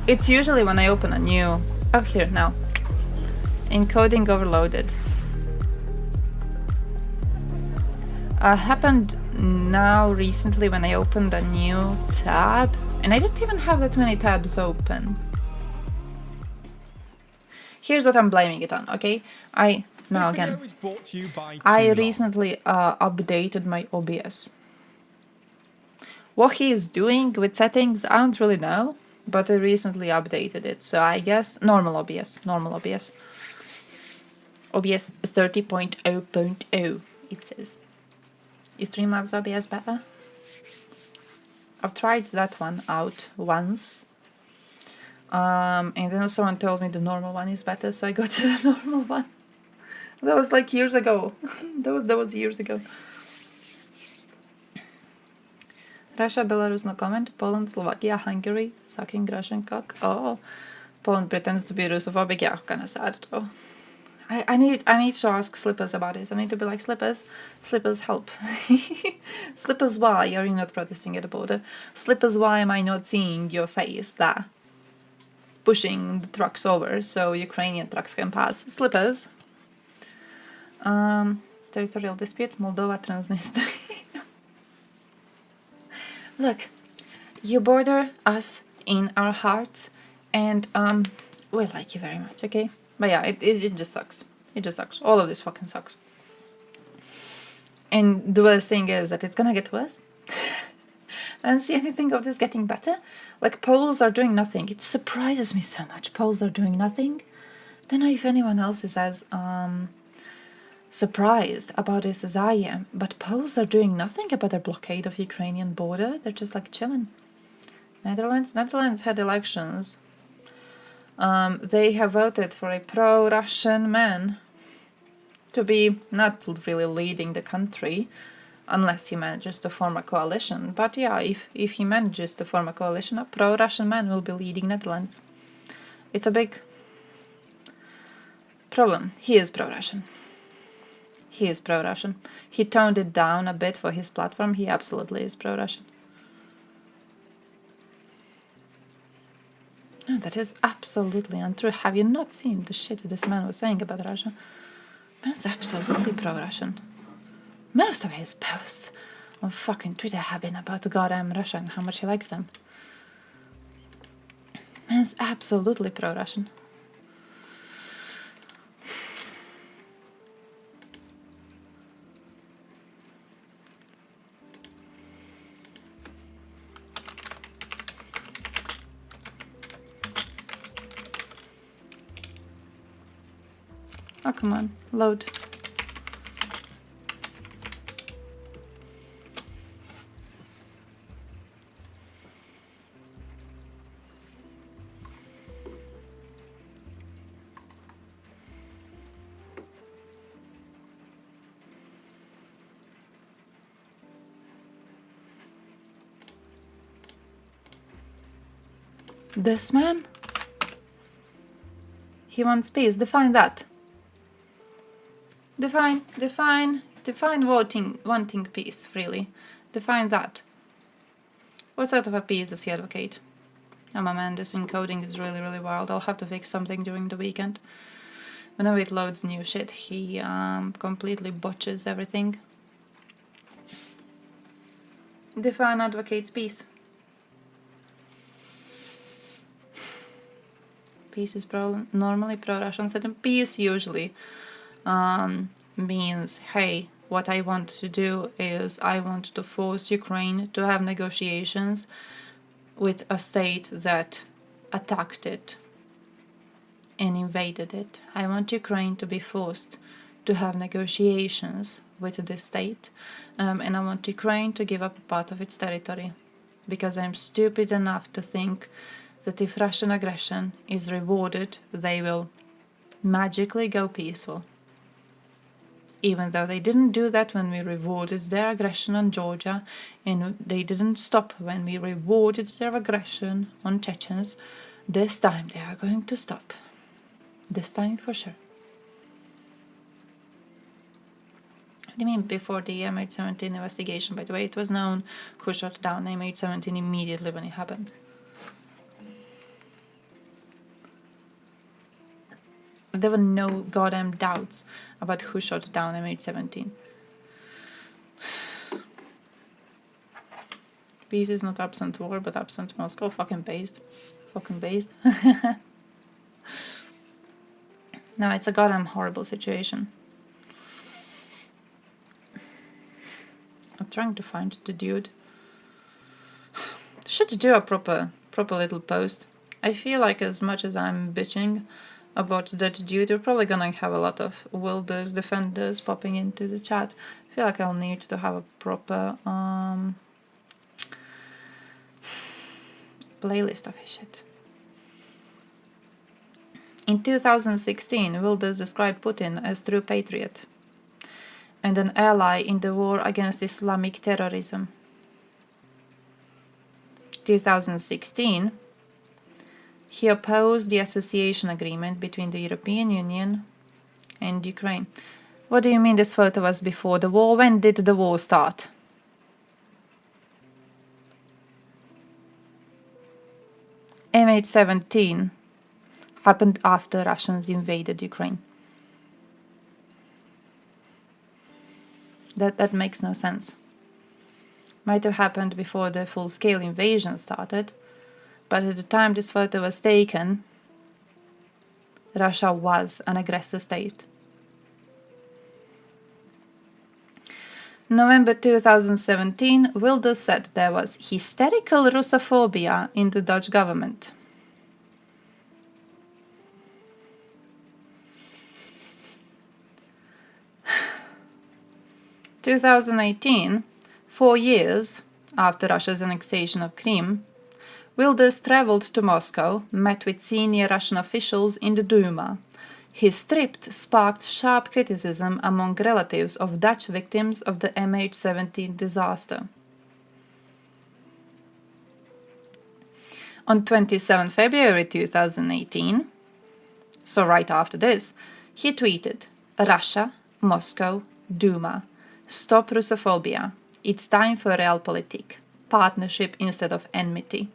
It's usually when I open a new... Oh, here, now. Encoding overloaded. Happened now recently when I opened a new tab. And I don't even have that many tabs open. Here's what I'm blaming it on, okay? I recently updated my OBS. What he is doing with settings, I don't really know, but I recently updated it. So I guess normal OBS. OBS 30.0.0 it says. Is Streamlabs OBS better? I've tried that one out once. And then someone told me the normal one is better, so I got the normal one. That was like years ago. that was years ago. Russia, Belarus, no comment. Poland, Slovakia, Hungary, sucking Russian cock. Oh, Poland pretends to be Russophobic. Yeah, kind of sad though. I need to ask Slippers about this. I need to be like, Slippers, help. Slippers, why are you not protesting at the border? Slippers, why am I not seeing your face there? Pushing the trucks over so Ukrainian trucks can pass. Slippers. Territorial dispute, Moldova, Transnistria. Look, you border us in our hearts, and we like you very much, okay? But yeah, it just sucks. It just sucks. All of this fucking sucks. And the worst thing is that it's gonna get worse. I don't see anything of this getting better. Like, Poles are doing nothing. It surprises me so much. Poles are doing nothing. Don't know if anyone else is as surprised about this as I am, but Poles are doing nothing about their blockade of Ukrainian border. They're just like chilling. Netherlands had elections. They have voted for a pro-Russian man to be not really leading the country, unless he manages to form a coalition. But yeah, if he manages to form a coalition, a pro-Russian man will be leading Netherlands. It's a big problem. He is pro-Russian. He is pro-Russian. He toned it down a bit for his platform. He absolutely is pro-Russian. No, that is absolutely untrue. Have you not seen the shit this man was saying about Russia? Man's absolutely pro-Russian. Most of his posts on fucking Twitter have been about the goddamn Russia and how much he likes them. Man's absolutely pro-Russian. Oh, come on. Load. This man? He wants peace. Define that. Define wanting peace, really. Define that. What sort of a peace does he advocate? Oh my man, this encoding is really, really wild. I'll have to fix something during the weekend. Whenever it loads new shit, he completely botches everything. Define advocates peace. Peace is normally pro-Russian sentiment. Peace usually means, hey, what I want to do is I want to force Ukraine to have negotiations with a state that attacked it and invaded it. I want Ukraine to be forced to have negotiations with this state, and I want Ukraine to give up a part of its territory, because I'm stupid enough to think that if Russian aggression is rewarded, they will magically go peaceful. Even though they didn't do that when we rewarded their aggression on Georgia, and they didn't stop when we rewarded their aggression on Chechens, this time they are going to stop. This time for sure. What do you mean before the MH17 investigation? By the way, it was known who shot down MH17 immediately when it happened. There were no goddamn doubts about who shot down MH17. Peace is not absent war, but absent Moscow. Fucking based. Fucking based. No, it's a goddamn horrible situation. I'm trying to find the dude. Should do a proper little post. I feel like as much as I'm bitching about that dude, we're probably gonna have a lot of Wilders defenders popping into the chat. I feel like I'll need to have a proper playlist of his shit. In 2016, Wilders described Putin as true patriot and an ally in the war against Islamic terrorism. 2016, he opposed the association agreement between the European Union and Ukraine. What do you mean this photo was before the war? When did the war start? MH17 happened after Russians invaded Ukraine. That makes no sense. Might have happened before the full-scale invasion started, but at the time this photo was taken, Russia was an aggressor state. November 2017, Wilders said there was hysterical Russophobia in the Dutch government. In 2018, 4 years after Russia's annexation of Crimea, Wilders traveled to Moscow, met with senior Russian officials in the Duma. His trip sparked sharp criticism among relatives of Dutch victims of the MH17 disaster. On 27 February 2018, so right after this, he tweeted, "Russia, Moscow, Duma. Stop Russophobia. It's time for realpolitik. Partnership instead of enmity."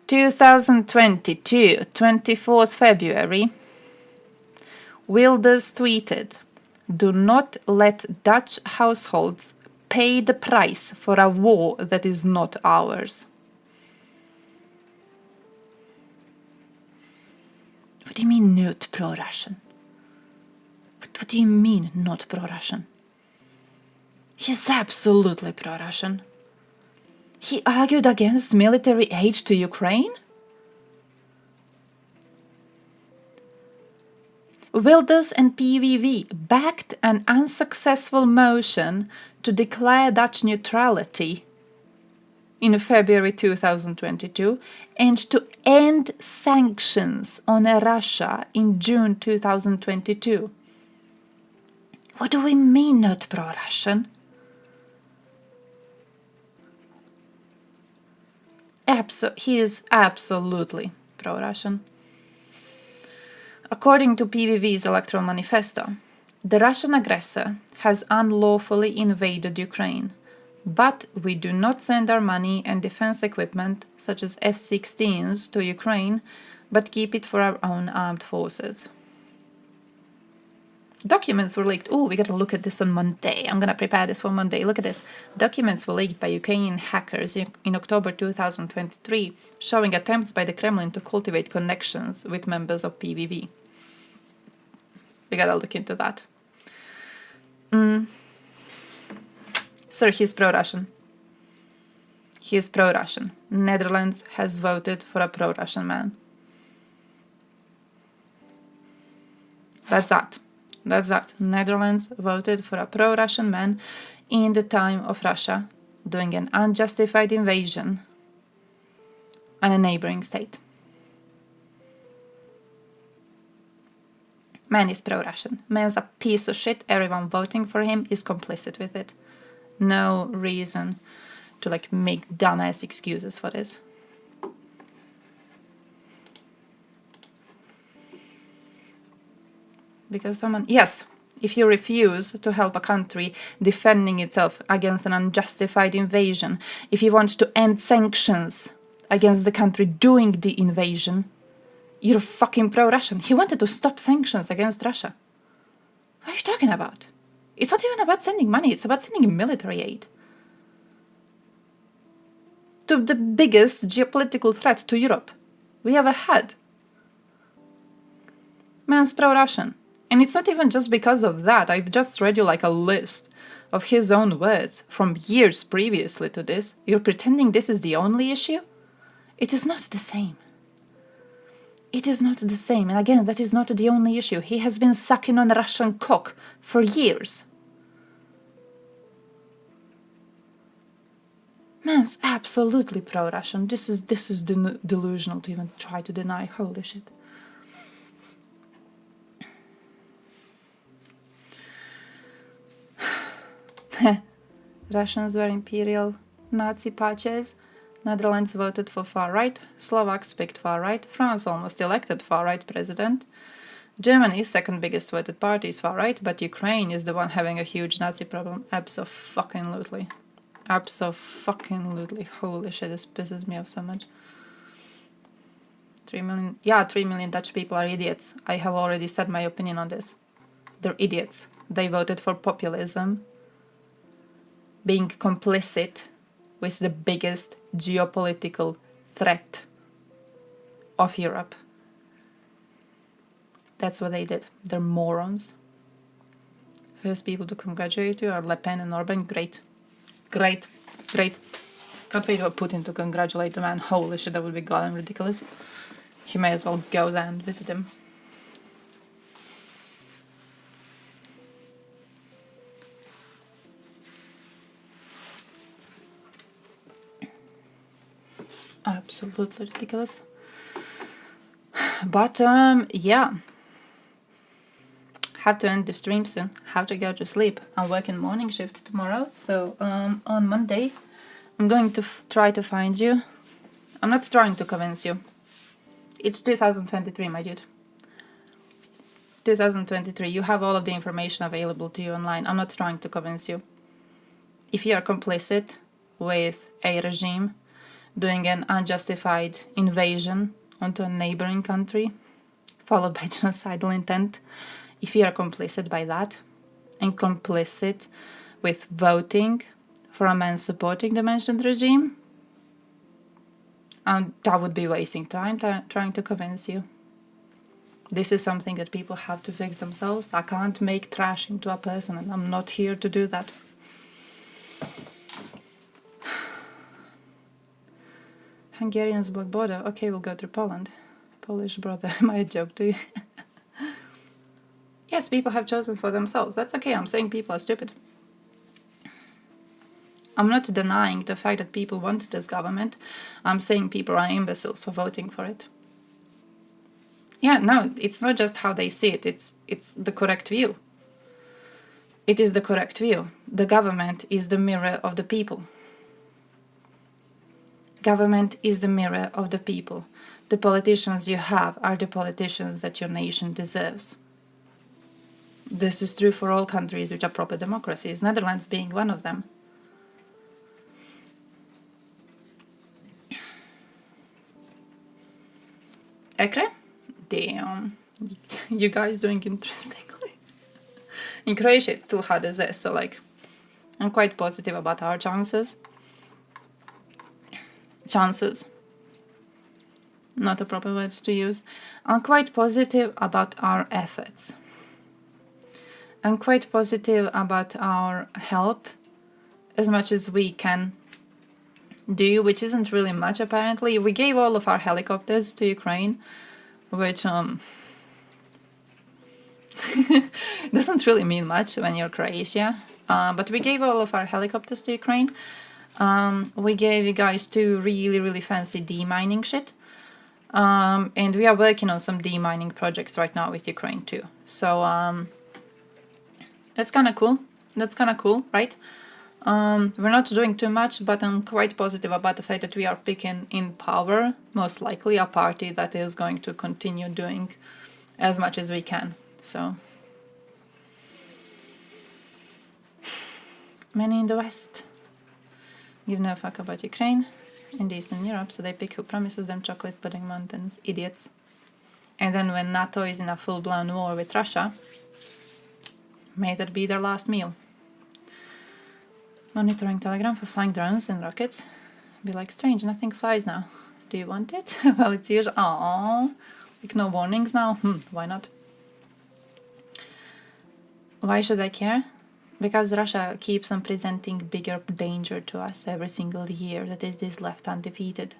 2022, 24th February, Wilders tweeted, "Do not let Dutch households pay the price for a war that is not ours." What do you mean not pro-Russian? What do you mean not pro-Russian? He's absolutely pro-Russian. He argued against military aid to Ukraine? Wilders and PVV backed an unsuccessful motion to declare Dutch neutrality in February 2022 and to end sanctions on Russia in June 2022. What do we mean not pro-Russian? He is absolutely pro-Russian. According to PVV's electoral manifesto, the Russian aggressor has unlawfully invaded Ukraine, but we do not send our money and defense equipment, such as F-16s, to Ukraine, but keep it for our own armed forces. Documents were leaked. Oh, we gotta look at this on Monday. I'm gonna prepare this for Monday. Look at this. Documents were leaked by Ukrainian hackers in October 2023, showing attempts by the Kremlin to cultivate connections with members of PVV. We gotta look into that. Sir, he's pro-Russian. He is pro-Russian. Netherlands has voted for a pro-Russian man. That's that. That's that. Netherlands voted for a pro-Russian man in the time of Russia doing an unjustified invasion on a neighboring state. Man is pro-Russian. Man's a piece of shit. Everyone voting for him is complicit with it. No reason to make dumbass excuses for this. Because someone... Yes, if you refuse to help a country defending itself against an unjustified invasion, if you want to end sanctions against the country doing the invasion, you're fucking pro-Russian. He wanted to stop sanctions against Russia. What are you talking about? It's not even about sending money, it's about sending military aid to the biggest geopolitical threat to Europe we ever had. Man's pro-Russian. And it's not even just because of that. I've just read you a list of his own words from years previously to this. You're pretending this is the only issue? It is not the same. It is not the same. And again, that is not the only issue. He has been sucking on Russian cock for years. Man's absolutely pro-Russian. This is delusional to even try to deny. Holy shit. Russians were imperial Nazi patches. Netherlands voted for far-right. Slovaks picked far-right. France almost elected far-right president. Germany's second biggest voted party is far-right, but Ukraine is the one having a huge Nazi problem. Abso-fucking-lutely. Abso-fucking-lutely. Holy shit, this pisses me off so much. 3 million... Yeah, 3 million Dutch people are idiots. I have already said my opinion on this. They're idiots. They voted for populism, being complicit with the biggest geopolitical threat of Europe. That's what they did. They're morons. First people to congratulate you are Le Pen and Orban. Great. Great. Great. Can't wait for Putin to congratulate the man. Holy shit, that would be goddamn ridiculous. He may as well go there and visit him. Absolutely ridiculous. But, yeah. Have to end the stream soon. Have to go to sleep. I'm working morning shift tomorrow, so on Monday I'm going to try to find you. I'm not trying to convince you. It's 2023, my dude. 2023. You have all of the information available to you online. I'm not trying to convince you. If you are complicit with a regime doing an unjustified invasion onto a neighboring country, followed by genocidal intent, if you are complicit by that, and complicit with voting for a man supporting the mentioned regime, that would be wasting time trying to convince you. This is something that people have to fix themselves. I can't make trash into a person, and I'm not here to do that. Hungarians block border. Okay, we'll go through Poland. Polish brother, am I a joke to you? Yes, people have chosen for themselves. That's okay. I'm saying people are stupid. I'm not denying the fact that people want this government. I'm saying people are imbeciles for voting for it. Yeah, no, it's not just how they see it. It's the correct view. It is the correct view. The government is the mirror of the people. Government is the mirror of the people. The politicians you have are the politicians that your nation deserves. This is true for all countries which are proper democracies, Netherlands being one of them. Ekre? Damn. You guys doing interestingly. In Croatia it's still HDZ, so like I'm quite positive about our chances. Not a proper word to use. I'm quite positive about our efforts. I'm quite positive about our help as much as we can do, which isn't really much apparently. We gave all of our helicopters to Ukraine, which doesn't really mean much when you're Croatia. But we gave all of our helicopters to Ukraine. We gave you guys 2 really fancy demining shit. And we are working on some demining projects right now with Ukraine too. So that's kind of cool. That's kind of cool, right? We're not doing too much, but I'm quite positive about the fact that we are picking in power, most likely a party that is going to continue doing as much as we can. So many in the West give no fuck about Ukraine and Eastern Europe, so they pick who promises them chocolate pudding mountains, idiots. And then when NATO is in a full-blown war with Russia, may that be their last meal. Monitoring Telegram for flying drones and rockets. Be like, strange, nothing flies now. Do you want it? Well, it's usually... Aww. Like, no warnings now? Why not? Why should I care? Because Russia keeps on presenting bigger danger to us every single year that it is left undefeated.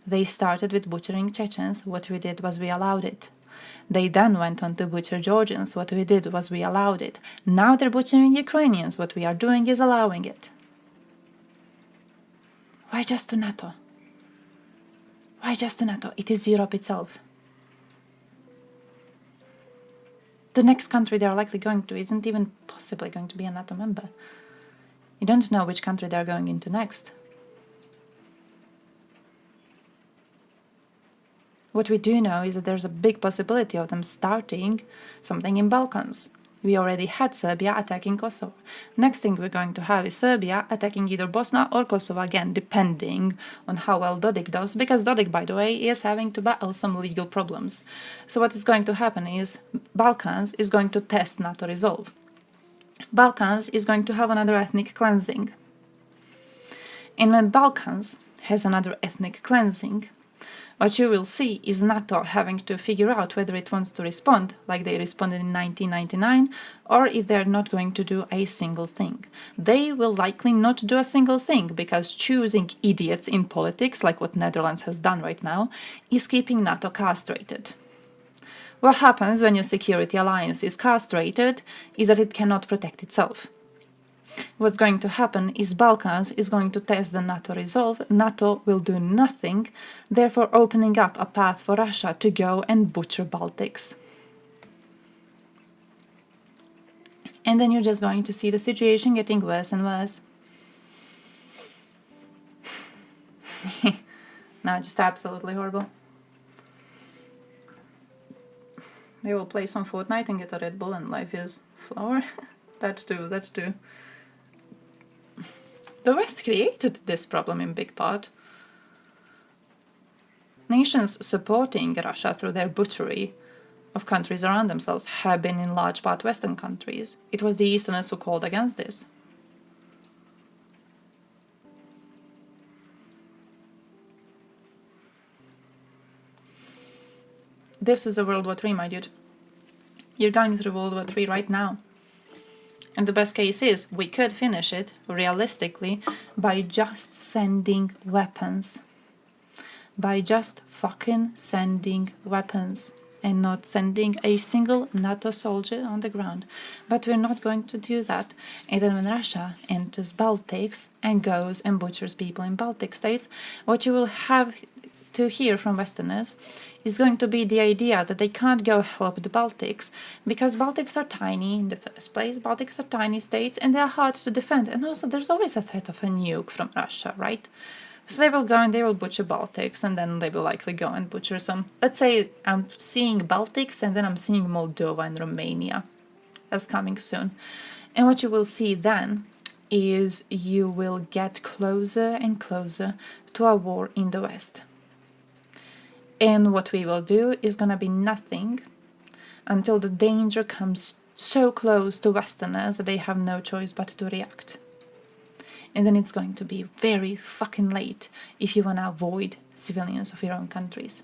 They started with butchering Chechens. What we did was we allowed it. They then went on to butcher Georgians. What we did was we allowed it. Now they're butchering Ukrainians. What we are doing is allowing it. Why just to NATO? Why just to NATO? It is Europe itself. The next country they are likely going to isn't even possibly going to be a NATO member. You don't know which country they're going into next. What we do know is that there's a big possibility of them starting something in Balkans. We already had Serbia attacking Kosovo. Next thing we're going to have is Serbia attacking either Bosnia or Kosovo again, depending on how well Dodik does, because Dodik, by the way, is having to battle some legal problems. So what is going to happen is Balkans is going to test NATO resolve. Balkans is going to have another ethnic cleansing. And when Balkans has another ethnic cleansing, what you will see is NATO having to figure out whether it wants to respond like they responded in 1999 or if they're not going to do a single thing. They will likely not do a single thing because choosing idiots in politics, like what Netherlands has done right now, is keeping NATO castrated. What happens when your security alliance is castrated is that it cannot protect itself. What's going to happen is Balkans is going to test the NATO resolve. NATO will do nothing, therefore opening up a path for Russia to go and butcher Baltics. And then you're just going to see the situation getting worse and worse. No, just absolutely horrible. They will play some Fortnite and get a Red Bull and life is flower. That too. The West created this problem in big part. Nations supporting Russia through their butchery of countries around themselves have been in large part Western countries. It was the Easterners who called against this. This is a World War III, my dude. You're going through World War III right now. And the best case is, we could finish it, realistically, by just sending weapons. By just fucking sending weapons. And not sending a single NATO soldier on the ground. But we're not going to do that. And then when Russia enters Baltics and goes and butchers people in Baltic states, what you will have to hear from Westerners is going to be the idea that they can't go help the Baltics because Baltics are tiny in the first place. Baltics are tiny states and they are hard to defend. And also there's always a threat of a nuke from Russia, right? So they will go and they will butcher Baltics, and then they will likely go and butcher some. Let's say I'm seeing Baltics, and then I'm seeing Moldova and Romania as coming soon. And what you will see then is you will get closer and closer to a war in the West. And what we will do is gonna be nothing until the danger comes so close to Westerners that they have no choice but to react. And then it's going to be very fucking late if you want to avoid civilians of your own countries.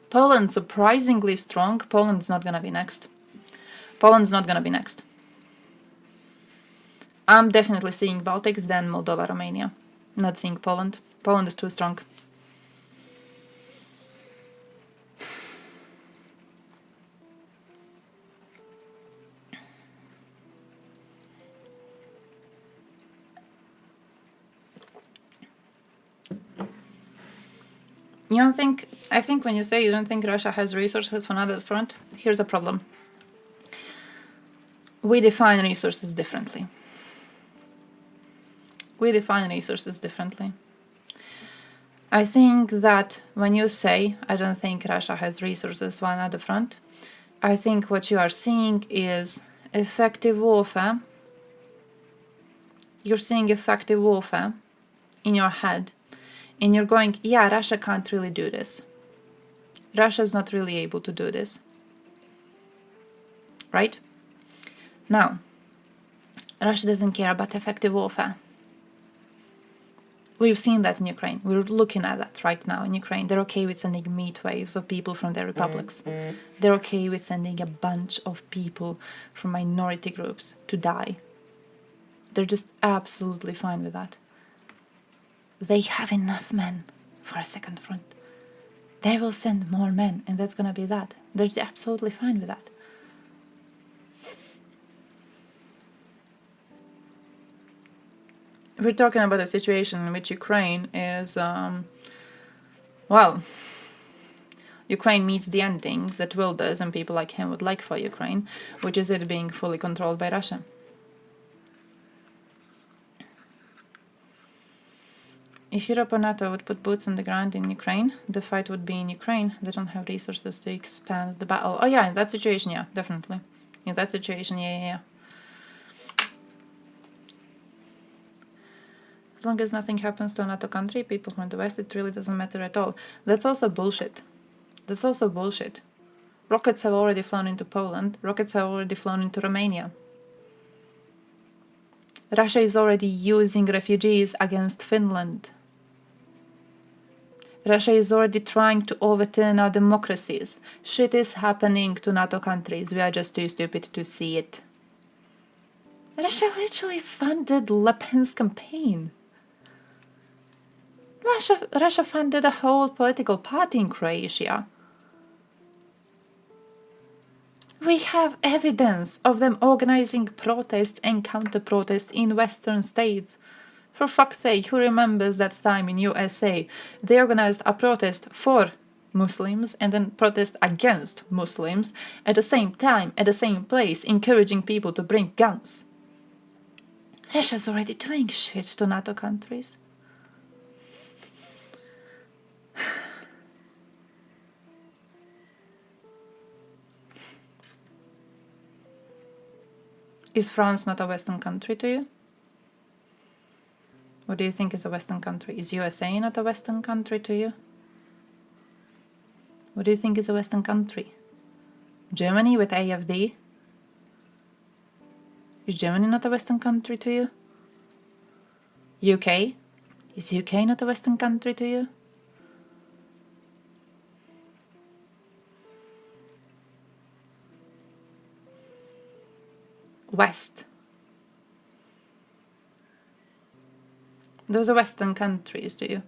Poland, surprisingly strong. Poland's not going to be next. Poland's not going to be next. I'm definitely seeing Baltics, then Moldova, Romania. Not seeing Poland. Poland is too strong. You don't think, I think when you say you don't think Russia has resources for another front, here's a problem. We define resources differently. We define resources differently. I think that when you say, I don't think Russia has resources for another front, I think what you are seeing is effective warfare. You're seeing effective warfare in your head. And you're going, yeah, Russia can't really do this. Russia's not really able to do this. Right? Now, Russia doesn't care about effective warfare. We've seen that in Ukraine. We're looking at that right now in Ukraine. They're okay with sending meat waves of people from their republics. They're okay with sending a bunch of people from minority groups to die. They're just absolutely fine with that. They have enough men for a second front. They will send more men, and that's gonna be that. They're absolutely fine with that. We're talking about a situation in which Ukraine is, well, Ukraine meets the ending that Wilders and people like him would like for Ukraine, which is it being fully controlled by Russia. If Europe or NATO would put boots on the ground in Ukraine, the fight would be in Ukraine. They don't have resources to expand the battle. Oh yeah, in that situation, yeah, definitely. In that situation, yeah. As long as nothing happens to a NATO country, people from the West, it really doesn't matter at all. That's also bullshit. That's also bullshit. Rockets have already flown into Poland. Rockets have already flown into Romania. Russia is already using refugees against Finland. Russia is already trying to overturn our democracies. Shit is happening to NATO countries. We are just too stupid to see it. Russia literally funded Le Pen's campaign. Russia funded a whole political party in Croatia. We have evidence of them organizing protests and counter-protests in Western states. For fuck's sake, who remembers that time in USA? They organized a protest for Muslims and then protest against Muslims at the same time, at the same place, encouraging people to bring guns. Russia's already doing shit to NATO countries. Is France not a Western country to you? What do you think is a Western country? Is USA not a Western country to you? What do you think is a Western country? Germany with AfD? Is Germany not a Western country to you? UK? Is UK not a Western country to you? West. Those are Western countries to you.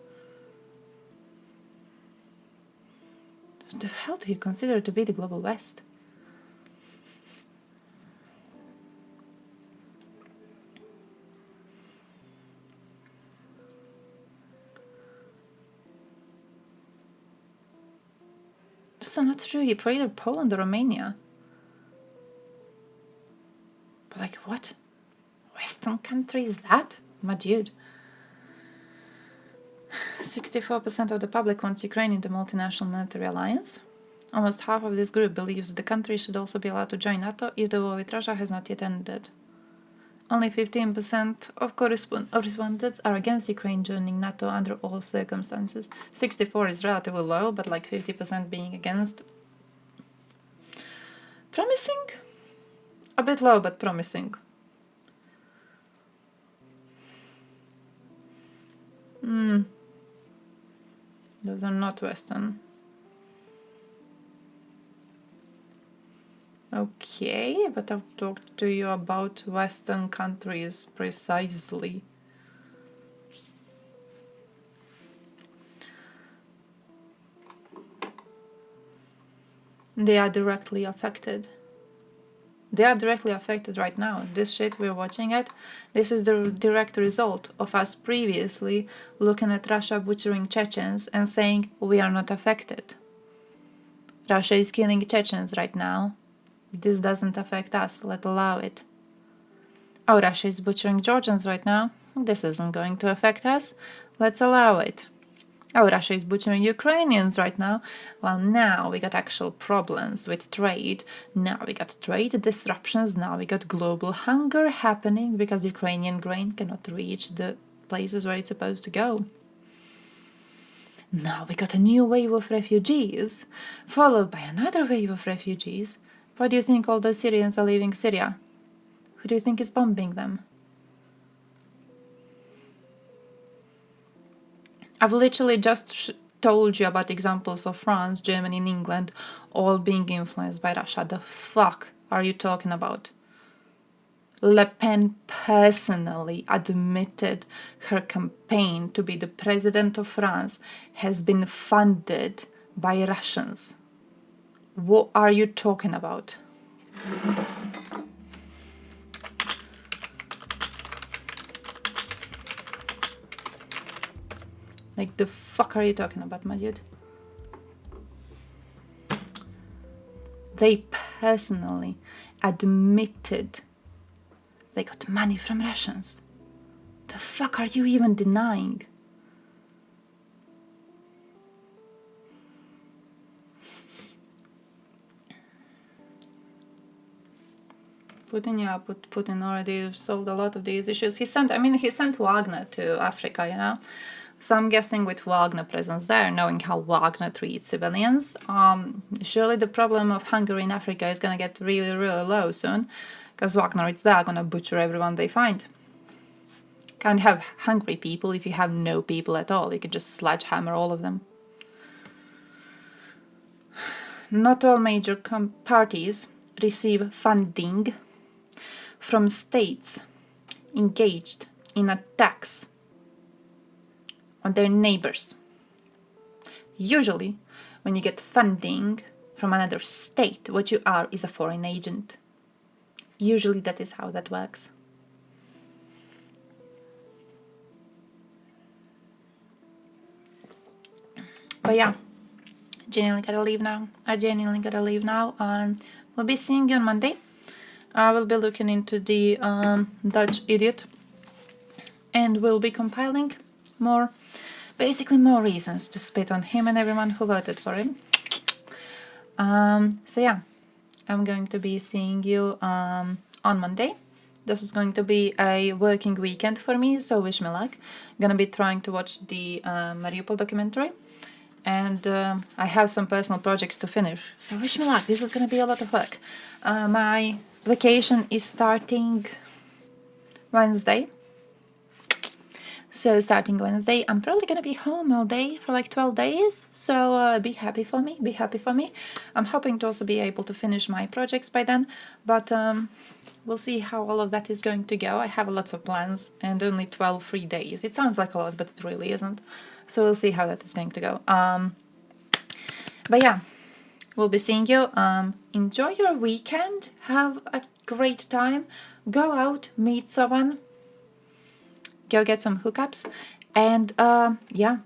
What the hell do you consider to be the global West? Those are not true for either Poland or Romania. But like, what? Western country is that? My dude. 64% of the public wants Ukraine in the multinational military alliance. Almost half of this group believes that the country should also be allowed to join NATO if the war with Russia has not yet ended. Only 15% of respondents are against Ukraine joining NATO under all circumstances. 64 is relatively low, but like 50% being against. Promising? A bit low, but promising. Those are not Western. Okay, but I've talked to you about Western countries precisely. They are directly affected. They are directly affected right now. This shit we're watching it, this is the direct result of us previously looking at Russia butchering Chechens and saying we are not affected. Russia is killing Chechens right now. This doesn't affect us, let's allow it. Oh, Russia is butchering Georgians right now. This isn't going to affect us, let's allow it. Oh, Russia is butchering Ukrainians right now. Well, now we got actual problems with trade. Now we got trade disruptions. Now we got global hunger happening because Ukrainian grain cannot reach the places where it's supposed to go. Now we got a new wave of refugees, followed by another wave of refugees. Why do you think all the Syrians are leaving Syria? Who do you think is bombing them? I've literally just told you about examples of France, Germany, and England all being influenced by Russia. The fuck are you talking about? Le Pen personally admitted her campaign to be the president of France has been funded by Russians. What are you talking about? Like, the fuck are you talking about, my dude? They personally admitted they got money from Russians. The fuck are you even denying? Putin already solved a lot of these issues. He sent Wagner to Africa, you know? So I'm guessing with Wagner presence there, knowing how Wagner treats civilians, surely the problem of hunger in Africa is gonna get really, really low soon, because Wagner is there gonna butcher everyone they find. Can't have hungry people if you have no people at all. You can just sledgehammer all of them. Not all major parties receive funding from states engaged in attacks on their neighbors. Usually, when you get funding from another state, what you are is a foreign agent. Usually that is how that works. But yeah, genuinely gotta leave now. We'll be seeing you on Monday. I will be looking into the Dutch idiot, and we'll be compiling more reasons to spit on him and everyone who voted for him. So yeah, I'm going to be seeing you on Monday. This is going to be a working weekend for me, so wish me luck. I'm gonna be trying to watch the Mariupol documentary, and I have some personal projects to finish, so wish me luck. This is gonna be a lot of work. My vacation is starting Wednesday. So starting Wednesday, I'm probably gonna be home all day for like 12 days. So be happy for me. I'm hoping to also be able to finish my projects by then. But we'll see how all of that is going to go. I have lots of plans and only 12 free days. It sounds like a lot, but it really isn't. So we'll see how that is going to go. But yeah, we'll be seeing you. Enjoy your weekend. Have a great time. Go out, meet someone. Go get some hookups, and yeah,